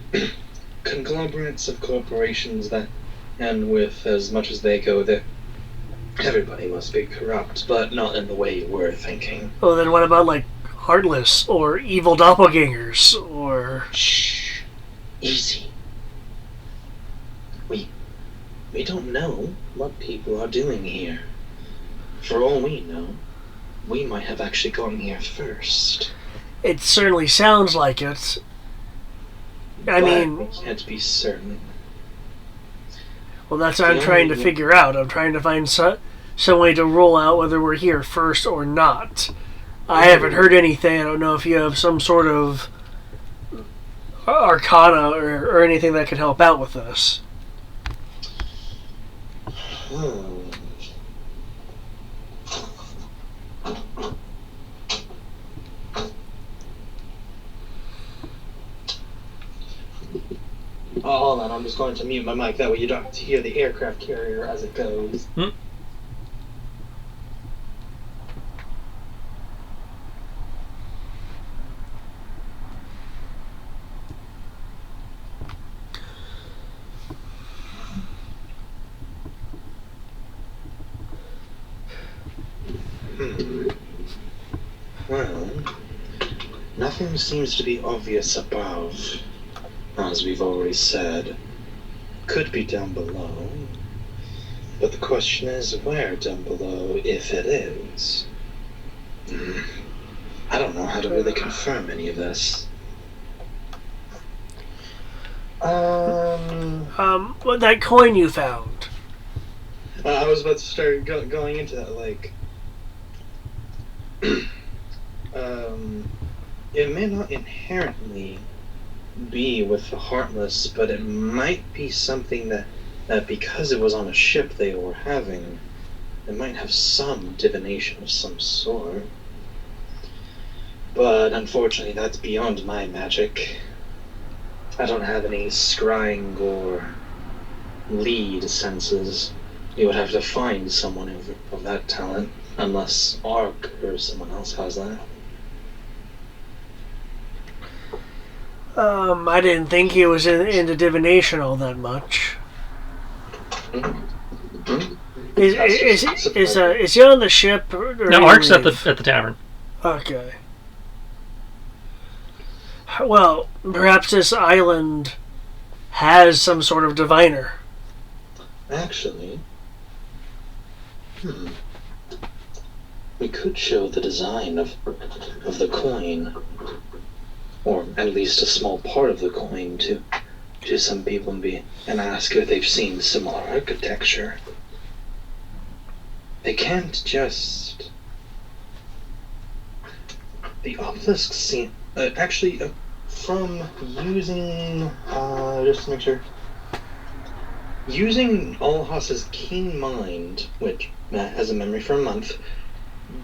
conglomerates of corporations that, and with as much as they go, that everybody must be corrupt, but not in the way we're thinking. Oh, then what about like heartless or evil doppelgangers or? Shh, easy. We don't know what people are doing here. For all we know, we might have actually gone here first. It certainly sounds like it. I But mean, we can't be certain. well, that's what I'm trying to figure out. I'm trying to find some way to rule out whether we're here first or not. I haven't heard anything. I don't know if you have some sort of arcana or anything that could help out with this. Hold on, I'm just going to mute my mic. That way you don't have to hear the aircraft carrier as it goes. Well, nothing seems to be obvious above, as we've already said. Could be down below, but the question is where down below, if it is. I don't know how to really confirm any of this. What that coin you found? I was about to start going into that, like... it may not inherently be with the Heartless, but it might be something that because it was on a ship they were having, it might have some divination of some sort. But unfortunately, that's beyond my magic. I don't have any scrying or lead senses. You would have to find someone of that talent, unless Ark or someone else has that. I didn't think he was into divination all that much. Is he on the ship? Or No, Ark's at the tavern. Okay. Well, perhaps this island has some sort of diviner. Actually, we could show the design of the coin, or at least a small part of the coin, to some people and ask if they've seen similar architecture. They can't just... The obelisk seem... from using... just to make sure... Using Alhas's keen mind, which Matt has a memory for a month,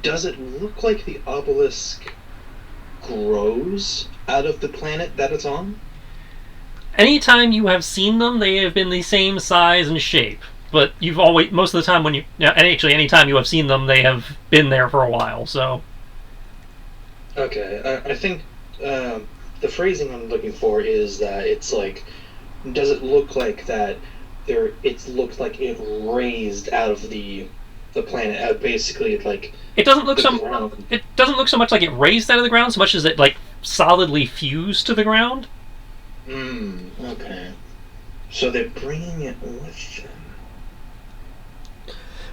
does it look like the obelisk grows out of the planet that it's on? Anytime you have seen them, they have been the same size and shape. But you've always, most of the time anytime you have seen them, they have been there for a while, so... Okay, I think the phrasing I'm looking for is that it's like, does it look like that it looked like it raised out of the planet, basically like... It doesn't look so much like it raised out of the ground, so much as it like solidly fused to the ground. Okay. So they're bringing it with them.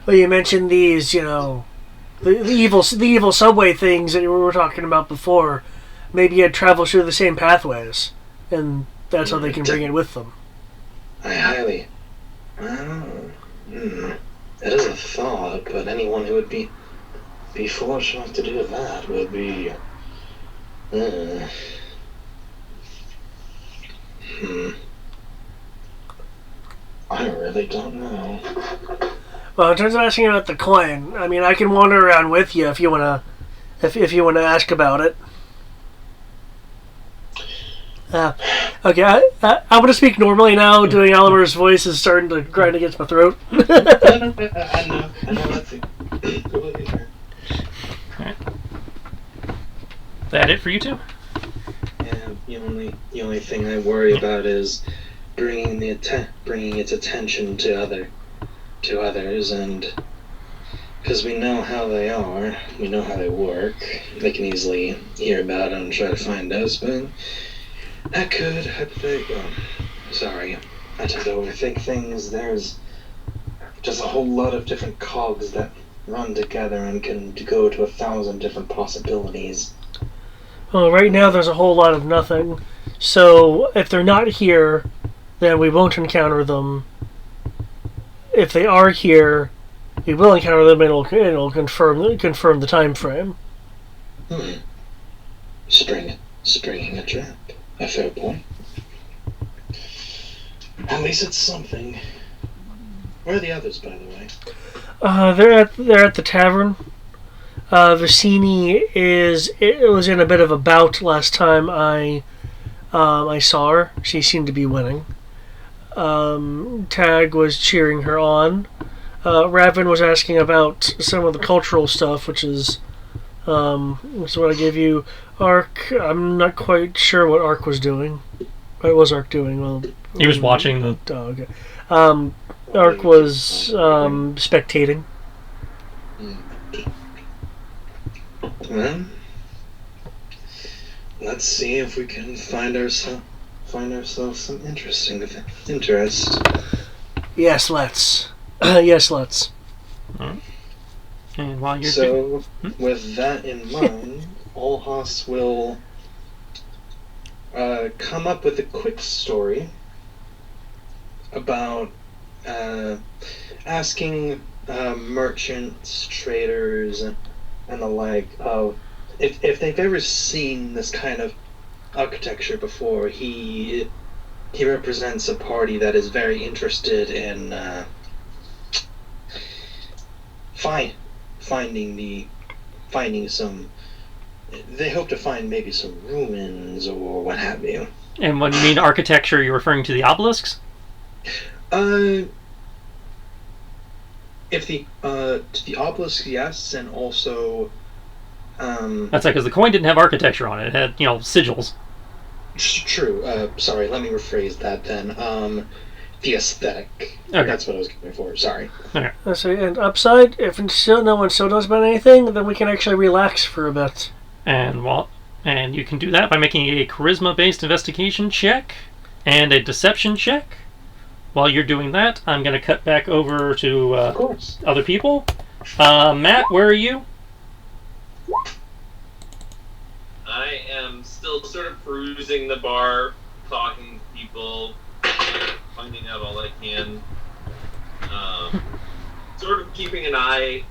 Well, you mentioned these, the evil subway things that we were talking about before. Maybe it travels through the same pathways, and that's how they can bring it with them. I highly... It is a thought, but anyone who would be fortunate to do that would be... I really don't know. Well, in terms of asking about the coin, I mean, I can wander around with you if you wanna ask about it. Okay, I'm gonna speak normally now. Doing Oliver's voice is starting to grind against my throat. I know, that's completely fair. Alright. Is that it for you two? Yeah, the only thing I worry about is bringing its attention to others, and because we know how they are, we know how they work. They can easily hear about it and try to find us, but that could sorry, I tend to overthink things. There's just a whole lot of different cogs that run together and can go to 1,000 different possibilities. Well, right now there's a whole lot of nothing. So if they're not here, then we won't encounter them. If they are here, we will encounter them, and it'll confirm the time frame. Springing a trap. A fair point. At least it's something. Where are the others, by the way? They're at the tavern. Vicini was in a bit of a bout last time I saw her. She seemed to be winning. Tag was cheering her on. Raven was asking about some of the cultural stuff, which is what I gave you. Ark, I'm not quite sure what Ark was doing. What was Ark doing? Well, He was watching the. Oh, okay. Ark was spectating. Well, let's see if we can find ourselves some interest. Yes, let's. Yes, let's. And while you're So, with that in mind, Olhas will come up with a quick story about asking merchants, traders, and the like if they've ever seen this kind of architecture before. He represents a party that is very interested in finding some. They hope to find maybe some ruins or what have you. And when you mean architecture, you're referring to the obelisks? If the to the obelisk, yes, and also That's because the coin didn't have architecture on it. It had, sigils. true. Sorry, let me rephrase that then. The aesthetic. Okay. That's what I was going for. Sorry. Let's see. And upside, if no one still knows about anything, then we can actually relax for a bit. And you can do that by making a charisma-based investigation check and a deception check. While you're doing that, I'm going to cut back over to Of course. other people. Matt, where are you? I am still sort of perusing the bar, talking to people, finding out all I can. Sort of keeping an eye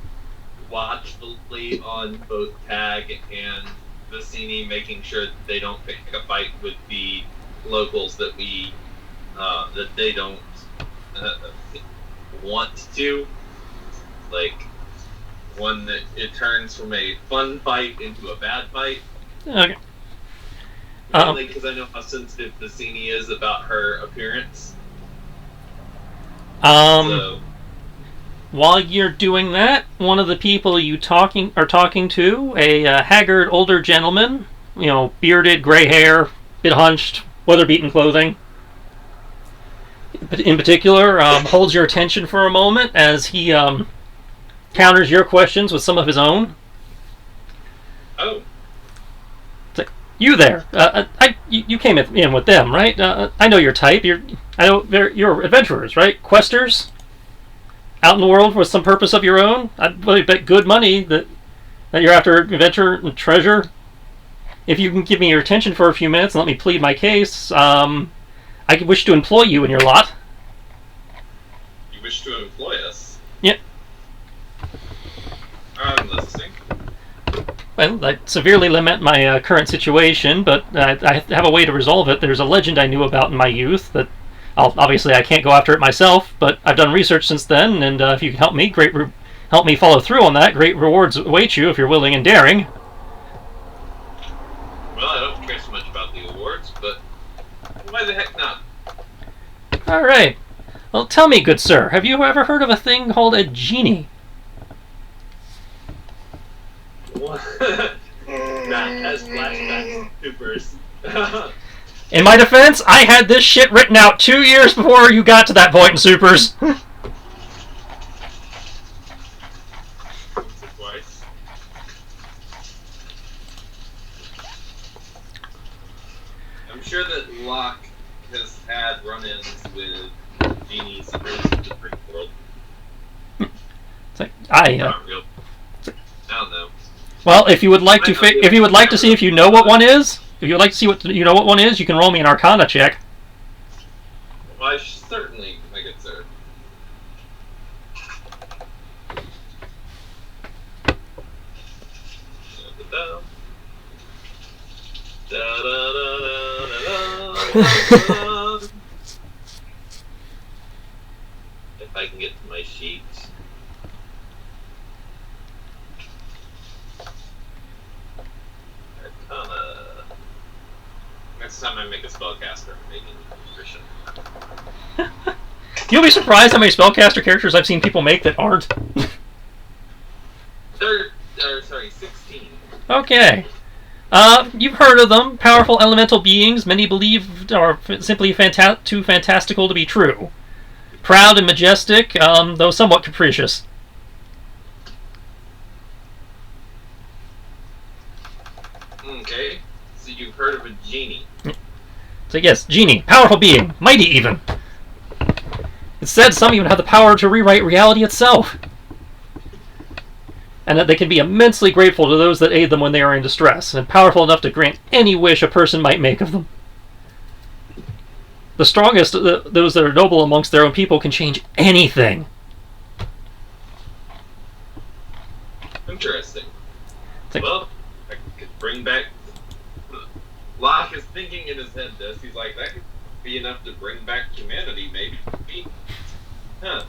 watchfully on both Tag and Vicini, making sure that they don't pick a fight with the locals that they don't want to. Like, one that it turns from a fun fight into a bad fight. Okay. Mainly because I know how sensitive Vicini is about her appearance. So, While you're doing that, one of the people you are talking to, a haggard older gentleman, bearded, gray hair, bit hunched, weather-beaten clothing. In particular, holds your attention for a moment as he counters your questions with some of his own. oh, It's like, you there? You came in with them, right? I know your type. You're adventurers, right? Questers, out in the world with some purpose of your own. I'd really bet good money that you're after adventure and treasure. If you can give me your attention for a few minutes and let me plead my case, I could wish to employ you in your lot. you wish to employ us? Yep. I'm listening. Well, I severely lament my current situation, but I have a way to resolve it. There's a legend I knew about in my youth that, obviously I can't go after it myself, but I've done research since then, and if you can help me, help me follow through on that. Great rewards await you if you're willing and daring. Well, I don't care so much about the awards, but why the heck not? All right. Well, tell me, good sir, have you ever heard of a thing called a genie? Matt has flashbacks to Supers. In my defense, I had this shit written out 2 years before you got to that point in Supers. Once or twice. I'm sure that Locke has had run-ins with genies in the Greek world. It's like, Not real. I don't know. Well, if you would like to, Might not be if you would like to able see if you know what one is, if you would like to see what you know what one is, you can roll me an Arcana check. Why, certainly, my good sir. Da-da-da. Da-da-da-da-da-da. If I can get to my sheet. Arcana. Next time I make a spellcaster, I'm making nutrition. You'll be surprised how many spellcaster characters I've seen people make that aren't. Sorry, 16. Okay. You've heard of them. Powerful elemental beings, many believe are simply too fantastical to be true. Proud and majestic, though somewhat capricious. Okay, so you've heard of a genie. So yes, genie, powerful being, mighty even. It's said some even have the power to rewrite reality itself. And that they can be immensely grateful to those that aid them when they are in distress, and powerful enough to grant any wish a person might make of them. The strongest, those that are noble amongst their own people, can change anything. Interesting. It's like, Well, I could bring back. Locke is thinking in his head this. He's like, that could be enough to bring back humanity, maybe. Huh.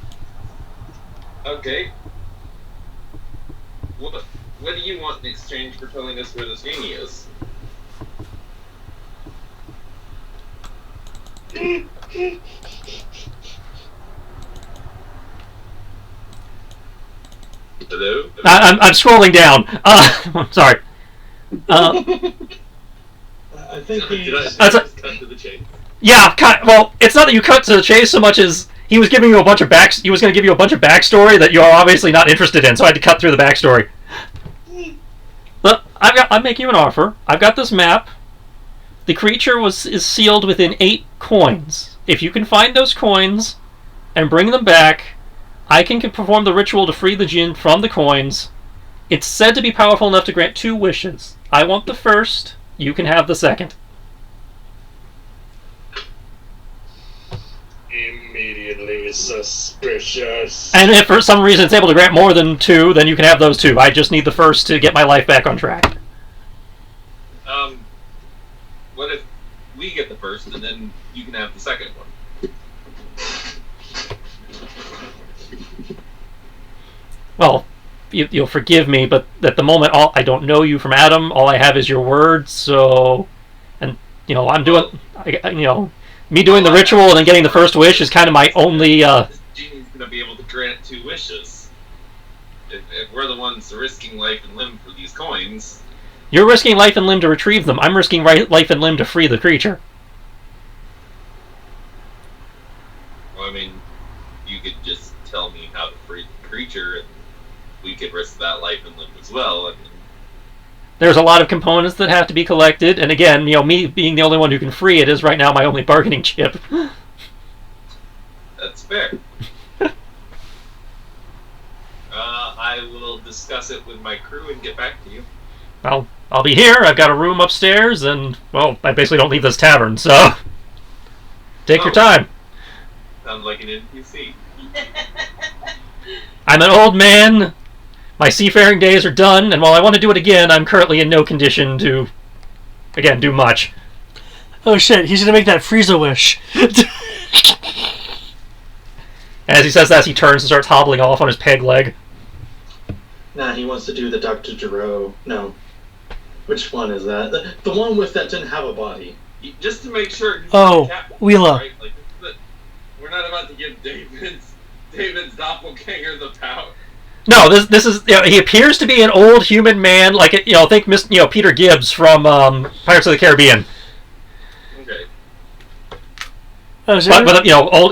Okay. What do you want in exchange for telling us where this genie is? Hello? I'm scrolling down. I'm sorry. I think Did I That's just cut to the chase? Yeah, well, it's not that you cut to the chase so much as he was giving you a bunch of he was going to give you a bunch of backstory that you're obviously not interested in, so I had to cut through the backstory. But I'm making you an offer. I've got this map. The creature is sealed within 8 coins. If you can find those coins and bring them back, I can perform the ritual to free the djinn from the coins. It's said to be powerful enough to grant 2 wishes. I want the first. You can have the second. Immediately suspicious. And if for some reason it's able to grant more than 2, then you can have those 2. I just need the first to get my life back on track. What if we get the first and then you can have the second one? Well, you'll forgive me, but at the moment, I don't know you from Adam. All I have is your word. So, and I'm doing, me doing the ritual and then getting the first wish is kind of my only. This genie's gonna be able to grant 2 wishes. If we're the ones risking life and limb for these coins. You're risking life and limb to retrieve them. I'm risking life and limb to free the creature. Well, I mean, you could just tell me how to free the creature, and we could risk that life and limb as well. I mean, there's a lot of components that have to be collected, and again, me being the only one who can free it is right now my only bargaining chip. that's fair. I will discuss it with my crew and get back to you. Well, I'll be here. I've got a room upstairs, and, well, I basically don't leave this tavern, so take your time. Sounds like an NPC. I'm an old man. My seafaring days are done, and while I want to do it again, I'm currently in no condition to, again, do much. Oh shit, he's gonna make that Frieza wish. As he says that, he turns and starts hobbling off on his peg leg. Nah, he wants to do the Dr. Gero. No. Which one is that? The one with that didn't have a body. Just to make sure. Oh, Wheela. Right? Like, we're not about to give David's doppelganger the power. No, this is he appears to be an old human man, like think Peter Gibbs from Pirates of the Caribbean. Okay. But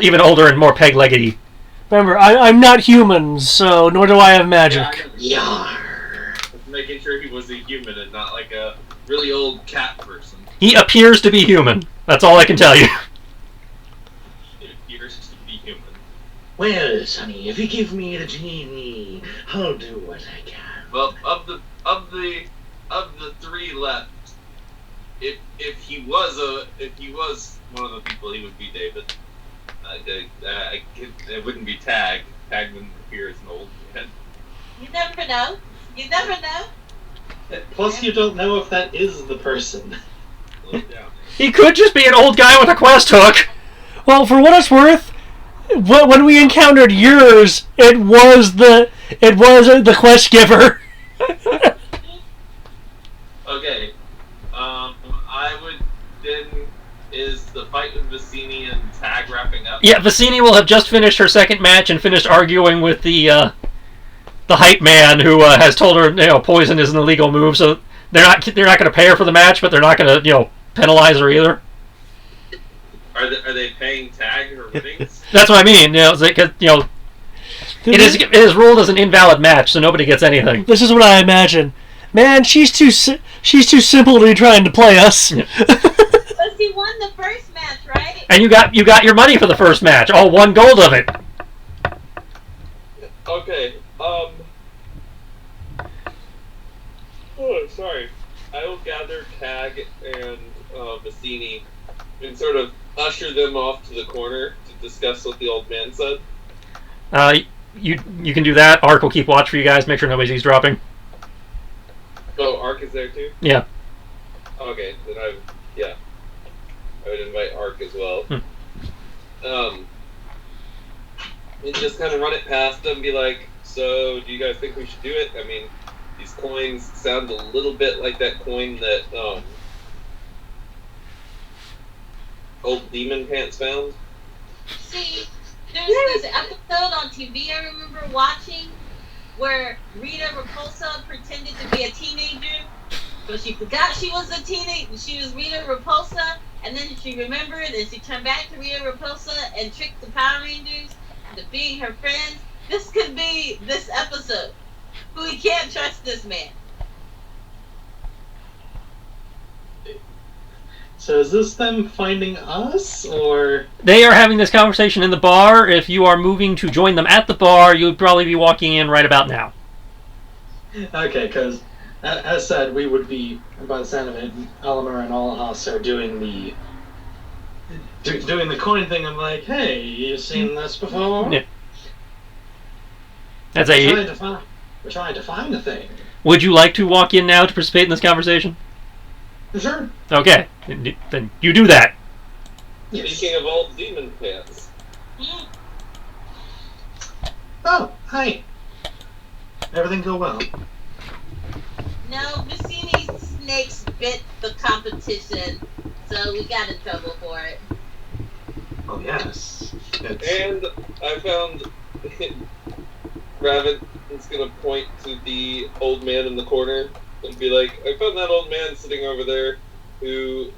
even older and more peg-leggedy. Remember, I'm not human, so nor do I have magic. Yar. Just making sure he was a human and not like a really old cat person. He appears to be human. That's all I can tell you. He appears to be human. Well, Sonny, if you give me the genie, I'll do what I can. Well, of the of the three left, if he was one of the people, he would be David. It wouldn't be Tag. Tag wouldn't appear as an old man. You never know. You never know. Plus, you don't know if that is the person. Yeah. He could just be an old guy with a quest hook. Well, for what it's worth, when we encountered yours, it was the quest giver. Okay. I would then. Is the fight with Vicini and Tag wrapping up? Yeah, Vicini will have just finished her second match and finished arguing with the hype man who has told her poison is an illegal move. So they're not going to pay her for the match, but they're not going to penalize her either. Are they paying Tag her winnings? That's what I mean. It is ruled as an invalid match, so nobody gets anything. This is what I imagine. Man, she's too simple to be trying to play us. Yeah. But she won the first match, right? And you got your money for the first match, all 1 gold of it. Okay. Oh, sorry. I will gather Tag and Vicini and sort of usher them off to the corner to discuss what the old man said. You can do that. Ark will keep watch for you guys. Make sure nobody's eavesdropping. Oh, Ark is there too? Yeah. Okay, then I would invite Ark as well. And just kind of run it past them, be like, so do you guys think we should do it? I mean, these coins sound a little bit like that coin that old Demon Pants found. See, there's this episode on TV I remember watching where Rita Repulsa pretended to be a teenager, but she forgot she was a teenager. She was Rita Repulsa, and then she remembered, and she turned back to Rita Repulsa and tricked the Power Rangers into being her friends. This could be this episode. We can't trust this man. So is this them finding us, or...? They are having this conversation in the bar. If you are moving to join them at the bar, you'd probably be walking in right about now. Okay, because, as said, we would be, by the sound of it, Alamur and Alahas are doing the coin thing. I'm like, hey, you seen this before? Yeah. We're trying to find a thing. Would you like to walk in now to participate in this conversation? Sure. Okay, then you do that. Yes. Speaking of old Demon Pants. Oh, hi. Everything go well? No, Vicini snakes bit the competition, so we got in trouble for it. Oh, yes. And I found Raven is going to point to the old man in the corner and be like, I found that old man sitting over there who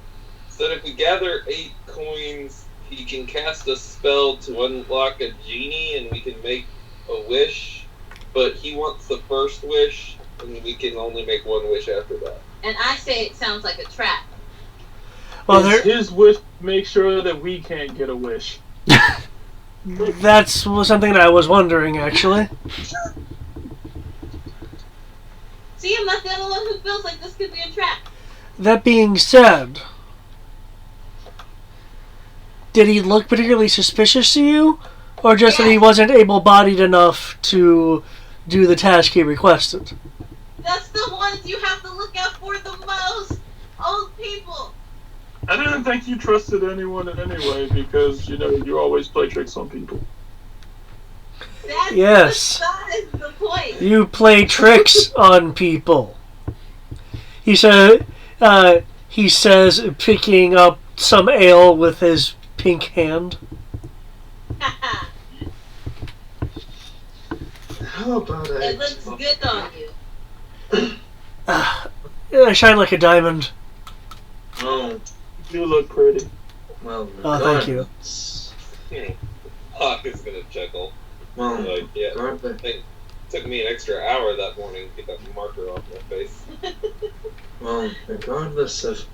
said if we gather 8 coins, he can cast a spell to unlock a genie and we can make a wish, but he wants the first wish and we can only make 1 wish after that. And I say it sounds like a trap. Well, His wish make sure that we can't get a wish. that's something that I was wondering, actually. See, I'm not the only one who feels like this could be a trap. That being said, did he look particularly suspicious to you? Or just that he wasn't able-bodied enough to do the task he requested? That's the ones you have to look out for the most. Old people. I didn't think you trusted anyone anyway because, you always play tricks on people. That's Yes. besides the point. You play tricks on people. He says, picking up some ale with his pink hand. How about It looks good on you. I shine like a diamond. Oh, You look pretty. well, Oh, thank you. Hawk is going to chuckle. Well, Like, yeah. regardless, It took me an extra hour that morning to get that marker off my face. regardless of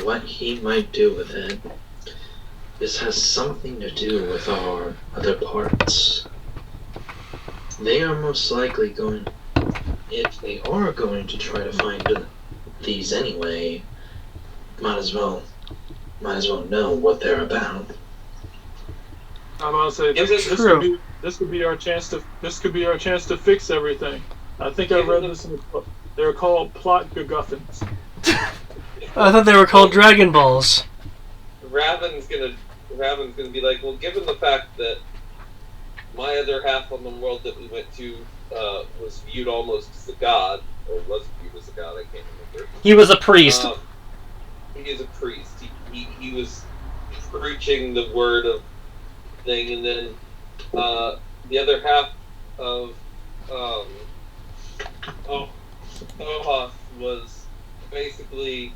what he might do with it, this has something to do with our other parts. They are most likely going if they are going to try to find these anyway, might as well know what they're about. I'm gonna say this could be our chance to fix everything. I think I read this in the book. They're called plot guguffins. I thought they were called Dragon Balls. Raven's gonna be like, well, given the fact that my other half on the world that we went to was viewed almost as a god, or was viewed as a god, I can't remember. He was a priest. He is a priest. He was preaching the word of thing, and then the other half of Ohos was basically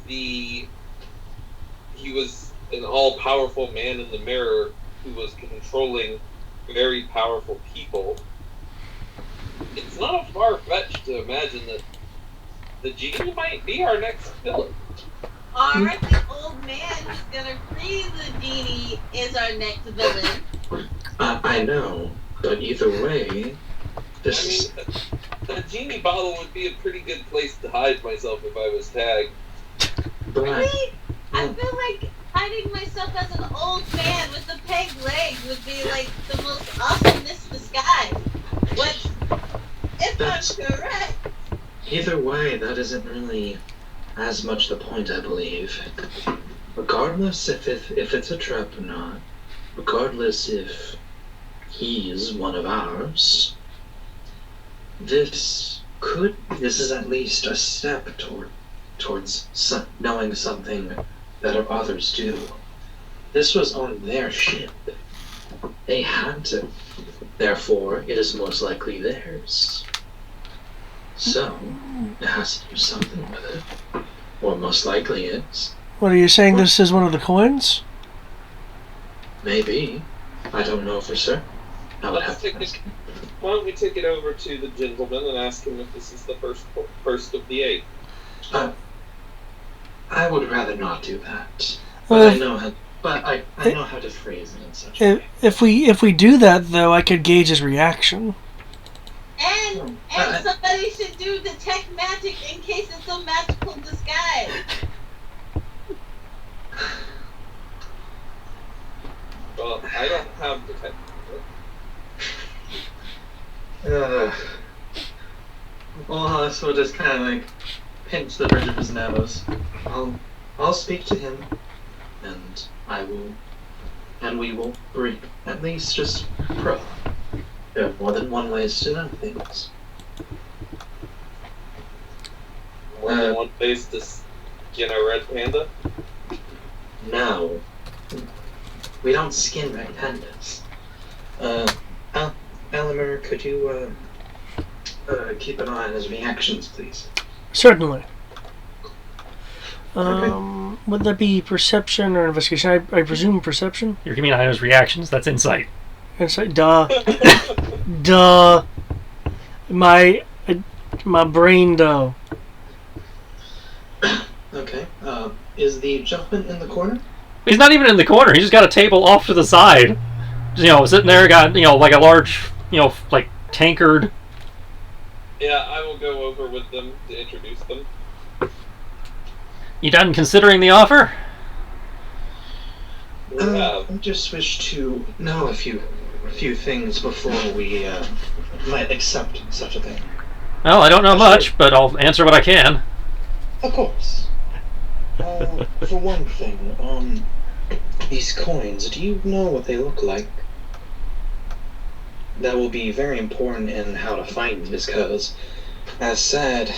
he was an all-powerful man in the mirror who was controlling very powerful people. It's not far-fetched to imagine that the genie might be our next villain. Or the old man who's gonna free the genie is our next villain. I know, but either way, a genie bottle would be a pretty good place to hide myself if I was tagged. Really? I feel like hiding myself as an old man with the peg leg would be like the most awesomest disguise. What? If I'm correct. Either way, that isn't really as much the point, I believe. Regardless if it's a trap or not, regardless if he's one of ours, this is at least a step towards knowing something that others do. This was on their ship. They had to. Therefore, it is most likely theirs. So, it has to do something with it. Or most likely is. What are you saying? This is one of the coins? Maybe. I don't know for certain. I would have to ask him. Why don't we take it over to the gentleman and ask him if this is the first of the 8? I would rather not do that. Well, I know how to phrase it in such a way. If we do that, though, I could gauge his reaction. And somebody should do detect magic in case it's a magical disguise. Well, I don't have detect. Ohos will just kind of like pinch the bridge of his nose. I'll speak to him, and we will break. At least just pro. There are more than one ways to know things. More than one place to skin a red panda? No. We don't skin red pandas. Alimer, could you keep an eye on his reactions, please? Certainly. Okay. Would that be perception or investigation? I presume perception? You're giving Io's reactions. That's insight. Insight. Duh. Duh. My brain, though. Okay. Is the gentleman in the corner? He's not even in the corner. He's just got a table off to the side. Sitting there, got, like a large, like tankard. Yeah, I will go over with them to introduce them. You done considering the offer? I just wish to know a few things before we might accept such a thing. Well, I don't know much, but I'll answer what I can. Of course. For one thing, these coins, do you know what they look like? That will be very important in how to find these, because, as said,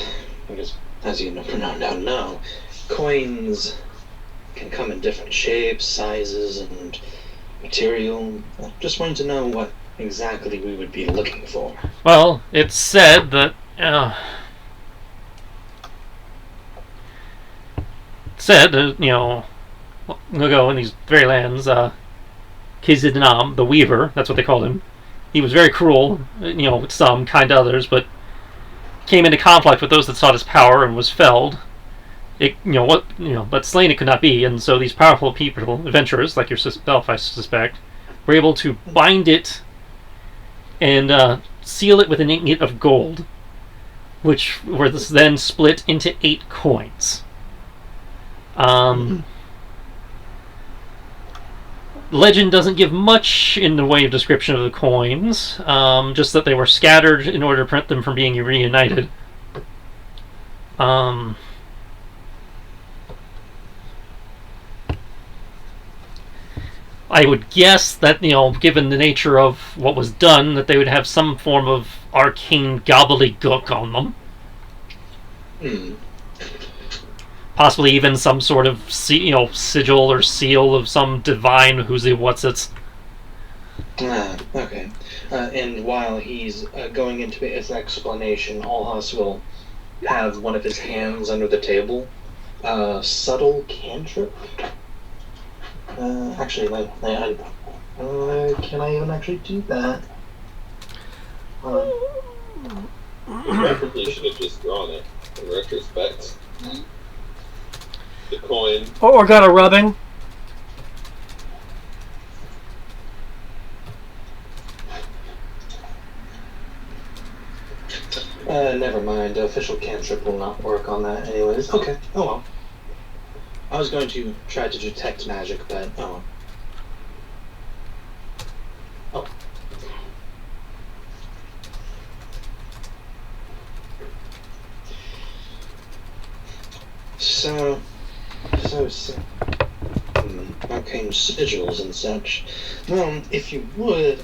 as you know, coins can come in different shapes, sizes, and material. I just wanted to know what exactly we would be looking for. Well, it's said that we'll go in these very lands, Kizidnam, the Weaver, that's what they called him. He was very cruel, with some, kind to others, but came into conflict with those that sought his power and was felled. But slain it could not be, and so these powerful people, adventurers, like yourself, I suspect, were able to bind it and seal it with an ingot of gold which were then split into 8 coins. Legend doesn't give much in the way of description of the coins, just that they were scattered in order to prevent them from being reunited. I would guess that, given the nature of what was done, that they would have some form of arcane gobbledygook on them. Possibly even some sort of sigil or seal of some divine who's-what's-its. Okay. And while he's going into his explanation, Alhas will have one of his hands under the table. Subtle cantrip? Actually, can I even actually do that? Preferably should have just drawn it in retrospect. The coin. Or got a rubbing. Never mind. Official cantrip will not work on that anyways. Okay. Oh well. I was going to try to detect magic, but oh. Oh. So, arcane sigils and such. Well, if you would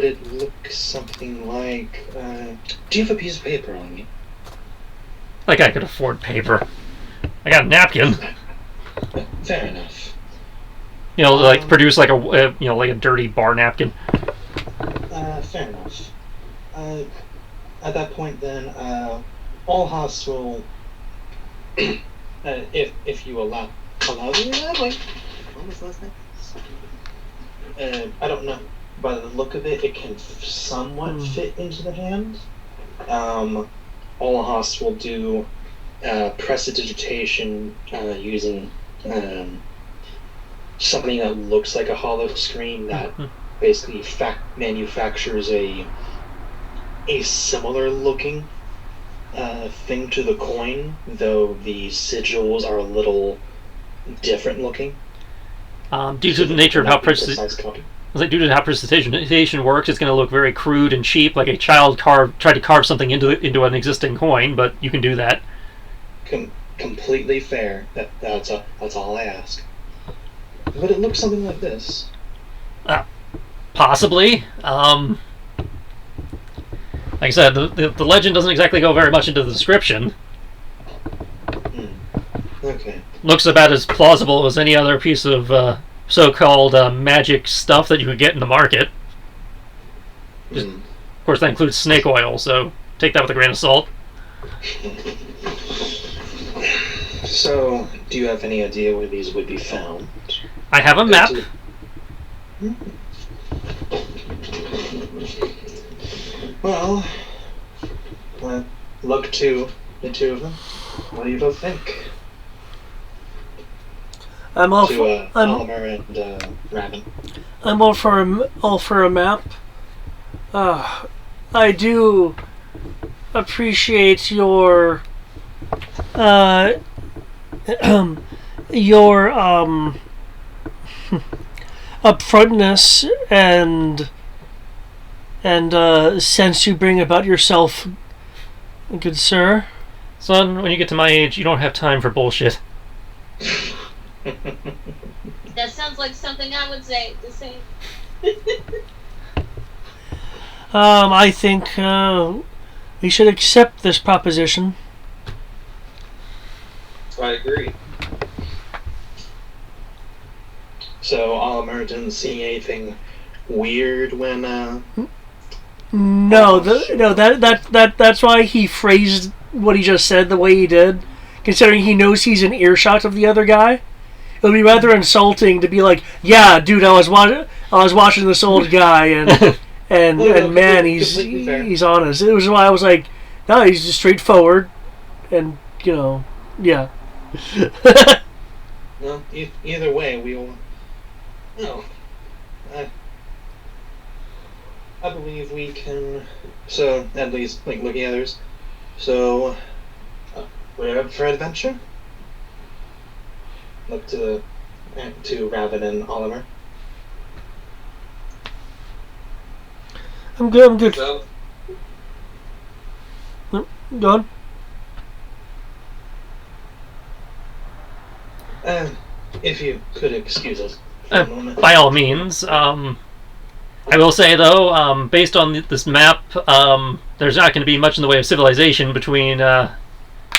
it look something like, do you have a piece of paper on you? Like I could afford paper. I got a napkin. Fair enough. Like produce like a dirty bar napkin. Fair enough. At that point then, Alhas will, if you allow me that way. When was last name? I don't know. By the look of it, it can somewhat fit into the hand. Alhas will do prestidigitation using something that looks like a hollow screen that basically manufactures a similar looking thing to the coin, though the sigils are a little different looking. Due to the nature of how due to how prestidigitation works, it's going to look very crude and cheap, like a child tried to carve something into an existing coin. But you can do that. Completely fair. That's all I ask. But it looks something like this. Possibly. Like I said, the legend doesn't exactly go very much into the description. Okay. Looks about as plausible as any other piece of so-called magic stuff that you could get in the market. Of course, that includes snake oil, so take that with a grain of salt. So, do you have any idea where these would be found? I have a map. Well, look to the two of them. What do you both think? I'm all to Oliver and Raven. I'm all for a map. I do appreciate your upfrontness and sense you bring about yourself, good sir. Son, when you get to my age, you don't have time for bullshit. That sounds like something I would say to say. I think we should accept this proposition. I agree. So Oliver didn't see anything weird when No, that's why he phrased what he just said the way he did, considering he knows he's in earshot of the other guy. It would be rather insulting to be like, "Yeah, dude, I was watching this old guy, and man, he's honest." It was why I was like, "No, he's just straightforward, and yeah." Well, either way, we will. No. I believe we can. So at least like looking at others. So we're up for adventure. Look to Raven and Oliver. I'm good. I'm good. So, Go on. If you could excuse us for a moment. By all means. I will say, though, based on this map, there's not going to be much in the way of civilization between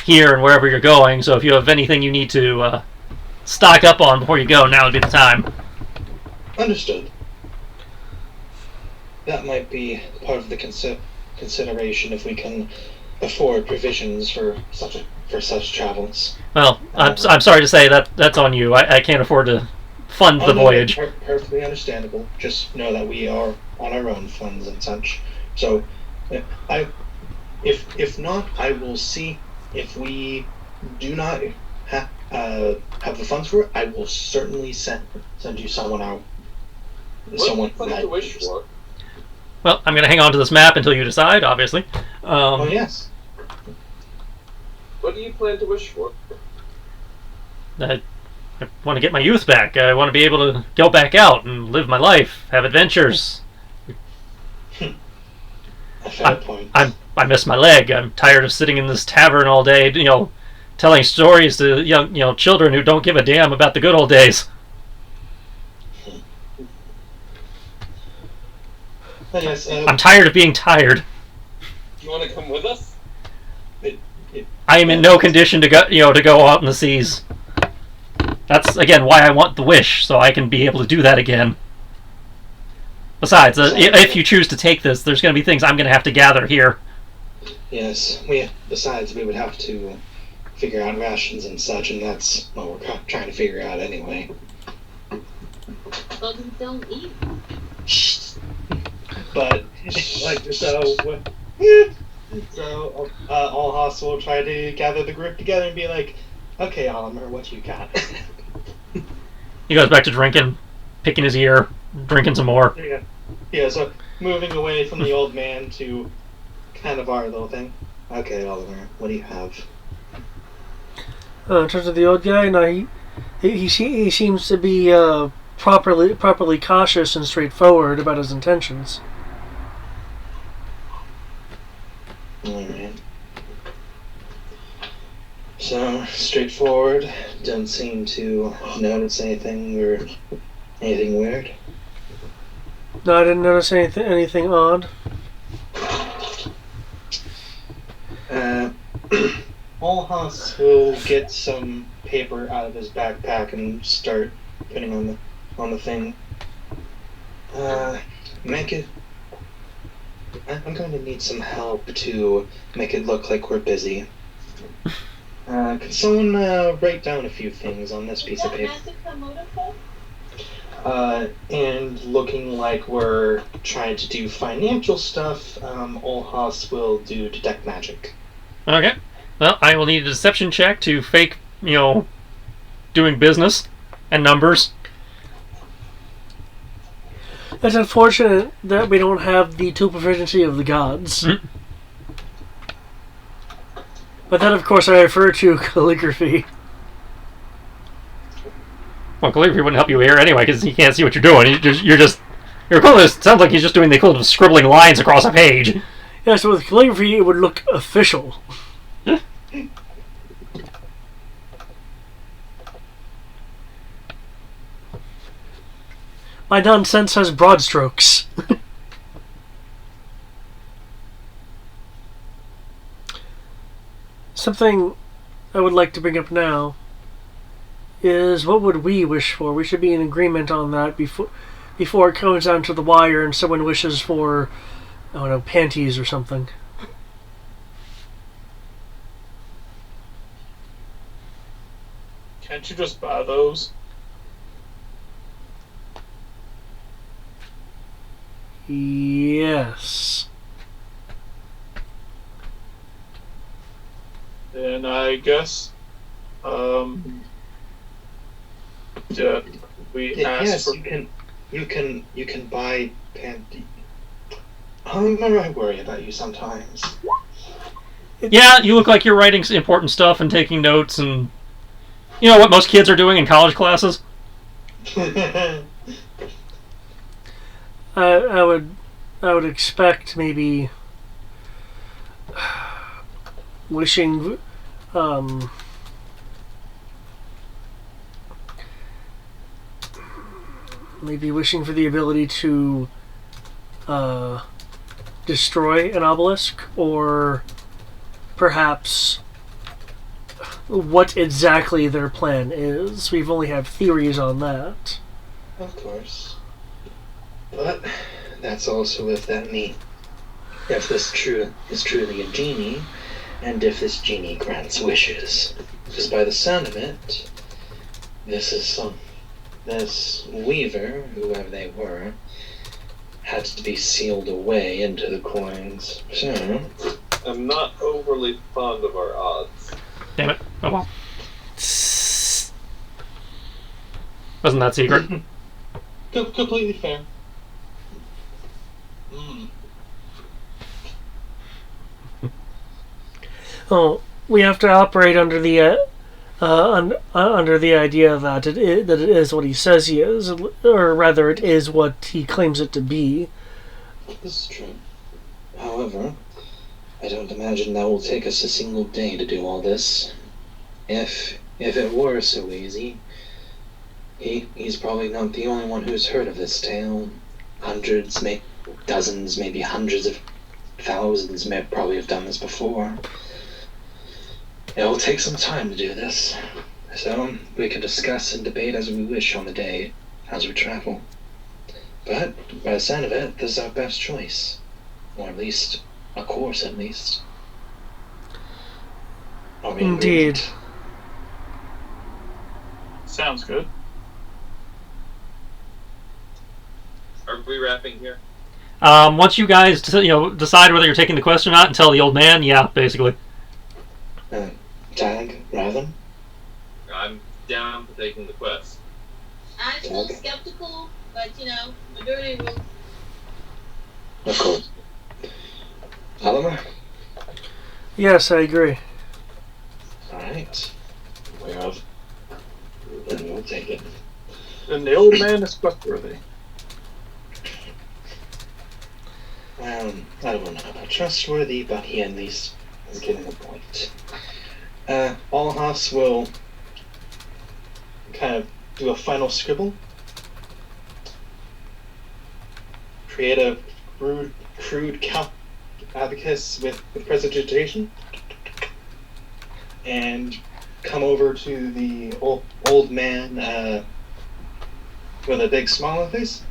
here and wherever you're going, so if you have anything you need to stock up on before you go, now would be the time. Understood. That might be part of the consideration if we can afford provisions for such travels. Well, I'm sorry to say that's on you. I can't afford to fund the voyage. Perfectly understandable. Just know that we are on our own funds and such. So, if not, I will see if we do not have the funds for it. I will certainly send you someone out. Someone what do you wish for? Well, I'm going to hang on to this map until you decide, obviously. Oh yes. What do you plan to wish for? I want to get my youth back. I want to be able to go back out and live my life, have adventures. A fair point. I miss my leg. I'm tired of sitting in this tavern all day, telling stories to young, children who don't give a damn about the good old days. Yes, I'm tired of being tired. Do you want to come with us? I am in no condition to go out in the seas. That's again why I want the wish, so I can be able to do that again. Besides, if you choose to take this, there's going to be things I'm going to have to gather here. Yes, besides we would have to figure out rations and such, and that's what we're trying to figure out anyway. Bugs don't eat. But so all hostile will try to gather the group together and be like, "Okay, Oliver, what you got?" He goes back to drinking, picking his ear, drinking some more. Yeah. So moving away from the old man to kind of our little thing. Okay, Oliver, what do you have? In terms of the old guy, no, he seems to be properly cautious and straightforward about his intentions. Alright. So, straightforward, don't seem to notice anything weird. No, I didn't notice anything odd. Olhas will get some paper out of his backpack and start putting on the thing. Make it. I'm going to need some help to make it look like we're busy. Can someone write down a few things on this piece of paper? And looking like we're trying to do financial stuff, Olhas will do detect magic. Okay. Well, I will need a deception check to fake, doing business and numbers. It's unfortunate that we don't have the tool proficiency of the gods. Mm. But then, of course, I refer to calligraphy. Well, calligraphy wouldn't help you here anyway, because he can't see what you're doing. Your equivalent sounds like he's just doing the equivalent of scribbling lines across a page. Yeah, so with calligraphy, it would look official. My nonsense has broad strokes. Something I would like to bring up now is what would we wish for? We should be in agreement on that before it comes down to the wire and someone wishes for, I don't know, panties or something. Can't you just buy those? Yes. Then I guess, yeah, we asked Yes, for. you can buy panty. I worry about you sometimes. Yeah, you look like you're writing important stuff and taking notes, and you know what most kids are doing in college classes. I would expect maybe wishing maybe wishing for the ability to destroy an obelisk, or perhaps what exactly their plan is. We've only have theories on that. Of course. But that's also if this is truly a genie, and if this genie grants wishes. Because by the sound of it, this weaver, whoever they were, had to be sealed away into the coins. So, I'm not overly fond of our odds. Damn it. Oh well. Wasn't that secret? Completely fair. Mm. Oh, we have to operate under the under the idea that it is what he says he is, or rather, it is what he claims it to be. this is true. However, I don't imagine that will take us a single day to do all this. If it were so easy, he's probably not the only one who's heard of this tale. Hundreds, maybe dozens, maybe hundreds of thousands may probably have done this before. It will take some time to do this, so we can discuss and debate as we wish on the day as we travel. But by the sound of it, this is our best choice, or at least a course, at least. Are we in Indeed. agreement? Sounds good. Are we wrapping here? Once you guys decide whether you're taking the quest or not and tell the old man, yeah, basically. Tag, rather. I'm down for taking the quest. I'm still skeptical, but majority rules. Of course. Oliver? Yes, I agree. Alright. Whereof? Then we'll take it. And the old man is trustworthy. Well, I don't know about trustworthy, but he at least is getting the point. All of us will kind of do a final scribble. Create a crude abacus with presentation. And come over to the old man with a big smile on his face.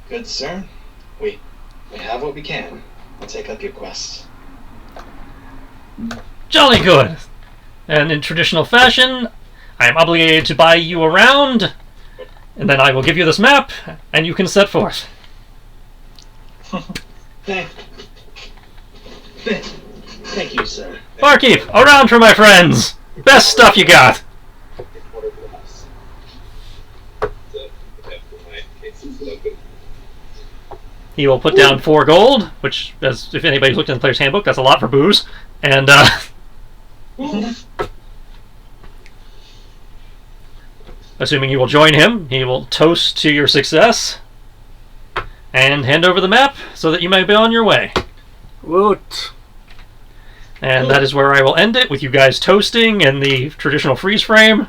Good sir, we have what we can. I'll take up your quest. Jolly good. And in traditional fashion, I am obligated to buy you around, and then I will give you this map, and you can set forth. Thank you, sir. Barkeep, around for my friends! Best stuff you got! He will put down 4 gold, which, as if anybody's looked in the player's handbook, that's a lot for booze. And, assuming you will join him, he will toast to your success and hand over the map so that you may be on your way. Woot. And that is where I will end it, with you guys toasting and the traditional freeze frame.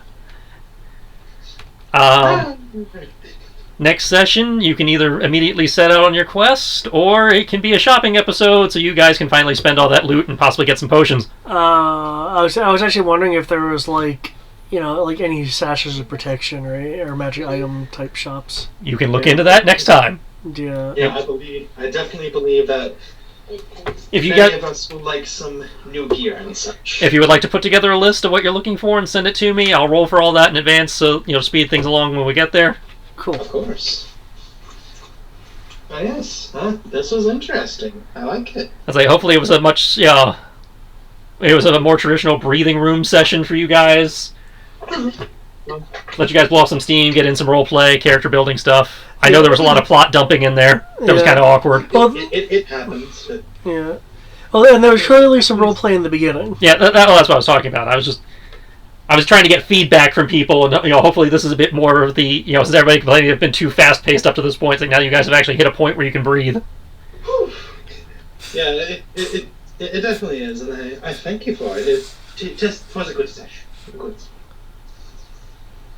Next session, you can either immediately set out on your quest, or it can be a shopping episode so you guys can finally spend all that loot and possibly get some potions. I was actually wondering if there was like any sashes of protection or magic item type shops. You can look into that next time. Yeah. Yeah, I definitely believe that If you many get, of us would like some new gear and such. if you would like to put together a list of what you're looking for and send it to me, I'll roll for all that in advance so speed things along when we get there. Cool. Of course. Oh yes, this was interesting. I like it. I was like, hopefully it was a more traditional breathing room session for you guys. let you guys blow off some steam, get in some role play, character building stuff. I know there was a lot of plot dumping in there. That was kind of awkward. Well, It happens. yeah. Well, and there was clearly some role play in the beginning. Yeah, that's what I was talking about. I was trying to get feedback from people, and hopefully this is a bit more of the since everybody complaining they've been too fast paced up to this point. Like now you guys have actually hit a point where you can breathe. Yeah, it definitely is, and I thank you for it. It just was a good session. Good.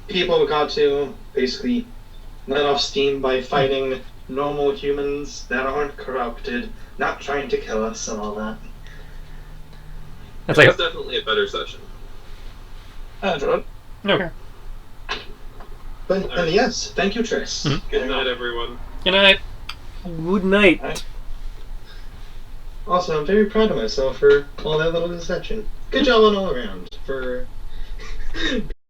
People got to basically let off steam by fighting normal humans that aren't corrupted, not trying to kill us and all that. That's It's like definitely a better session. I enjoyed it. okay. But and yes, thank you, Tris. Mhm. Good night, everyone. Good night. Good night. Also, I'm very proud of myself for all that little deception. Good job on all around for